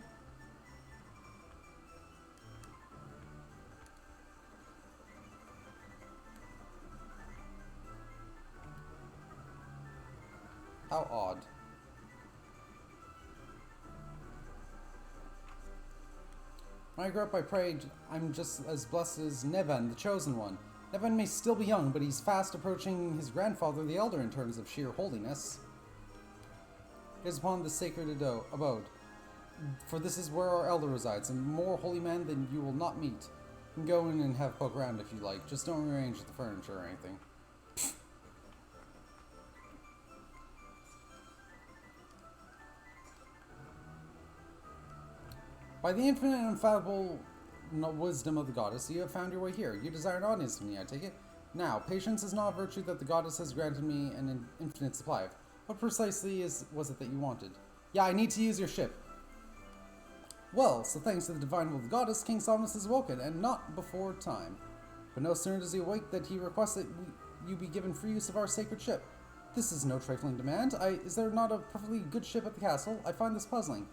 How odd. When I grew up, I prayed I'm just as blessed as Nevan, the Chosen One. Nevan may still be young, but he's fast approaching his grandfather, the Elder, in terms of sheer holiness. It is upon the sacred abode, for this is where our Elder resides, and more holy men than you will not meet. You can go in and have a poke around if you like, just don't rearrange the furniture or anything. By the infinite and infallible wisdom of the goddess, you have found your way here. You desire an audience from me, I take it? Now, patience is not a virtue that the goddess has granted me an infinite supply of. What precisely was it that you wanted? Yeah, I need to use your ship. Well, so thanks to the divine will of the goddess, King Somnus is awoken, and not before time. But no sooner does he awake that he requests that you be given free use of our sacred ship. This is no trifling demand. Is there not a perfectly good ship at the castle? I find this puzzling.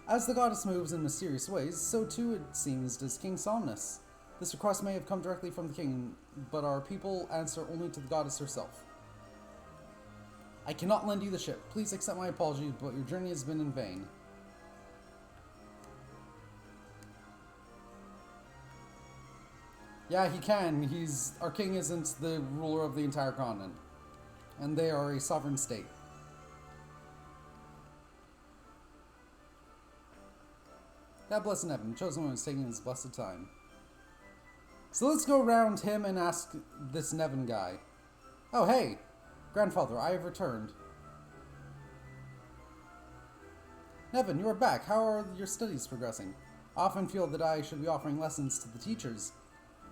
As the goddess moves in mysterious ways, so too it seems does King Somnus. This request may have come directly from the king, but our people answer only to the goddess herself. I cannot lend you the ship. Please accept my apology, but your journey has been in vain. Yeah, he can. Our king isn't the ruler of the entire continent. And they are a sovereign state. God bless Nevin. The chosen one is taking his blessed time. So let's go around him and ask this Nevin guy. Oh, hey! Grandfather, I have returned. Nevin, you are back. How are your studies progressing? I often feel that I should be offering lessons to the teachers.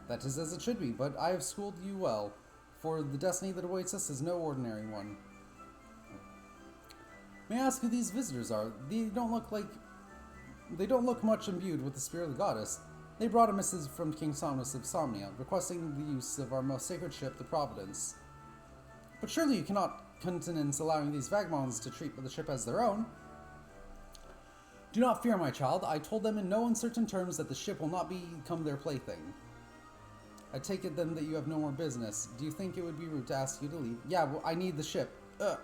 That is as it should be, but I have schooled you well, for the destiny that awaits us is no ordinary one. May I ask who these visitors are? They don't look much imbued with the spirit of the goddess. They brought a missive from King Somnus of Somnia, requesting the use of our most sacred ship, the Providence. But surely you cannot countenance allowing these vagabonds to treat the ship as their own. Do not fear, my child. I told them in no uncertain terms that the ship will not become their plaything. I take it then that you have no more business. Do you think it would be rude to ask you to leave? Yeah, well, I need the ship. Ugh.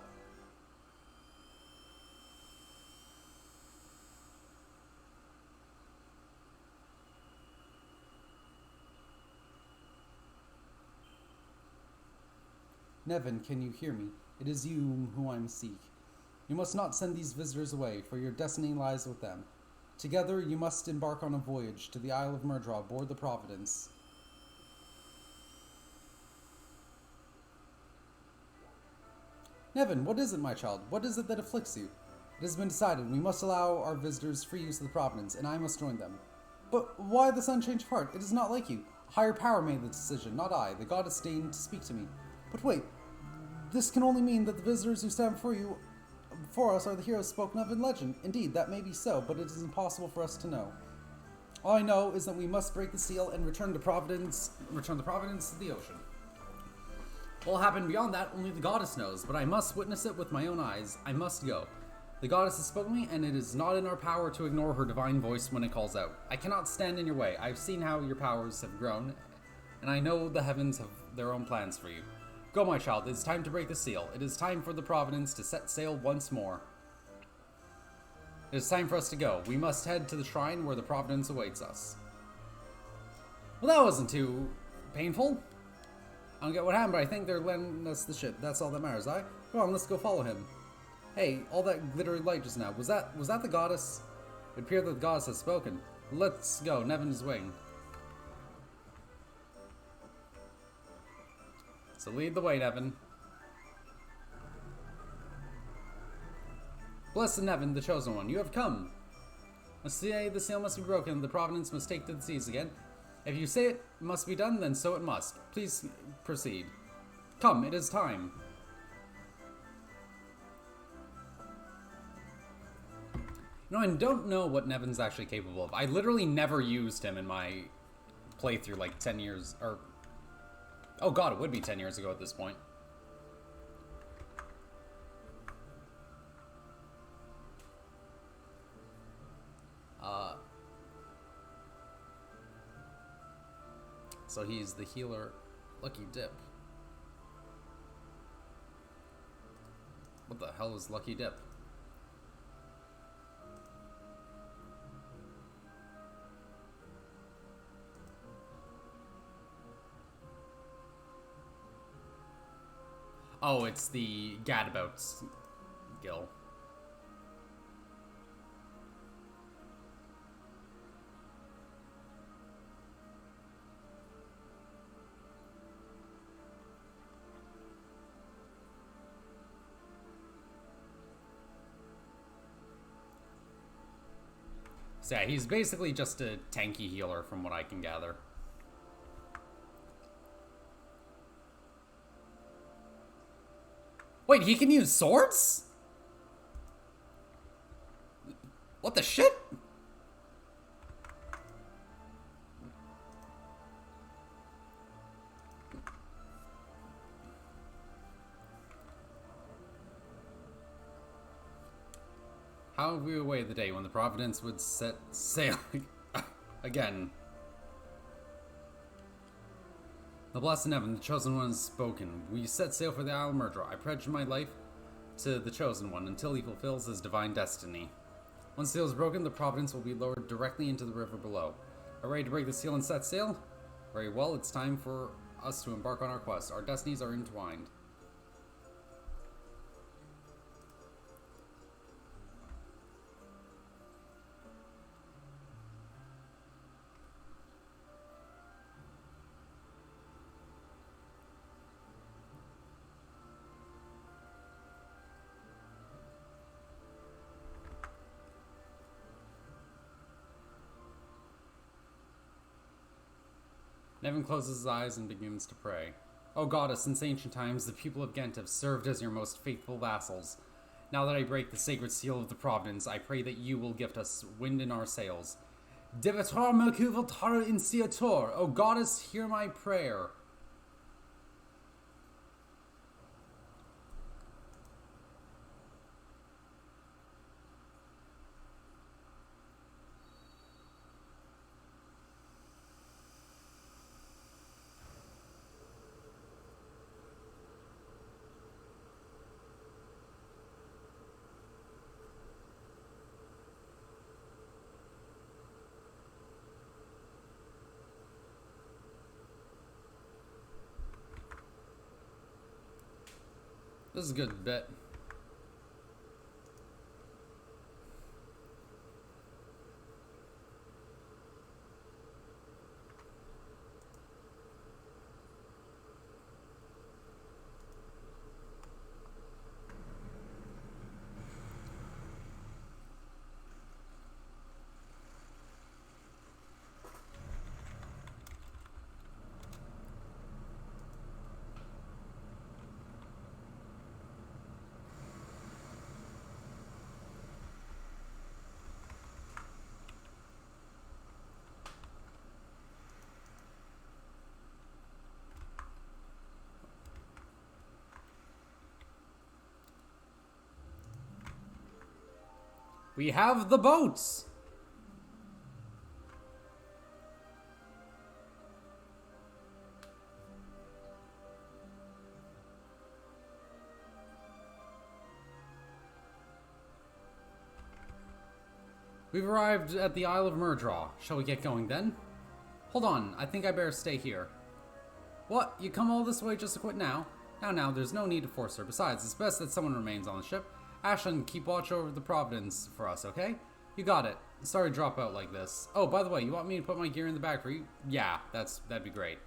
Nevin, can you hear me? It is you whom I seek. You must not send these visitors away, for your destiny lies with them. Together you must embark on a voyage to the Isle of Murdra aboard the Providence. Nevin, what is it, my child? What is it that afflicts you? It has been decided we must allow our visitors free use of the Providence, and I must join them. But why this unchanged of heart? It is not like you. A higher power made the decision, not I. The goddess deigned to speak to me. But wait, this can only mean that the visitors who stand before us are the heroes spoken of in legend. Indeed, that may be so, but it is impossible for us to know. All I know is that we must break the seal and return the Providence to the ocean. What will happen beyond that, only the goddess knows, but I must witness it with my own eyes. I must go. The goddess has spoken to me, and it is not in our power to ignore her divine voice when it calls out. I cannot stand in your way. I've seen how your powers have grown, and I know the heavens have their own plans for you. Go, my child. It is time to break the seal. It is time for the Providence to set sail once more. It is time for us to go. We must head to the shrine where the Providence awaits us. Well, that wasn't too painful. I don't get what happened, but I think they're lending us the ship. That's all that matters, Come on, let's go follow him. Hey, all that glittery light just now. Was that the goddess? It appeared that the goddess has spoken. Let's go. Nevin is waiting. So lead the way, Nevin. Blessed Nevin, the chosen one, you have come. Must say the seal must be broken, the Providence must take to the seas again. If you say it must be done, then so it must. Please proceed. Come, it is time. You know, I don't know what Nevin's actually capable of. I literally never used him in my playthrough like 10 years, or... Oh god, it would be 10 years ago at this point. So he's the healer, Lucky Dip. What the hell is Lucky Dip? Oh, it's the Gadabouts Gill. So yeah, he's basically just a tanky healer from what I can gather. Wait, he can use swords? What the shit? How have we awaited the day when the Providence would set sail again? The blessed Nevin, the chosen one, has spoken. We set sail for the Isle of Murdra. I pledge my life to the chosen one until he fulfills his divine destiny. Once the seal is broken, the Providence will be lowered directly into the river below. Are ready to break the seal and set sail? Very well, it's time for us to embark on our quest. Our destinies are entwined. Nevin closes his eyes and begins to pray. O goddess, since ancient times, the people of Ghent have served as your most faithful vassals. Now that I break the sacred seal of the Providence, I pray that you will gift us wind in our sails. Devatar Melkuvatar Insiator, O goddess, hear my prayer. This is a good bit. We have the boats! We've arrived at the Isle of Murdraw. Shall we get going then? Hold on, I think I better stay here. What? You come all this way just to quit now? Now, there's no need to force her. Besides, it's best that someone remains on the ship. Ashland, keep watch over the Providence for us, okay? You got it. Sorry to drop out like this. Oh, by the way, you want me to put my gear in the back for you? Yeah, that'd be great.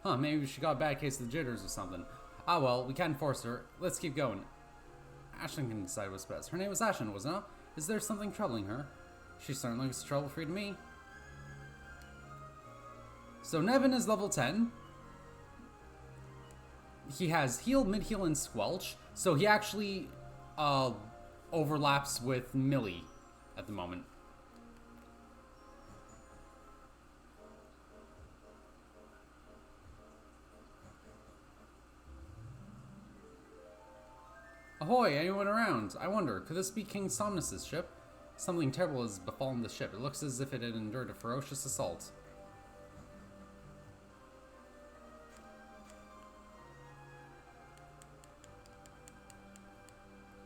Huh, maybe she got a bad case of the jitters or something. Ah well, we can't force her. Let's keep going. Ashland can decide what's best. Her name was Ashland, wasn't it? Is there something troubling her? She certainly looks trouble-free to me. So Nevin is level 10. He has heal, mid-heal, and squelch. So he actually overlaps with Millie at the moment. Ahoy, anyone around? I wonder, could this be King Somnus' ship? Something terrible has befallen the ship. It looks as if it had endured a ferocious assault.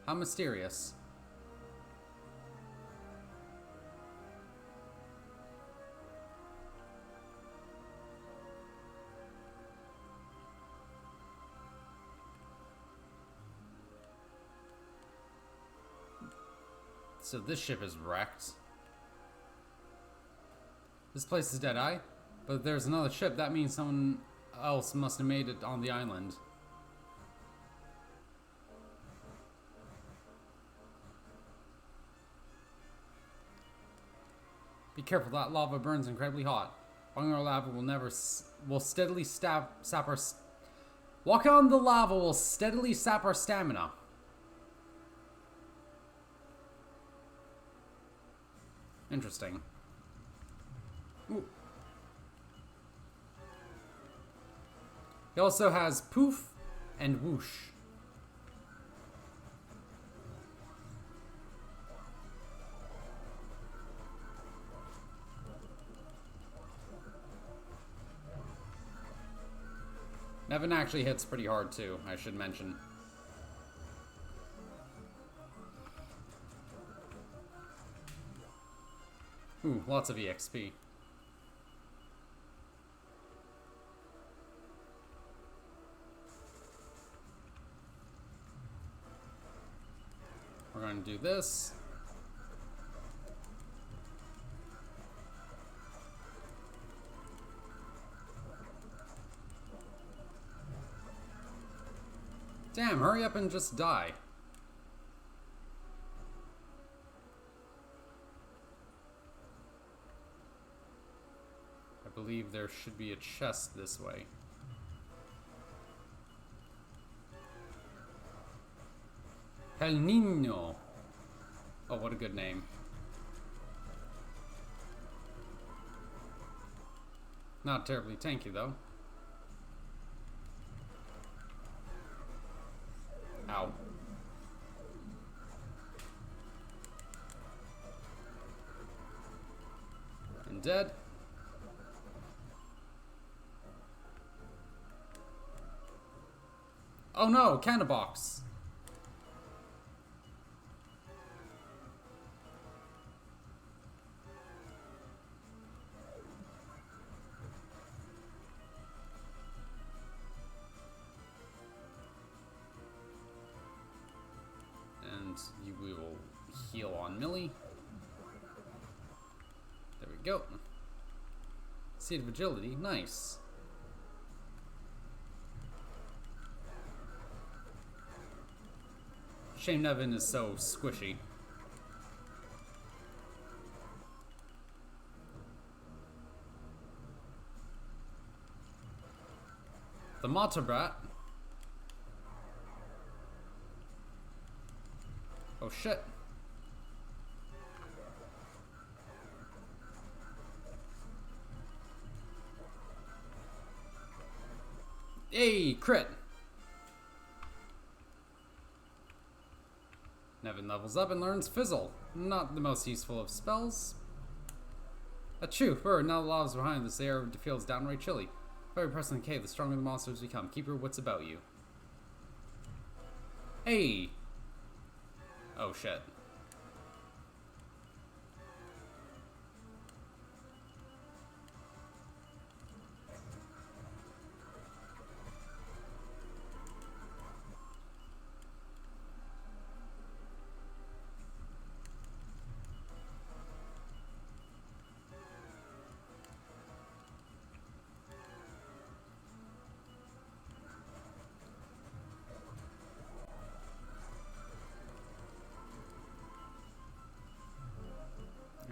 How mysterious. So this ship is wrecked. This place is dead-eye, but if there's another ship, that means someone else must have made it on the island. Be careful, that lava burns incredibly hot. Walking on the lava will steadily sap our... Walking on the lava will steadily sap our stamina. Interesting. Ooh. He also has poof and whoosh. Nevin actually hits pretty hard too, I should mention. Ooh, lots of EXP. We're going to do this. Damn, hurry up and just die. believe there should be a chest this way. El Nino. Oh, what a good name. Not terribly tanky, though. Ow. And dead. Oh no, cannon box. And we will heal on Millie. There we go. Seed of Agility, nice. Shame Nevin is so squishy. The Motabrat. Oh shit. Hey, crit. Nevin levels up and learns Fizzle. Not the most useful of spells. Achoo, bird, now the lava's behind this air feels downright chilly. Very pressing the cave, the stronger the monsters become. Keep your wits about you. Hey! Oh shit.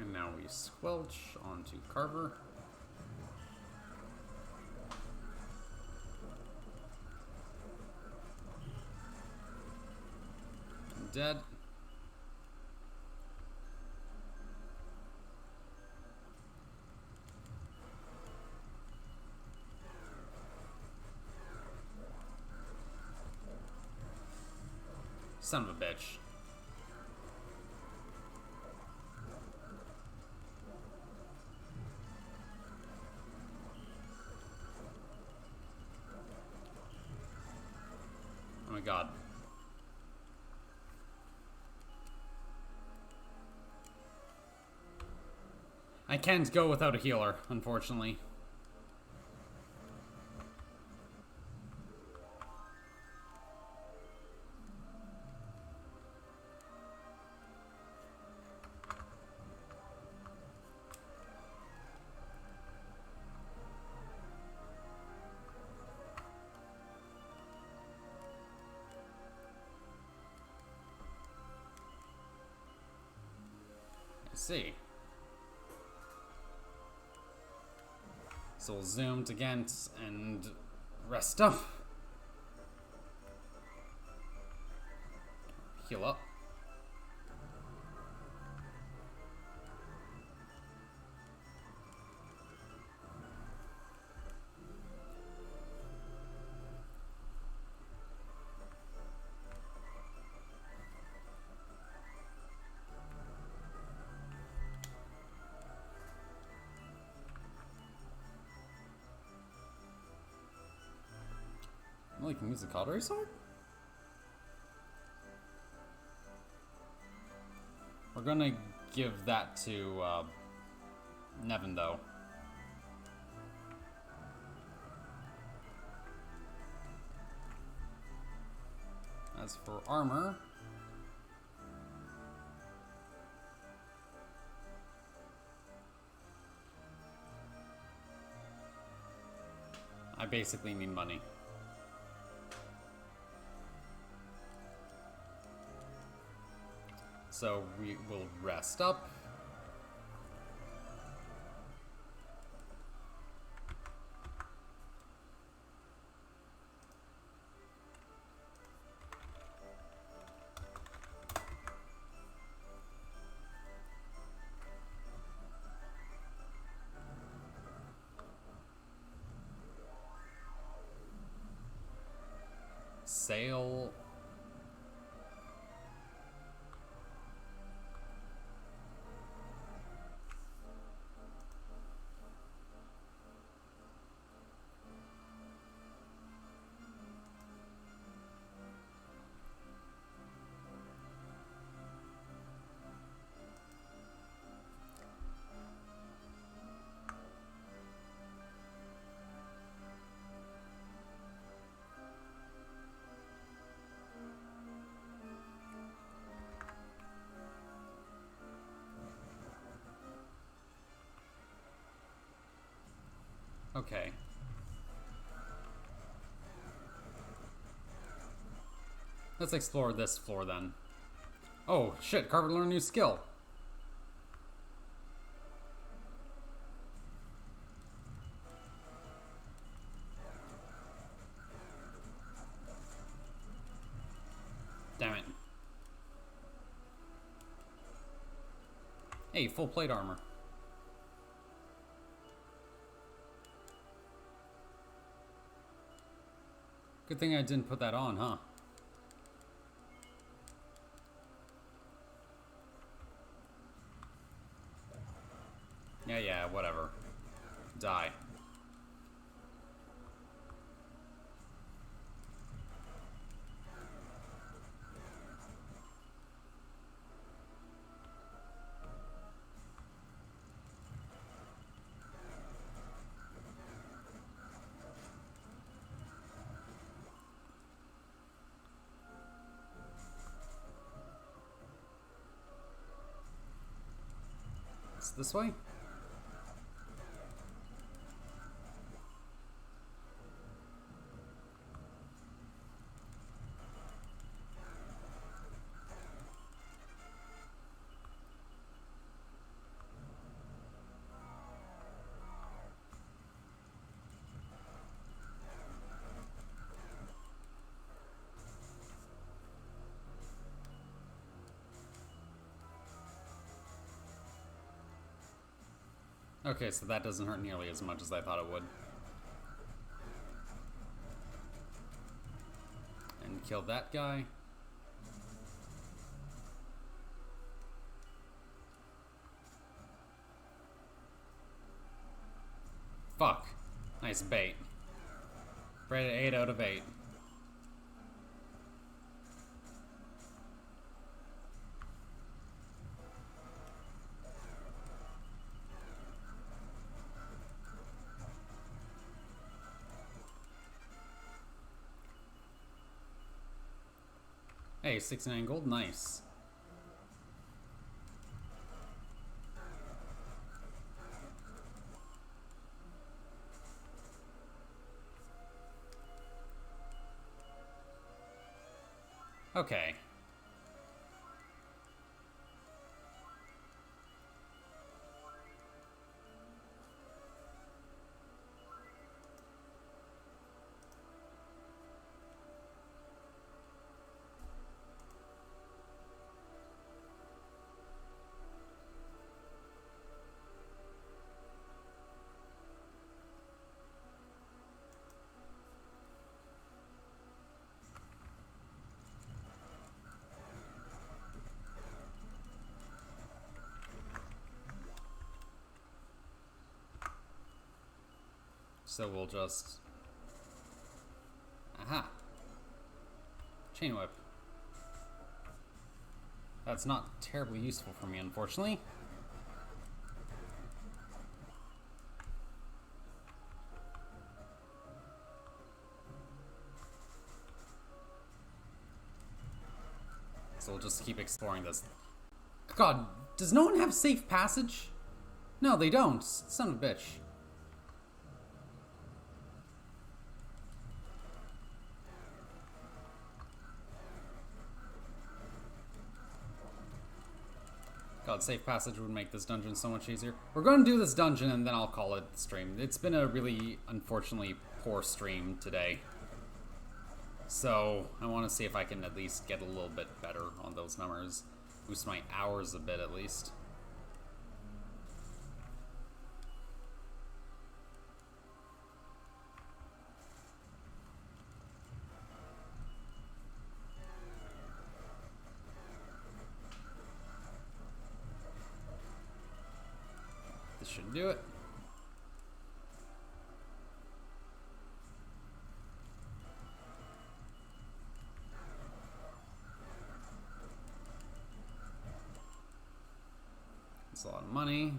And now we squelch onto Carver. Dead. Son of a bitch. Oh my god. I can't go without a healer, unfortunately. I see. So we'll zoom again and rest up. Heal up. Well, you can use the Cautery Sword? We're gonna give that to Nevin, though. As for armor, I basically need money. So we will rest up. sail. Okay. Let's explore this floor then. Oh, shit, Carver learned a new skill. Damn it. Hey, full plate armor. Good thing I didn't put that on, huh? Yeah, whatever. Die. It's this way? Okay, so that doesn't hurt nearly as much as I thought it would. And kill that guy. Fuck. Nice bait. Rated 8 out of 8. Hey, 69 gold, nice. Okay. So we'll just... Aha! Chain whip. That's not terribly useful for me, unfortunately. So we'll just keep exploring this. God, does no one have safe passage? No, they don't. Son of a bitch. God, safe passage would make this dungeon so much easier. We're going to do this dungeon and then I'll call it stream. It's been a really, unfortunately, poor stream today. So, I want to see if I can at least get a little bit better on those numbers. Boost my hours a bit, at least. should do it. It's a lot of money.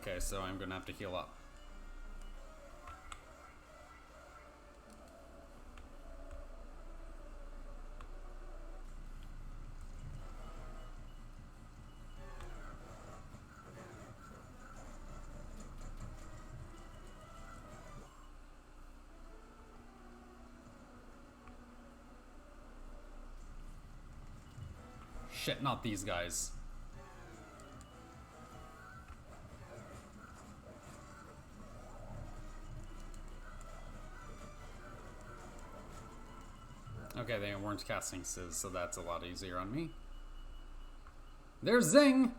Okay, so I'm gonna have to heal up. Shit, not these guys. Okay, they weren't casting Sizz, so that's a lot easier on me. There's Zing!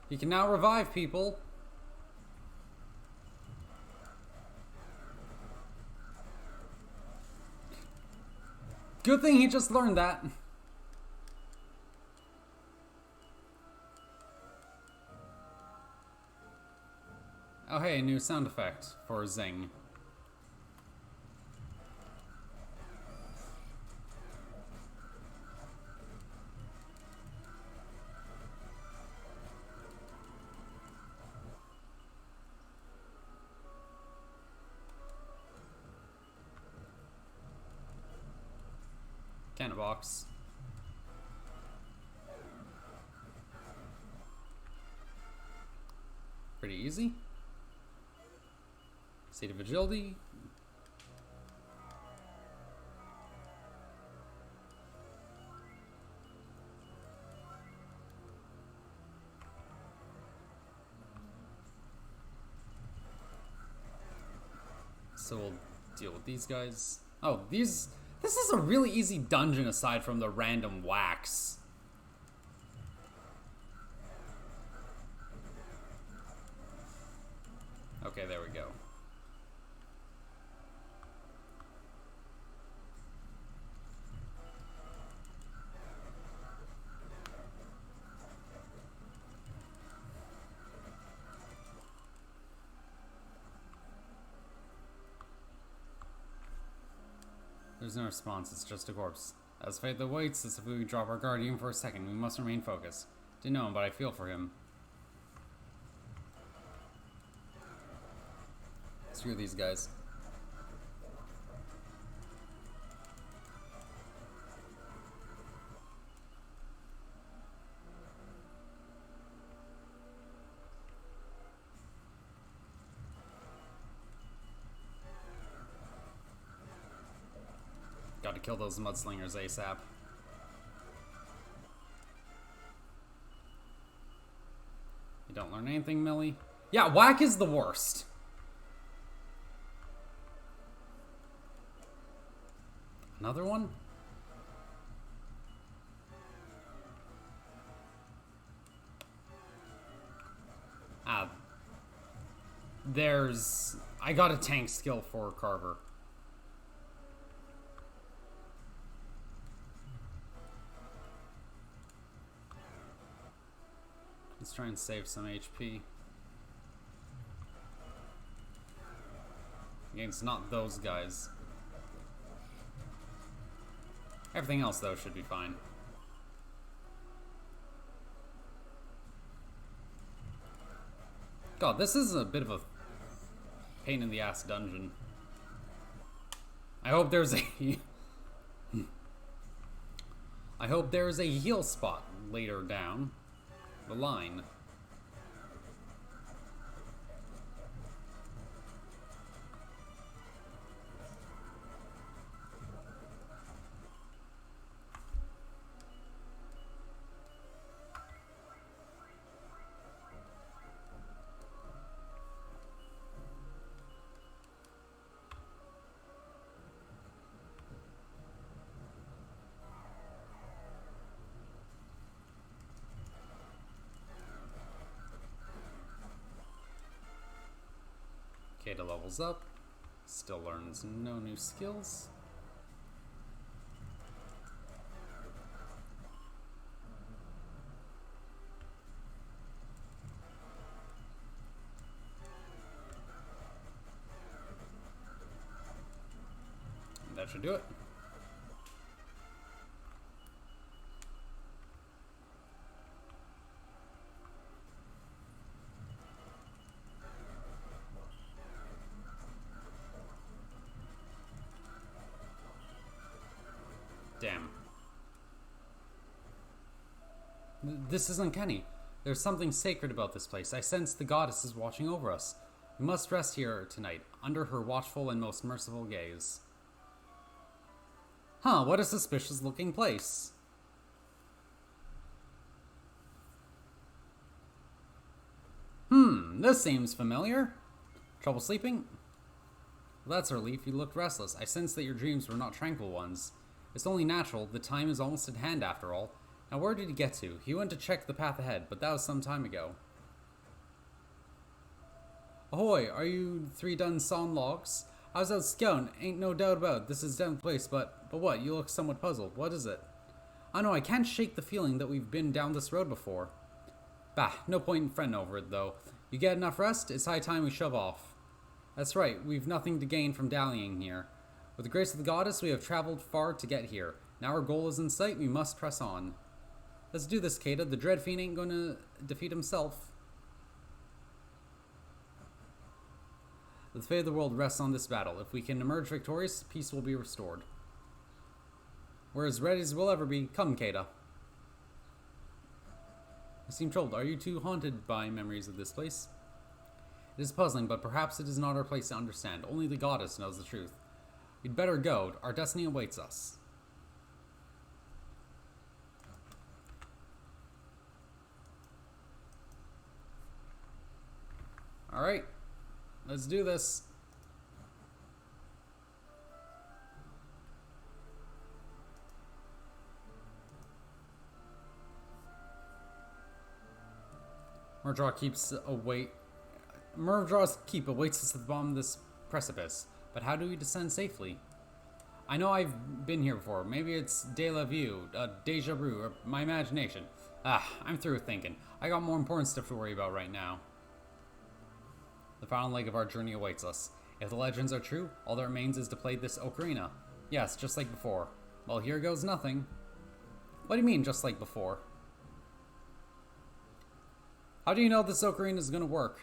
He can now revive people. Good thing he just learned that. Oh hey, a new sound effect for Zing. Cannon box. Pretty easy. Seed of Agility. So we'll deal with these guys. Oh, this is a really easy dungeon aside from the random wax. Okay, there we go. There's no response, it's just a corpse. As fate that waits, as if we drop our guard even for a second, we must remain focused. Didn't know him, but I feel for him. Screw these guys. Got to kill those mudslingers ASAP. You don't learn anything, Millie? Yeah, whack is the worst. Another one? I got a tank skill for Carver. Let's try and save some HP. Against not those guys. Everything else, though, should be fine. God, this is a bit of a pain in the ass dungeon. I hope there's a... I hope there's a heal spot later down the line. Keita levels up. Still learns no new skills. And that should do it. Damn. This is uncanny. There's something sacred about this place. I sense the goddess is watching over us. We must rest here tonight, under her watchful and most merciful gaze. Huh, what a suspicious looking place. This seems familiar. Trouble sleeping? Well, that's a relief. You looked restless. I sense that your dreams were not tranquil ones. It's only natural. The time is almost at hand after all. Now where did he get to? He went to check the path ahead, but that was some time ago. Ahoy, are you three done sawing logs? I was out scouting, ain't no doubt about it. This is down the place, but what? You look somewhat puzzled. What is it? I know, I can't shake the feeling that we've been down this road before. Bah, no point in fretting over it, though. You get enough rest? It's high time we shove off. That's right, we've nothing to gain from dallying here. With the grace of the goddess, we have traveled far to get here. Now our goal is in sight, we must press on. Let's do this, Keita. The Dread Fiend ain't gonna defeat himself. The fate of the world rests on this battle. If we can emerge victorious, peace will be restored. We're as ready as we'll ever be. Come, Keita. I seem troubled. Are you too haunted by memories of this place? It is puzzling, but perhaps it is not our place to understand. Only the goddess knows the truth. We'd better go. Our destiny awaits us. Alright. Let's do this. Murdraw's keep awaits us at the bottom of this precipice. But how do we descend safely? I know I've been here before. Maybe it's deja vu, deja vu, or my imagination. I'm through thinking. I got more important stuff to worry about right now. The final leg of our journey awaits us. If the legends are true, all that remains is to play this ocarina. Yes, just like before. Well, here goes nothing. What do you mean, just like before? How do you know this ocarina is gonna work?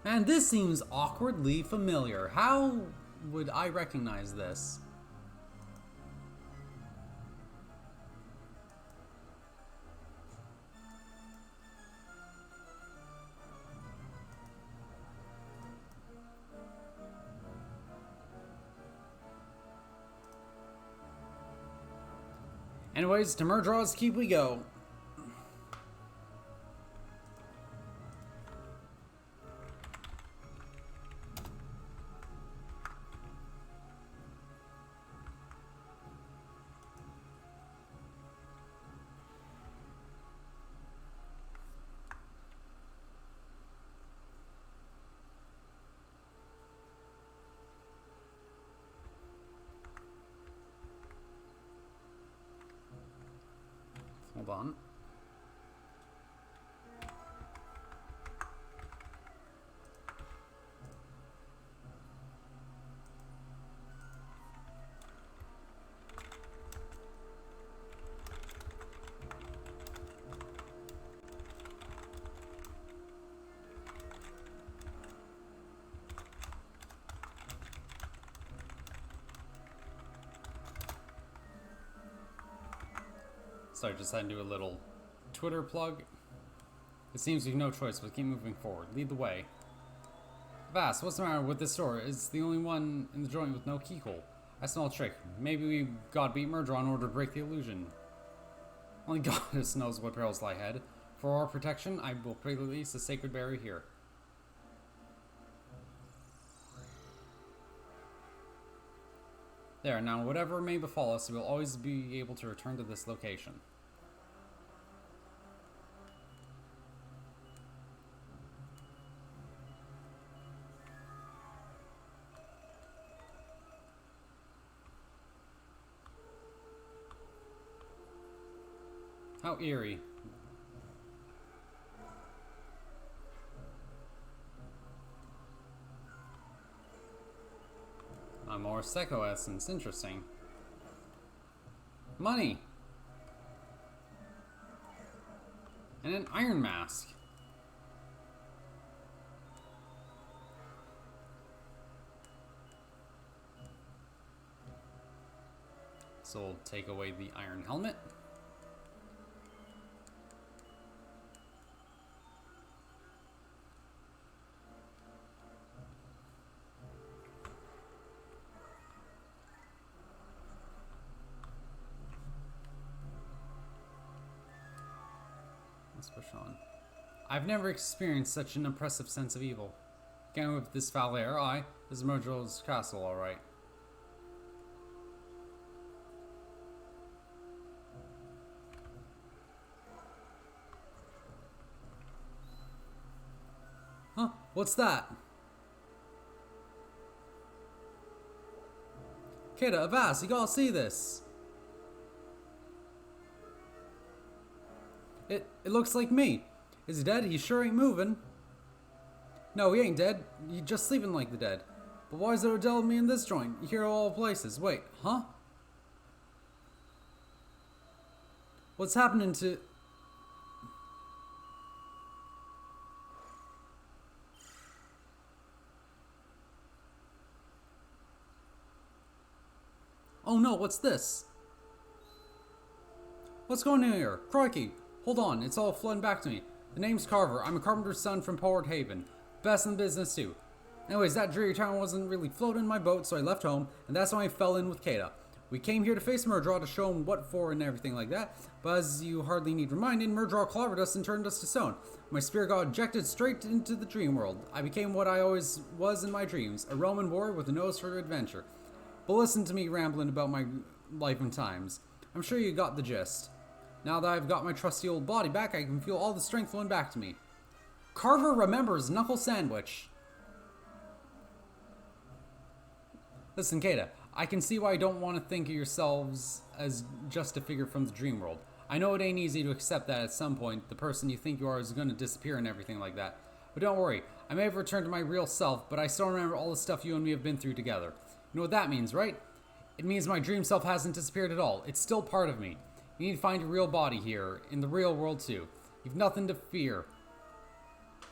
Man, this seems awkwardly familiar. How would I recognize this? Anyways, to Murdraw's Keep we go. Hold on. So I just had to do a little Twitter plug. It seems we've no choice but keep moving forward. Lead the way. Vass, what's the matter with this door? It's the only one in the joint with no keyhole. I smell a trick. Maybe we gotta beat Murdra in order to break the illusion. Only Goddess knows what perils lie ahead. For our protection, I will release the sacred barrier here. There, now whatever may befall us, we will always be able to return to this location. How eerie. More Secco essence, interesting. Money! And an iron mask. So we'll take away the iron helmet. Let's push on. I've never experienced such an oppressive sense of evil. Again with this foul air, this is Murdra's castle, alright. Huh? What's that? Keita, Avast, you gotta see this. It looks like me. Is he dead? He sure ain't moving. No, he ain't dead. He's just sleeping like the dead. But why is there Odell and me in this joint? You hear all places. Wait, huh? What's happening to... Oh no, what's this? What's going on here? Crikey! Hold on, it's all flooding back to me. The name's Carver. I'm a carpenter's son from Port Haven. Best in the business too. Anyways, that dreary town wasn't really floating in my boat, so I left home, and that's when I fell in with Keita. We came here to face Murdra to show him what for and everything like that, but as you hardly need reminding, Murdra clobbered us and turned us to stone. My spirit got ejected straight into the dream world. I became what I always was in my dreams, a Roman warrior with a nose for adventure. But listen to me rambling about my life and times. I'm sure you got the gist. Now that I've got my trusty old body back, I can feel all the strength flowing back to me. Carver remembers Knuckle Sandwich. Listen, Keita, I can see why you don't want to think of yourselves as just a figure from the dream world. I know it ain't easy to accept that at some point the person you think you are is going to disappear and everything like that. But don't worry, I may have returned to my real self, but I still remember all the stuff you and me have been through together. You know what that means, right? It means my dream self hasn't disappeared at all. It's still part of me. You need to find your real body here, in the real world too. You've nothing to fear.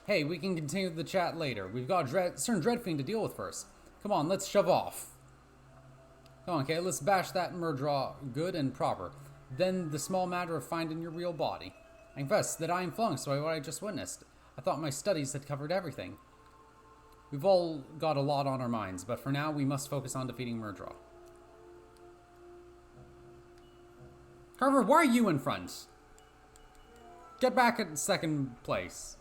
Hey, we can continue the chat later. We've got a certain Dreadfiend to deal with first. Come on, let's shove off. Come on, okay, let's bash that Murdra good and proper. Then the small matter of finding your real body. I confess that I am flummoxed by what I just witnessed. I thought my studies had covered everything. We've all got a lot on our minds, but for now we must focus on defeating Murdra. Carver, why are you in front? Get back at second place.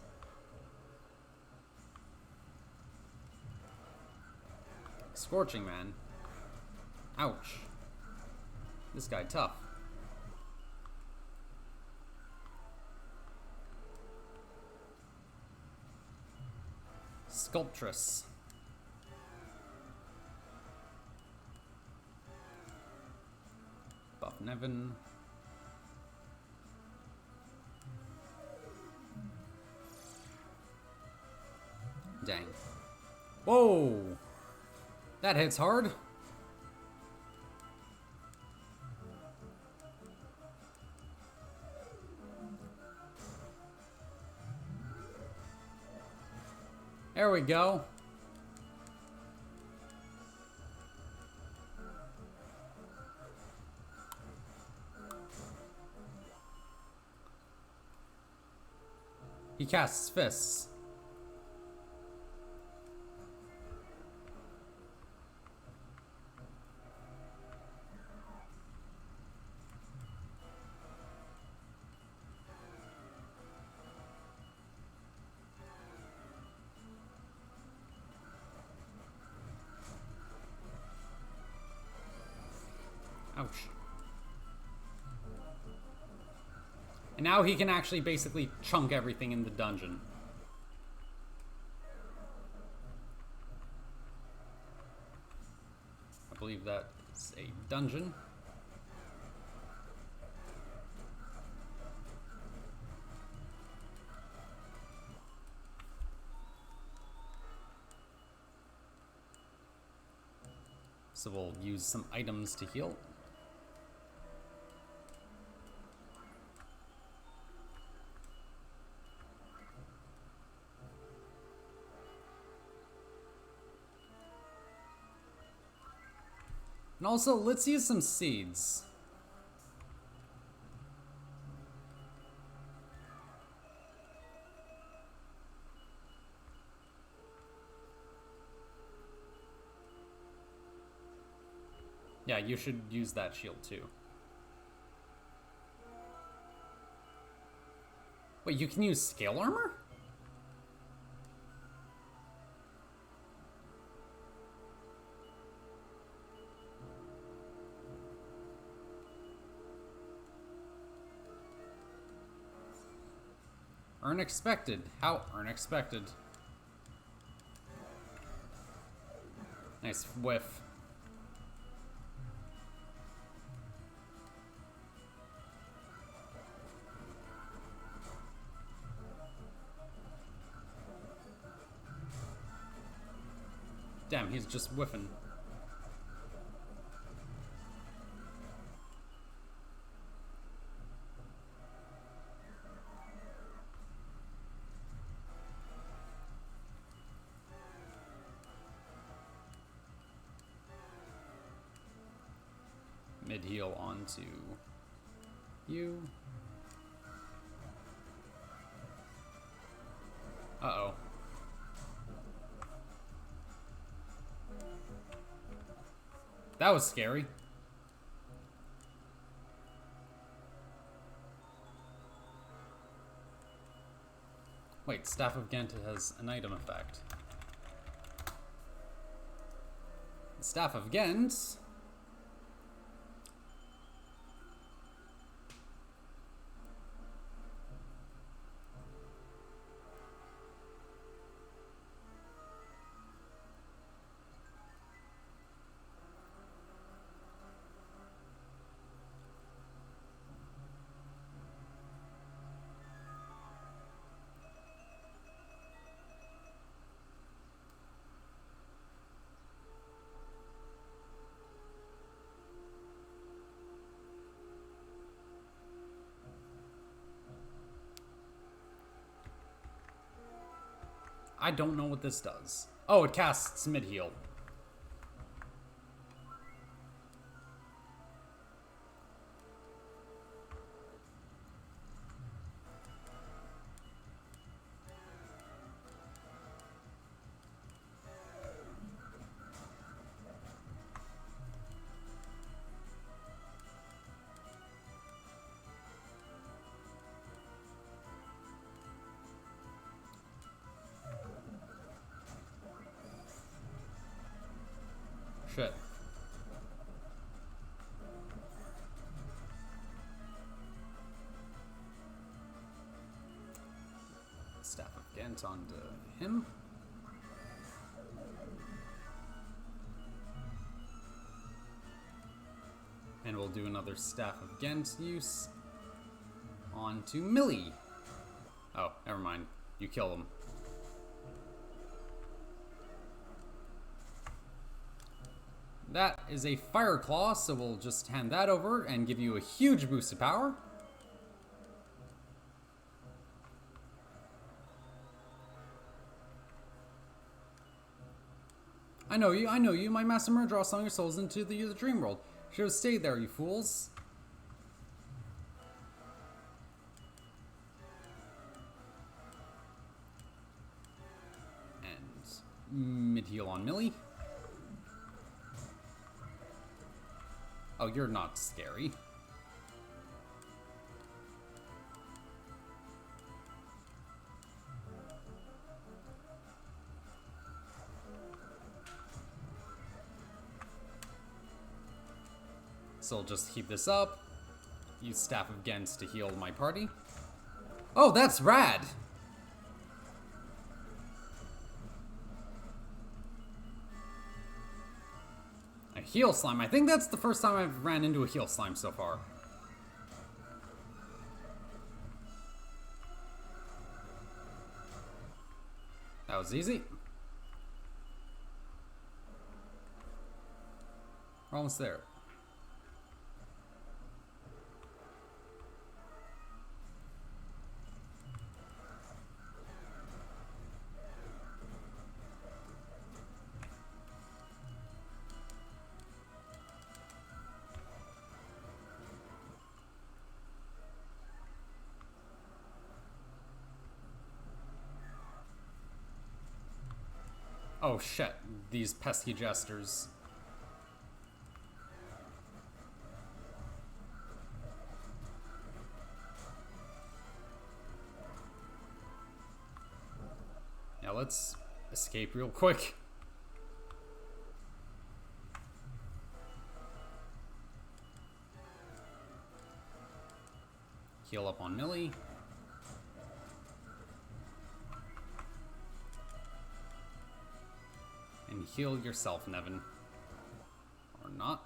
Scorching Man. Ouch. This guy tough. Sculptress. Buff Nevin. Dang. Whoa! That hits hard. There we go. He casts fists. Ouch. And now he can actually basically chunk everything in the dungeon. I believe that's a dungeon. So we'll use some items to heal. And also, let's use some seeds. Yeah, you should use that shield too. Wait, you can use scale armor? Unexpected. How unexpected. Nice whiff. Damn, he's just whiffing. Mid heal onto you. Uh-oh. That was scary. Wait, Staff of Ghent has an item effect. The Staff of Ghent... I don't know what this does. Oh, it casts mid-heal. Shit. Staff of Ghent onto him. And we'll do another Staff of Ghent use onto Millie. Oh, never mind. You kill him. That is a Fire Claw, so we'll just hand that over and give you a huge boost of power. I know you, my Master Murderer, selling your souls into the dream world. Should have stayed there, you fools. Mid-heal on Millie. Oh, you're not scary. So I'll just keep this up. Use Staff of Gens to heal my party. Oh, that's rad! A heal slime. I think that's the first time I've ran into a heal slime so far. That was easy. We're almost there. Oh shit, these pesky jesters. Yeah, let's escape real quick. Heal up on Millie. And heal yourself, Nevin. Or not.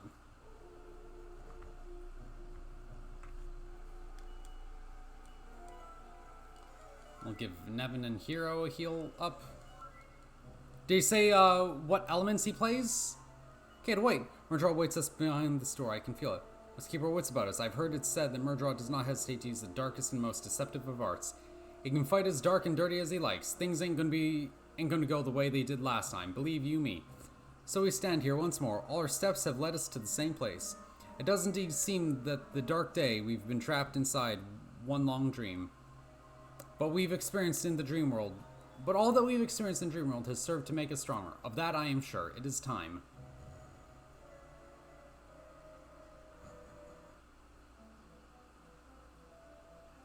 We'll give Nevin and Hero a heal up. Did he say what elements he plays? Okay, wait. Murdraw waits us behind this door. I can feel it. Let's keep our wits about us. I've heard it said that Murdraw does not hesitate to use the darkest and most deceptive of arts. He can fight as dark and dirty as he likes. Things ain't gonna go the way they did last time. Believe you me. So we stand here once more. All our steps have led us to the same place. It does indeed seem that the dark day we've been trapped inside one long dream. But we've experienced in the dream world. But all that we've experienced in dream world has served to make us stronger. Of that I am sure. It is time.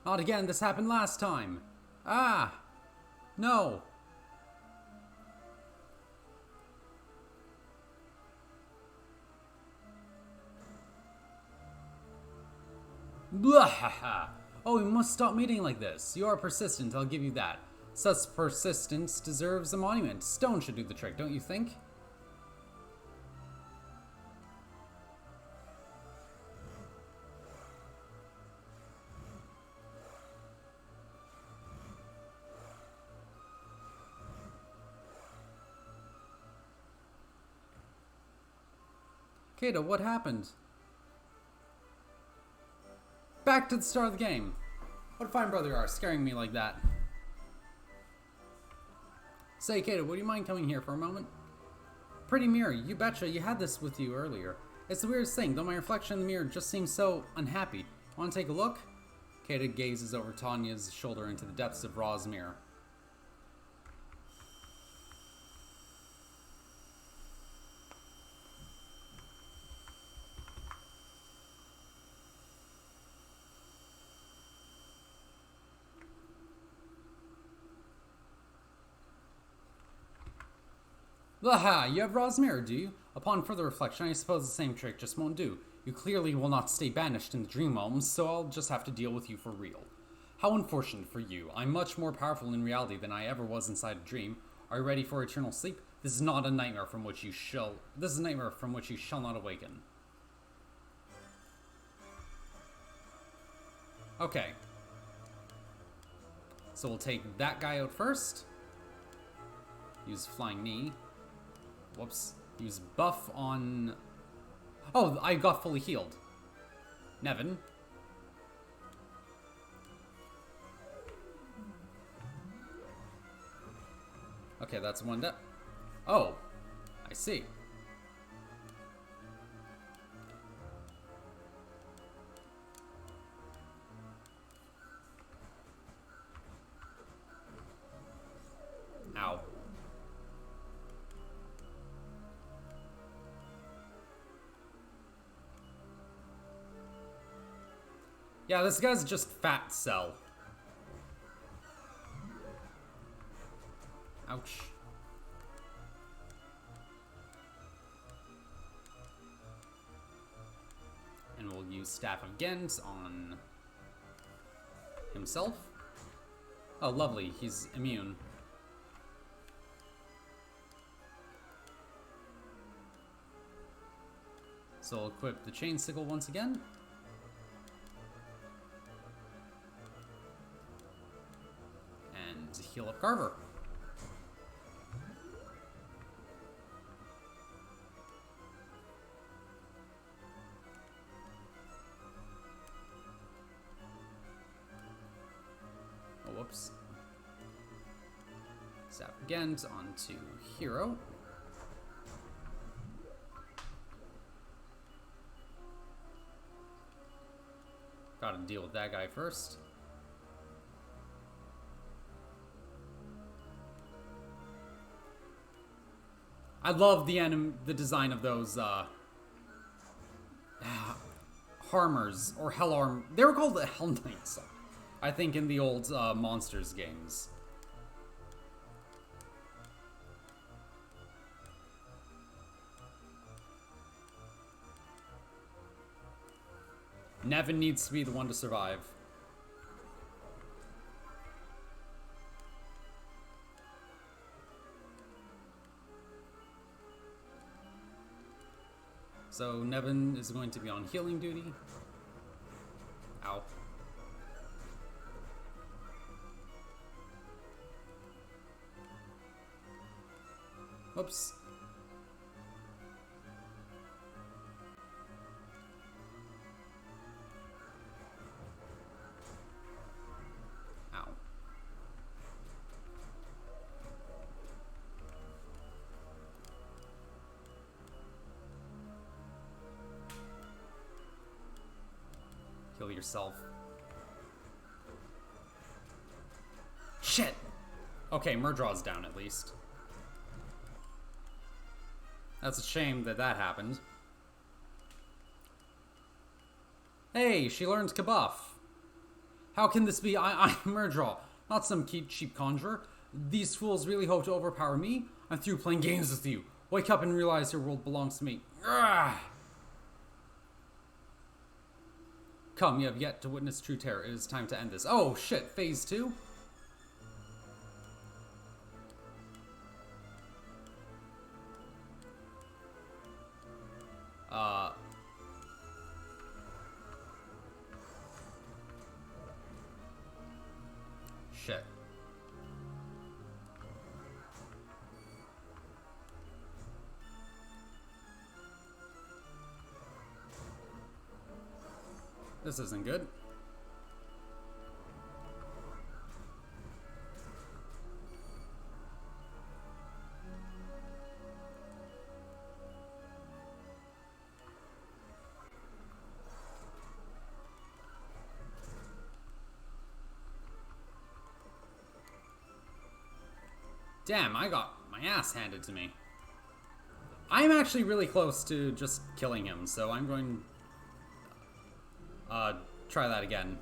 Not again. This happened last time. Ah! No! Blah! Oh, we must stop meeting like this. You are persistent, I'll give you that. Such persistence deserves a monument. Stone should do the trick, don't you think? Kato, what happened? Back to the start of the game. What a fine brother you are, scaring me like that. Say, Kato, would you mind coming here for a moment? Pretty mirror, you betcha, you had this with you earlier. It's the weirdest thing, though my reflection in the mirror just seems so unhappy. Want to take a look? Kato gazes over Tanya's shoulder into the depths of Ra's mirror. Aha, you have Ra's mirror, do you? Upon further reflection, I suppose the same trick just won't do. You clearly will not stay banished in the dream realms, so I'll just have to deal with you for real. How unfortunate for you. I'm much more powerful in reality than I ever was inside a dream. Are you ready for eternal sleep? This is not a nightmare from which you shall... This is a nightmare from which you shall not awaken. Okay. So we'll take that guy out first. Use Flying Knee. Whoops. Use buff on... Oh, I got fully healed. Nevin. Okay, that's one death. Oh, I see. Ow. Yeah, this guy's just fat cell. Ouch. And we'll use Staff of Ghent on himself. Oh, lovely. He's immune. So I'll equip the Chain Sickle once again. And heal up Carver. Oh, whoops. Zap again onto Hero. Gotta deal with that guy first. I love the design of those Harmers or Hellarm. They were called the Hell Knights, I think, in the old Monsters games. Nevin needs to be the one to survive. So Nevin is going to be on healing duty. Ow. Whoops. Ow. Kill yourself. Shit! Okay, Murdraw's down at least. That's a shame that that happened. Hey, she learned Kabuff. How can this be? I'm Murdraw, not some cheap conjurer. These fools really hope to overpower me? I'm through playing games with you. Wake up and realize your world belongs to me. Urgh! Come, you have yet to witness true terror. It is time to end this. Oh, shit. Phase 2? Shit. This isn't good. Damn, I got my ass handed to me. I'm actually really close to just killing him, so I'm going to try that again.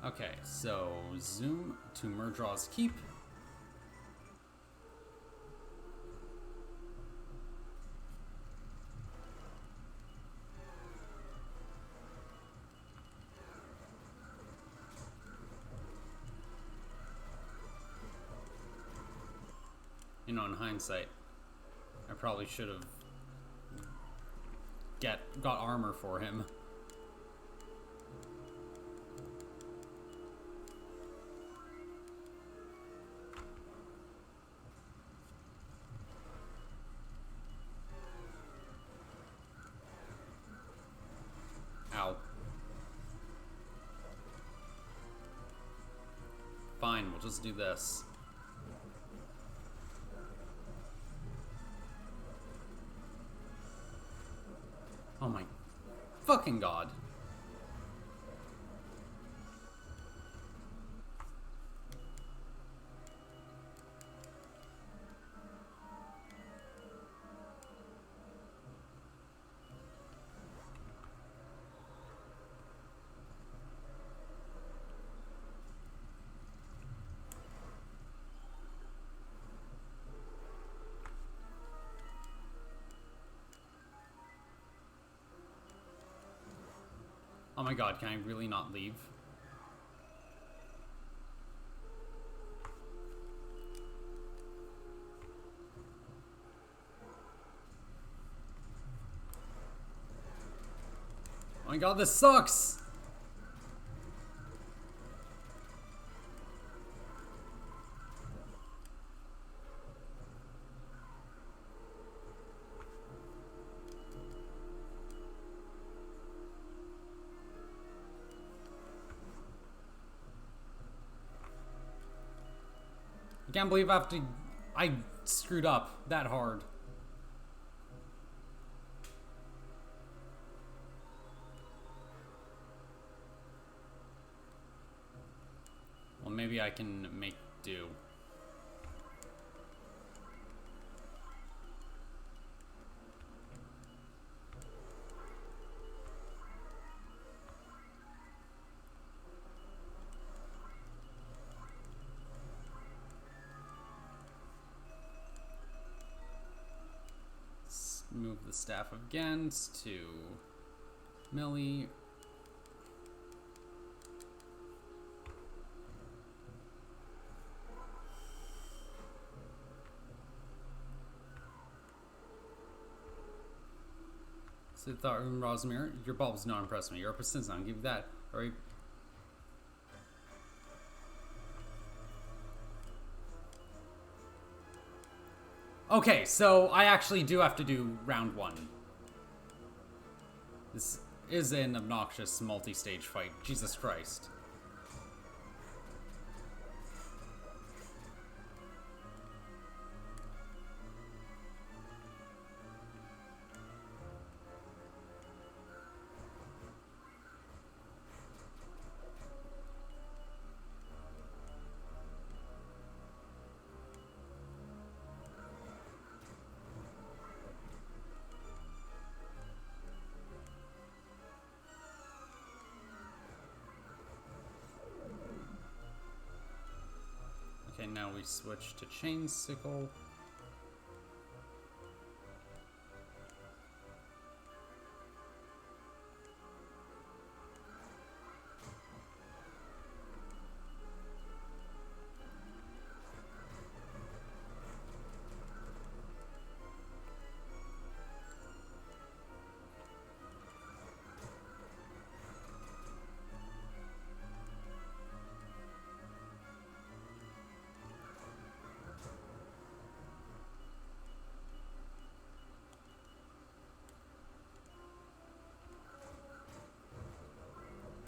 Okay, so zoom to Murdraw's Keep. You know, in hindsight, I probably should have got armor for him. fine. We'll just do this. Oh my fucking god. Oh my god, can I really not leave? Oh my god, this sucks! I can't believe I screwed up that hard. Well, maybe I can make do. Move the Staff of Gens to Millie. Sithar and Rosmir, your bulbs not impress me. Your persistence, I'll give you that. Alright. Okay, so I actually do have to do round one. This is an obnoxious multi-stage fight. Jesus Christ. Okay, now we switch to Chain Sickle.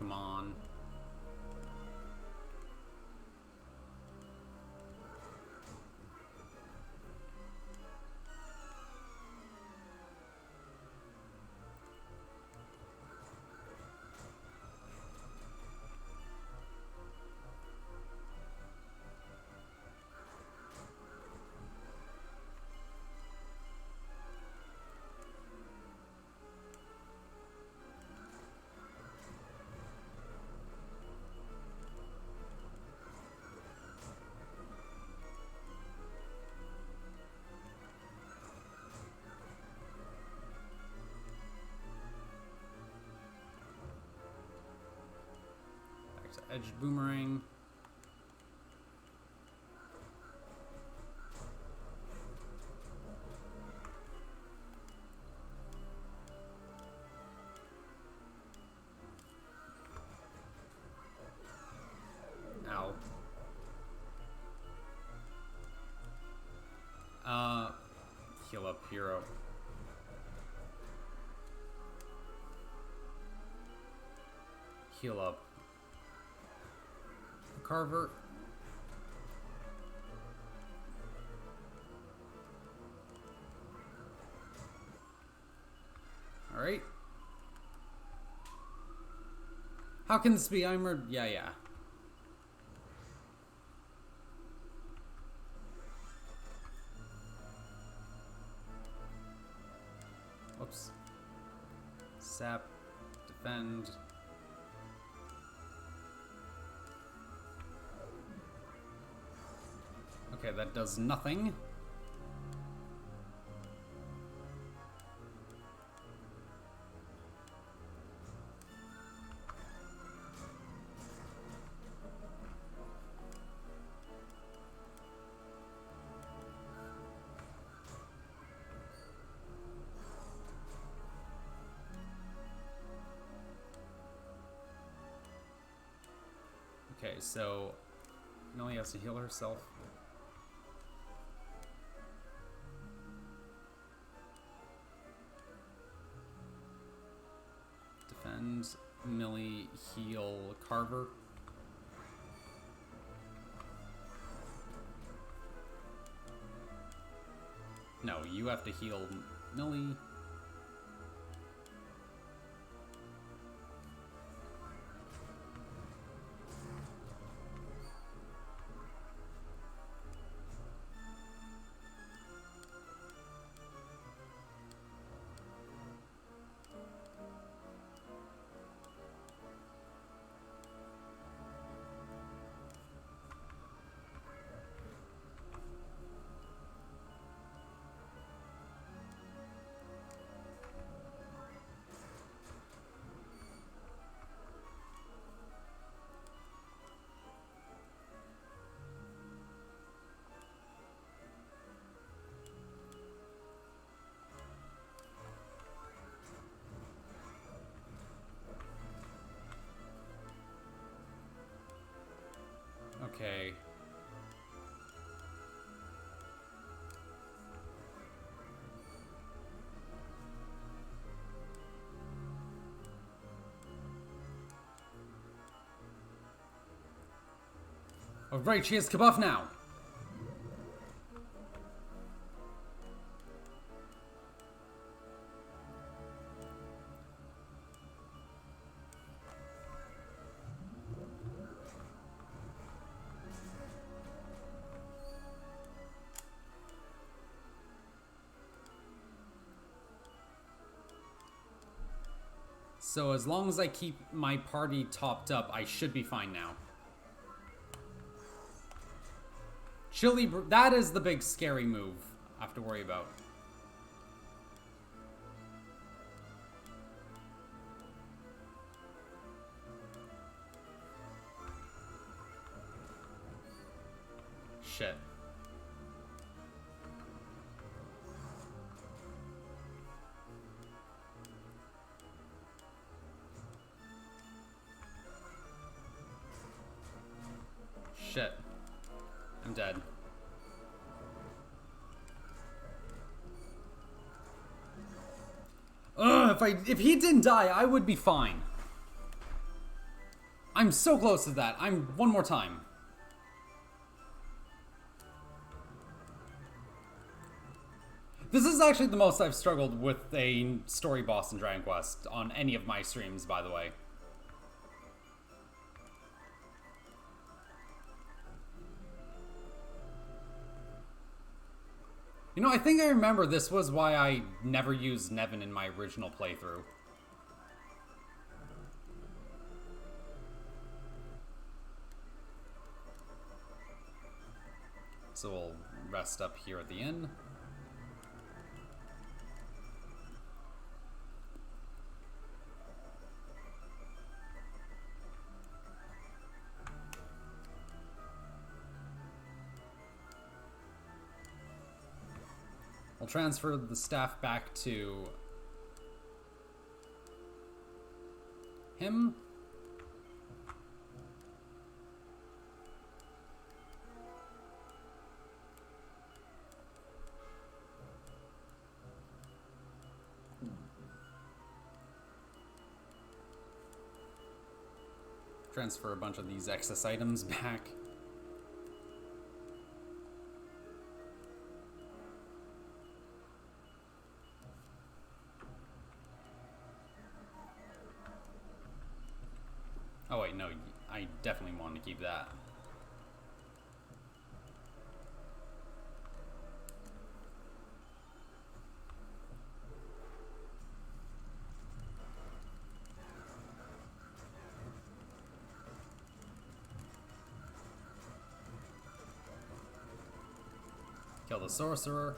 Come on. Edge Boomerang. Ow. Heal up hero. Heal up Carver. How can this be? Yeah. Whoops. Sap. Defend. Okay, that does nothing. Okay, so Millie has to heal herself. Defend, Millie, heal Carver. No, you have to heal Millie. Okay. Oh, right, she has Kabuff now. So as long as I keep my party topped up, I should be fine now. Chili, that is the big scary move I have to worry about. Shit. Shit. I'm dead. Ugh, if he didn't die, I would be fine. I'm so close to that. One more time. This is actually the most I've struggled with a story boss in Dragon Quest on any of my streams, by the way. You know, I think I remember this was why I never used Nevin in my original playthrough. So we'll rest up here at the inn. I'll transfer the staff back to him. Transfer a bunch of these excess items back. wait, no, I definitely want to keep that. Kill the sorcerer.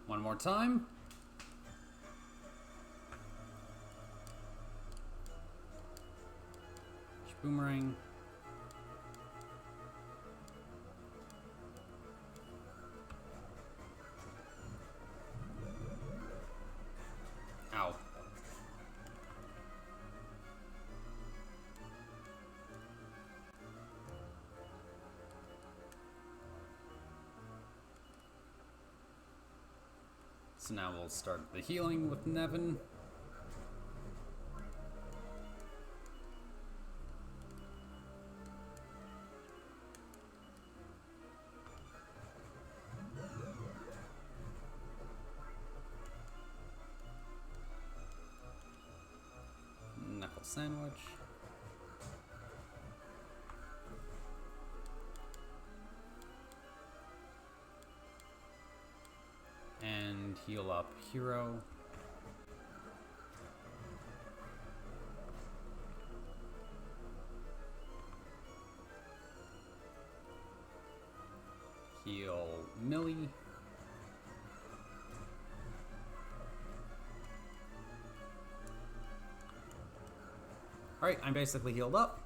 One more time. Boomerang. Ow. So now we'll start the healing with Nevin. Knuckle sandwich. And heal up Hero. Heal Millie. Alright, I'm basically healed up.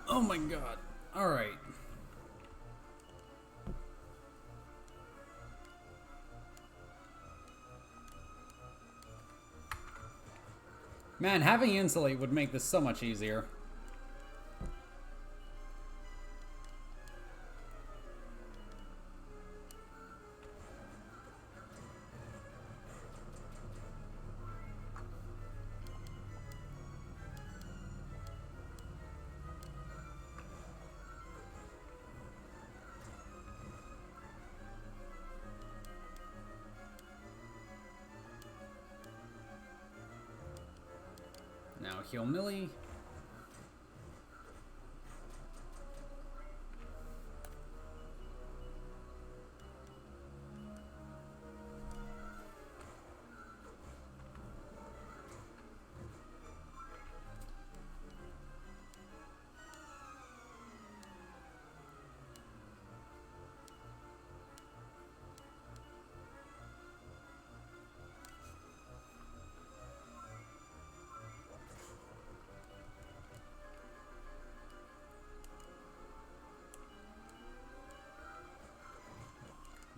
Oh my god. Alright. Man, having Insulate would make this so much easier. Now heal Millie.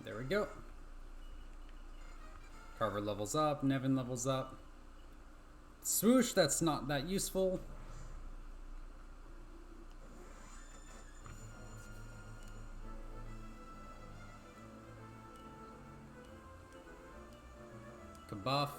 There we go. Carver levels up, Nevin levels up. Swoosh, that's not that useful. Kabuff.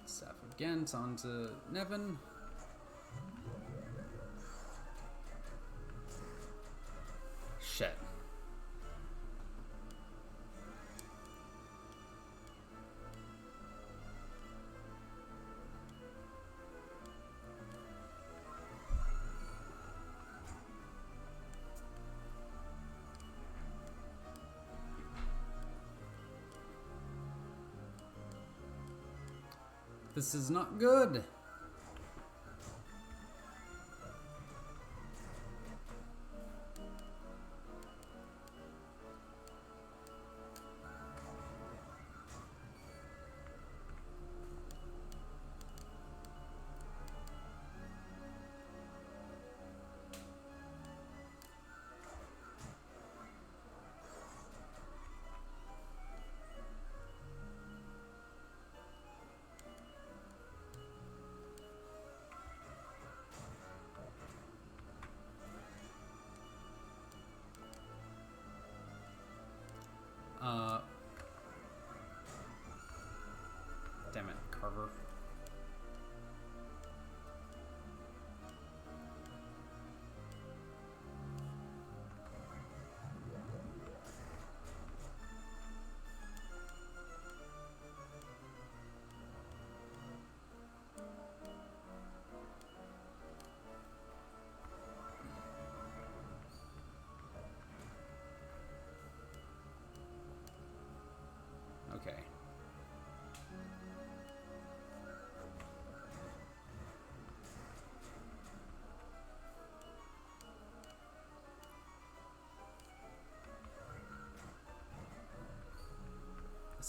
Staff again, it's on to Nevin. Shit. This is not good.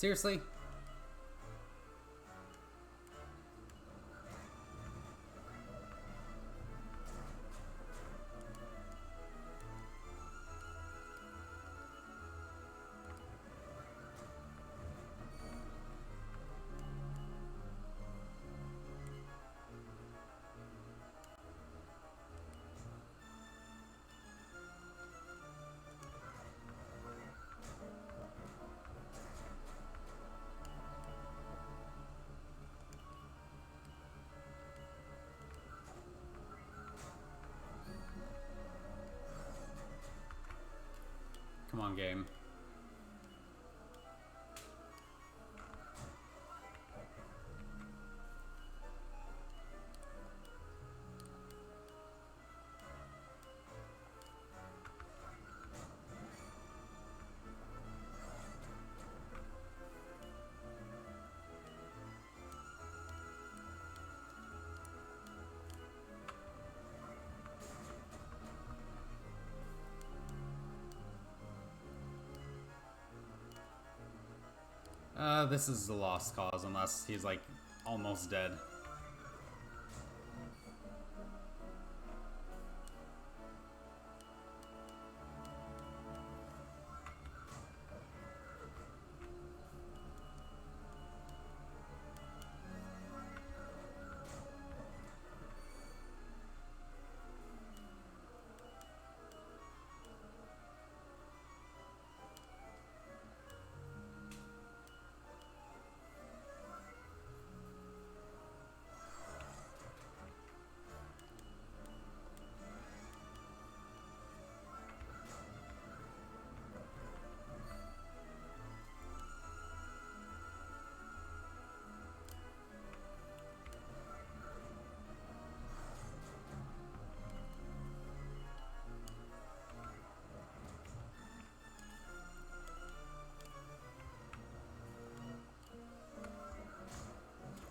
Seriously? Come on, game. This is a lost cause unless he's like almost dead.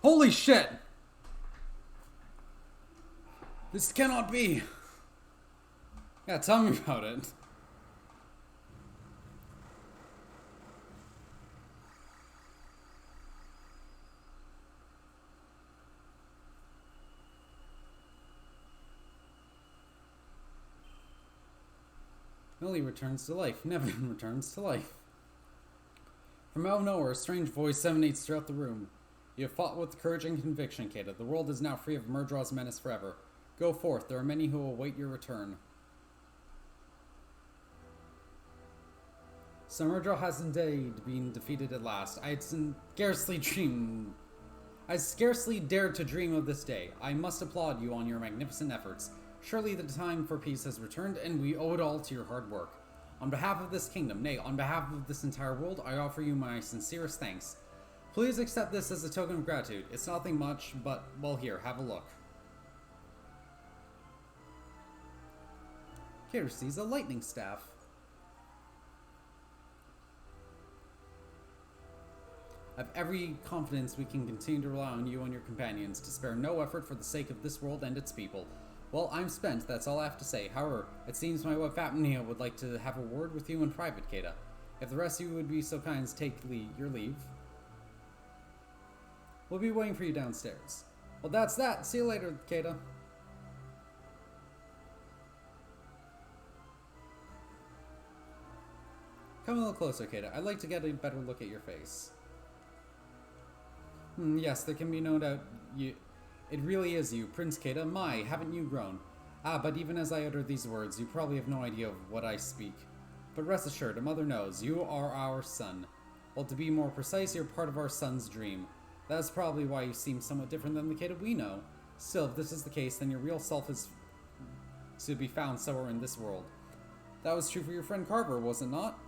Holy shit! This cannot be! Yeah, tell me about it. Millie returns to life. Nevin returns to life. From out of nowhere, a strange voice emanates throughout the room. You have fought with courage and conviction, Kata. The world is now free of Murdraw's menace forever. Go forth. There are many who will await your return. So Murdraw has indeed been defeated at last. I scarcely dared to dream of this day. I must applaud you on your magnificent efforts. Surely the time for peace has returned, and we owe it all to your hard work. On behalf of this kingdom, nay, on behalf of this entire world, I offer you my sincerest thanks. Please accept this as a token of gratitude. It's nothing much, but, well, here, have a look. Here sees a lightning staff. I have every confidence we can continue to rely on you and your companions to spare no effort for the sake of this world and its people. Well, I'm spent, that's all I have to say. However, it seems my wife Apnea would like to have a word with you in private, Kata. If the rest of you would be so kind as to take your leave. We'll be waiting for you downstairs. Well, that's that. See you later, Kata. Come a little closer, Kata. I'd like to get a better look at your face. Yes, there can be no doubt it really is you, Prince Kata. My, haven't you grown? Ah, but even as I utter these words, you probably have no idea of what I speak. But rest assured, a mother knows. You are our son. Well, to be more precise, you're part of our son's dream. That's probably why you seem somewhat different than the Kata we know. Still, if this is the case, then your real self is to be found somewhere in this world. That was true for your friend Carver, was it not?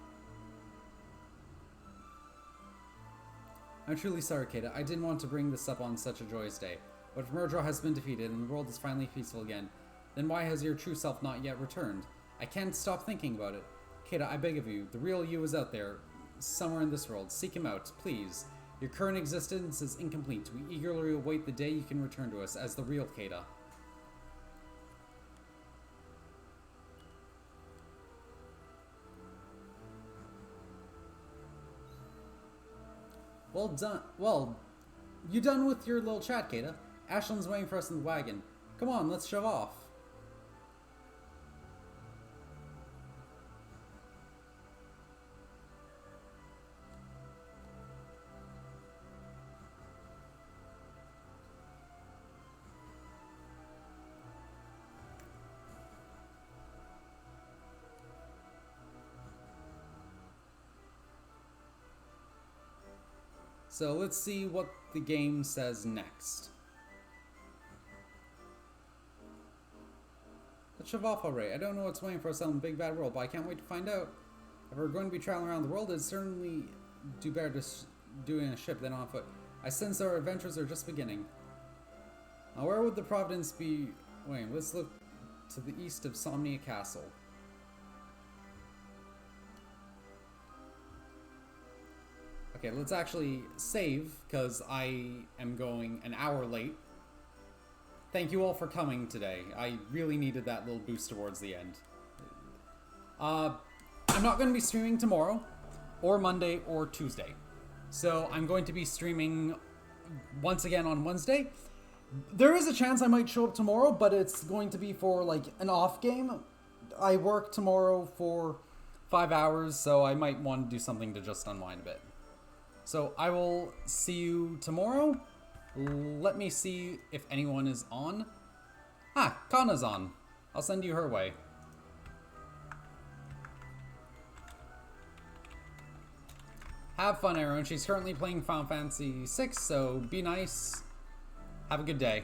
I'm truly sorry, Kata. I didn't want to bring this up on such a joyous day. But if Murdraw has been defeated and the world is finally peaceful again, then why has your true self not yet returned? I can't stop thinking about it. Kata, I beg of you, the real you is out there, somewhere in this world. Seek him out, please. Your current existence is incomplete. We eagerly await the day you can return to us as the real Kata. Well done. Well, you done with your little chat, Kata? Ashland's waiting for us in the wagon. Come on, let's shove off. So let's see what the game says next. Let's shove off already. I don't know what's waiting for us out in the big bad world, but I can't wait to find out. If we're going to be traveling around the world, it'd certainly do better to do it in a ship than on foot. I sense our adventures are just beginning. Now where would the Providence be? Wait, let's look to the east of Somnia Castle. Okay, let's actually save, because I am going an hour late. Thank you all for coming today. I really needed that little boost towards the end. I'm not going to be streaming tomorrow, or Monday, or Tuesday. So I'm going to be streaming once again on Wednesday. There is a chance I might show up tomorrow, but it's going to be for like an off game. I work tomorrow for 5 hours, so I might want to do something to just unwind a bit. So I will see you tomorrow. Let me see if anyone is on. Ah, Kana's on. I'll send you her way. Have fun, Aaron. She's currently playing Final Fantasy VI, so be nice. Have a good day.